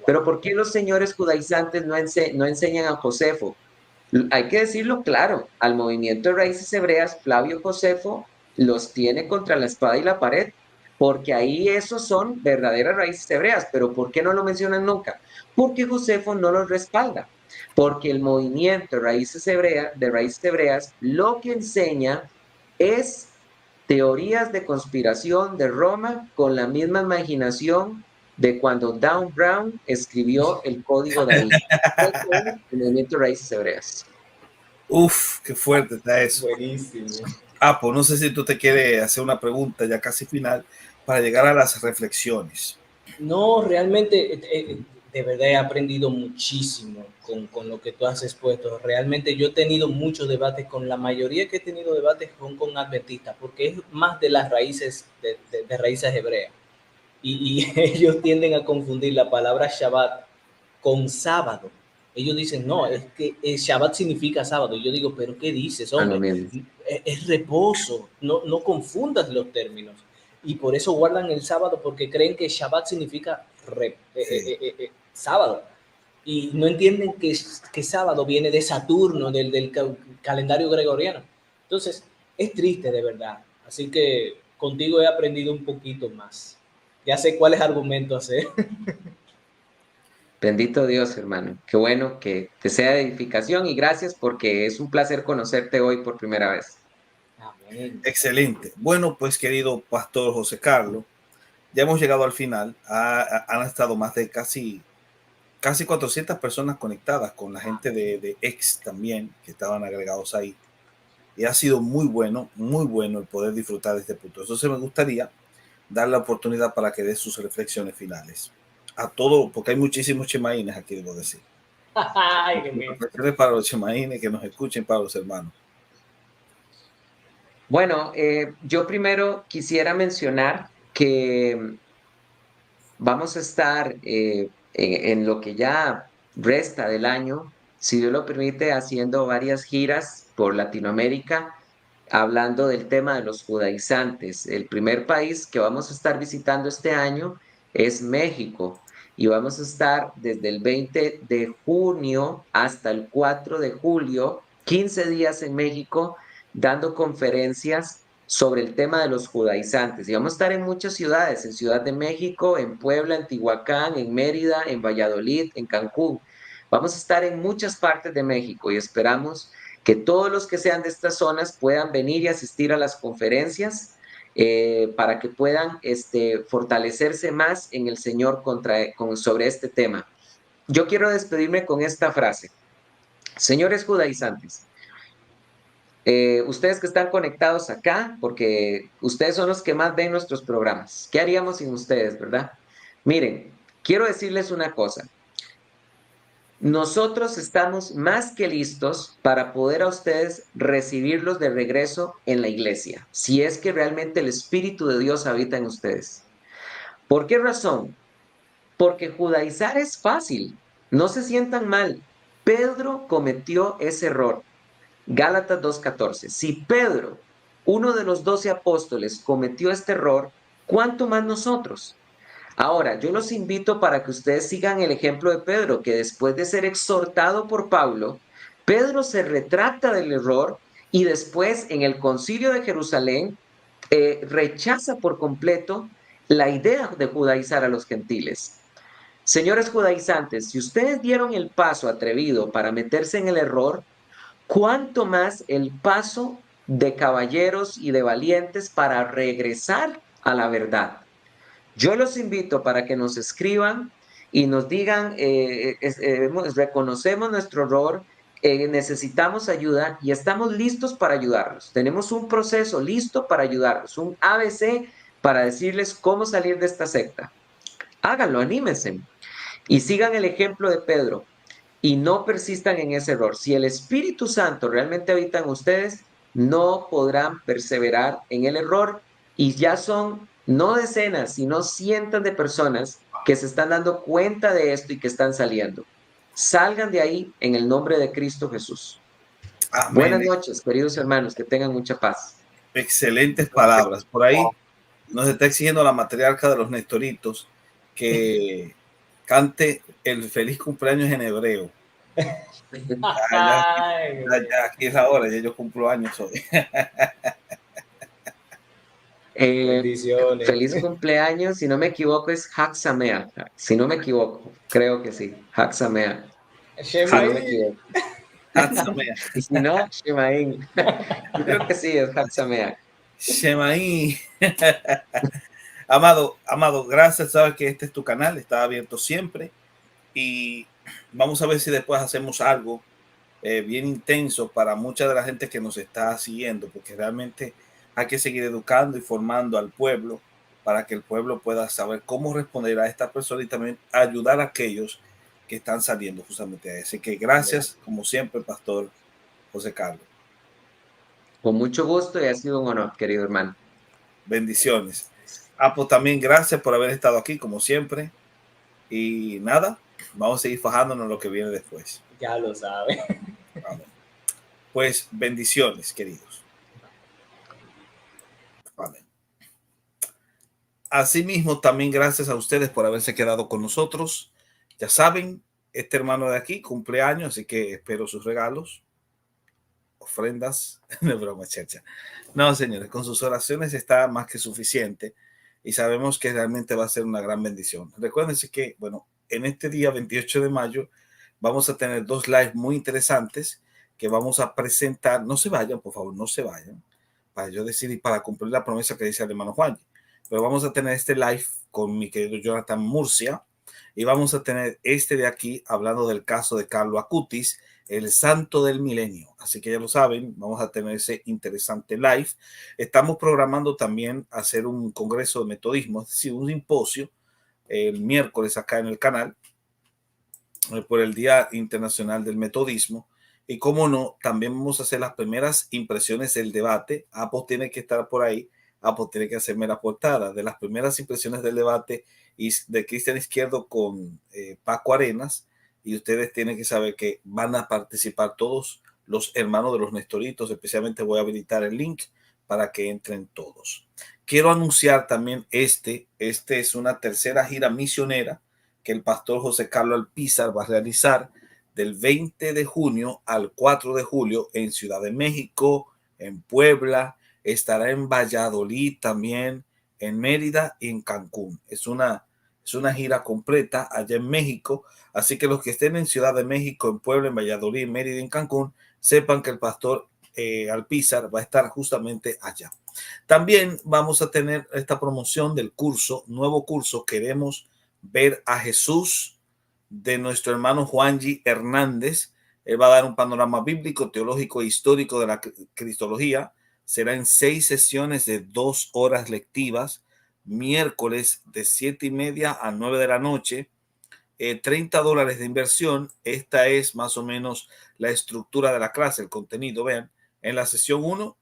Pero ¿por qué los señores judaizantes no enseñan a Josefo? Hay que decirlo claro, al movimiento de raíces hebreas, Flavio Josefo los tiene contra la espada y la pared, porque ahí esos son verdaderas raíces hebreas. Pero ¿por qué no lo mencionan nunca? Porque Josefo no los respalda, porque el movimiento de raíces hebreas lo que enseña es teorías de conspiración de Roma con la misma imaginación de cuando Dan Brown escribió el Código da Vinci. El movimiento de raíces hebreas. Uf, qué fuerte está eso. Buenísimo. Pues no sé si tú te quieres hacer una pregunta ya casi final para llegar a las reflexiones. No, realmente, de verdad he aprendido muchísimo con lo que tú has expuesto. Realmente yo he tenido muchos debates, con la mayoría que he tenido debates con adventistas, porque es más de las raíces, de raíces hebreas. Y ellos tienden a confundir la palabra Shabbat con sábado. Ellos dicen, no, es que el Shabbat significa sábado. Y yo digo, ¿pero qué dices, hombre? Es reposo, no confundas los términos. Y por eso guardan el sábado, porque creen que Shabbat significa sábado. Y no entienden que sábado viene de Saturno, del calendario gregoriano. Entonces, es triste de verdad. Así que contigo he aprendido un poquito más. Ya sé cuáles argumentos hacer. Bendito Dios, hermano. Qué bueno que te sea de edificación y gracias porque es un placer conocerte hoy por primera vez. Amén. Excelente. Bueno, pues querido pastor José Carlos, ya hemos llegado al final. Han estado más de casi 400 personas conectadas con la gente de X también, que estaban agregados ahí. Y ha sido muy bueno el poder disfrutar de este punto. Entonces me gustaría dar la oportunidad para que dé sus reflexiones finales. A todo, porque hay muchísimos chemaínes aquí, debo decir. Ay, reflexiones para los chemaínes que nos escuchen, para los hermanos. Bueno, yo primero quisiera mencionar que vamos a estar en lo que ya resta del año, si Dios lo permite, haciendo varias giras por Latinoamérica, hablando del tema de los judaizantes. El primer país que vamos a estar visitando este año es México y vamos a estar desde el 20 de junio hasta el 4 de julio, 15 días en México, dando conferencias sobre el tema de los judaizantes. Y vamos a estar en muchas ciudades, en Ciudad de México, en Puebla, en Tehuacán, en Mérida, en Valladolid, en Cancún. Vamos a estar en muchas partes de México y esperamos que todos los que sean de estas zonas puedan venir y asistir a las conferencias para que puedan fortalecerse más en el Señor sobre este tema. Yo quiero despedirme con esta frase. Señores judaizantes, ustedes que están conectados acá, porque ustedes son los que más ven nuestros programas. ¿Qué haríamos sin ustedes, verdad? Miren, quiero decirles una cosa. Nosotros estamos más que listos para poder a ustedes recibirlos de regreso en la iglesia, si es que realmente el Espíritu de Dios habita en ustedes. ¿Por qué razón? Porque judaizar es fácil. No se sientan mal. Pedro cometió ese error. Gálatas 2:14. Si Pedro, uno de los 12 apóstoles, cometió este error, ¿cuánto más nosotros? Ahora, yo los invito para que ustedes sigan el ejemplo de Pedro, que después de ser exhortado por Pablo, Pedro se retracta del error y después en el concilio de Jerusalén rechaza por completo la idea de judaizar a los gentiles. Señores judaizantes, si ustedes dieron el paso atrevido para meterse en el error, ¿cuánto más el paso de caballeros y de valientes para regresar a la verdad? Yo los invito para que nos escriban y nos digan, reconocemos nuestro error, necesitamos ayuda y estamos listos para ayudarlos. Tenemos un proceso listo para ayudarlos, un ABC para decirles cómo salir de esta secta. Háganlo, anímense y sigan el ejemplo de Pedro y no persistan en ese error. Si el Espíritu Santo realmente habita en ustedes, no podrán perseverar en el error y ya son no decenas, sino cientos de personas que se están dando cuenta de esto y que están saliendo. Salgan de ahí en el nombre de Cristo Jesús. Amén. Buenas noches, queridos hermanos, que tengan mucha paz. Excelentes palabras. Por ahí nos está exigiendo la matriarca de los Nestoritos que cante el feliz cumpleaños en hebreo. Ya, aquí es la hora, ya yo cumplo años hoy. Feliz cumpleaños, si no me equivoco es Hag Sameach, si no me equivoco, creo que sí, Hag Sameach. Si no me equivoco. Y si no, Shemaín. Creo que sí, es Hag Sameach. Shemaín. Amado, gracias, sabes que este es tu canal, está abierto siempre y vamos a ver si después hacemos algo bien intenso para mucha de la gente que nos está siguiendo, porque realmente hay que seguir educando y formando al pueblo para que el pueblo pueda saber cómo responder a esta persona y también ayudar a aquellos que están saliendo justamente a eso. Así que gracias, como siempre, Pastor José Carlos. Con mucho gusto y ha sido un honor, querido hermano. Bendiciones. Pues también gracias por haber estado aquí, como siempre. Y nada, vamos a seguir fajándonos lo que viene después. Ya lo sabe. Vale. Pues bendiciones, queridos. Vale. Asimismo, también gracias a ustedes por haberse quedado con nosotros. Ya saben, este hermano de aquí cumple años, así que espero sus regalos, ofrendas. No, broma, chacha. No, señores, con sus oraciones está más que suficiente y sabemos que realmente va a ser una gran bendición. Recuérdense que, bueno, en este día 28 de mayo vamos a tener 2 lives muy interesantes que vamos a presentar. No se vayan, por favor, no se vayan, para yo decir y para cumplir la promesa que dice el hermano Juan. Pero vamos a tener este live con mi querido Jonathan Murcia y vamos a tener este de aquí hablando del caso de Carlo Acutis, el santo del milenio. Así que ya lo saben, vamos a tener ese interesante live. Estamos programando también hacer un congreso de metodismo, es decir, un simposio el miércoles acá en el canal por el Día Internacional del Metodismo. Y como no, también vamos a hacer las primeras impresiones del debate. Apple tiene que estar por ahí. Apple tiene que hacerme la portada de las primeras impresiones del debate y de Cristian Izquierdo con Paco Arenas. Y ustedes tienen que saber que van a participar todos los hermanos de los Nestoritos. Especialmente voy a habilitar el link para que entren todos. Quiero anunciar también este es una tercera gira misionera que el pastor José Carlos Alpizar va a realizar del 20 de junio al 4 de julio en Ciudad de México, en Puebla, estará en Valladolid también, en Mérida y en Cancún. Es una gira completa allá en México, así que los que estén en Ciudad de México, en Puebla, en Valladolid, en Mérida y en Cancún, sepan que el pastor Alpizar va a estar justamente allá. También vamos a tener esta promoción del curso, nuevo curso, Queremos ver a Jesús, de nuestro hermano Juanji Hernández, Él va a dar un panorama bíblico, teológico e histórico de la cristología. Será en 6 sesiones de 2 horas lectivas, miércoles de 7:30 a 9 de la noche. $30 de inversión. Esta es más o menos la estructura de la clase, el contenido. Vean, en la sesión 1,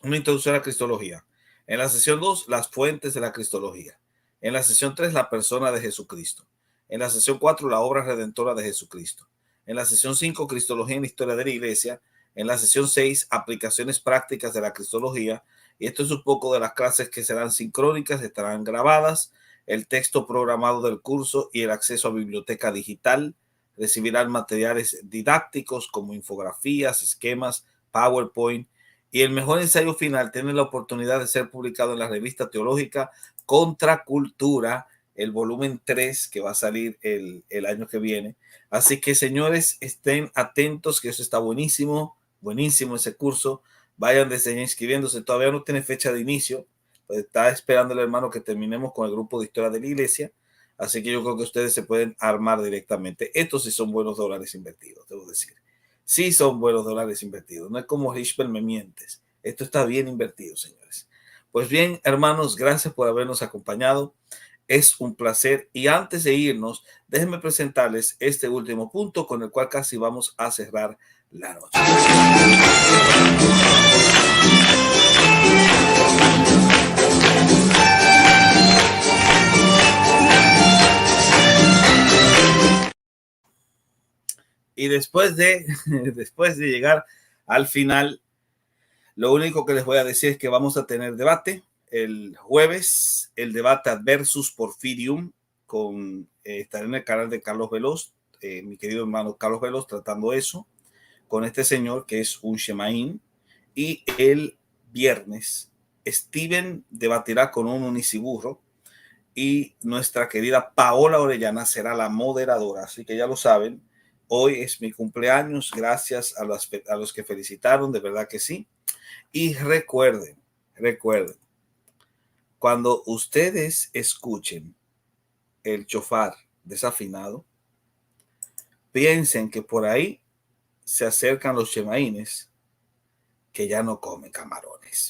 una introducción a la cristología. En la sesión 2, las fuentes de la cristología. En la sesión 3, la persona de Jesucristo. En la sesión 4, la obra redentora de Jesucristo. En la sesión 5, cristología en la historia de la iglesia. En la sesión 6, aplicaciones prácticas de la cristología. Y esto es un poco de las clases que serán sincrónicas, estarán grabadas. El texto programado del curso y el acceso a biblioteca digital. Recibirán materiales didácticos como infografías, esquemas, PowerPoint. Y el mejor ensayo final tiene la oportunidad de ser publicado en la revista teológica Contracultura, el volumen 3, que va a salir el año que viene. Así que, señores, estén atentos, que eso está buenísimo, buenísimo ese curso. Vayan desde ya inscribiéndose. Todavía no tiene fecha de inicio. Pues está esperando el hermano que terminemos con el grupo de historia de la iglesia. Así que yo creo que ustedes se pueden armar directamente. Estos sí son buenos dólares invertidos, debo decir. Sí son buenos dólares invertidos. No es como Richbel, me mientes. Esto está bien invertido, señores. Pues bien, hermanos, gracias por habernos acompañado. Es un placer. Y antes de irnos, déjenme presentarles este último punto con el cual casi vamos a cerrar la noche. Y después de llegar al final, lo único que les voy a decir es que vamos a tener debate el jueves, el debate Adversus Porfirium, estaré en el canal de Carlos Veloz, mi querido hermano Carlos Veloz, tratando eso con este señor que es un Shemaín. Y el viernes, Steven debatirá con un uniciburro y nuestra querida Paola Orellana será la moderadora. Así que ya lo saben, hoy es mi cumpleaños. Gracias a los que felicitaron, de verdad que sí. Y recuerden, cuando ustedes escuchen el chofar desafinado, piensen que por ahí se acercan los chemaínes que ya no comen camarones.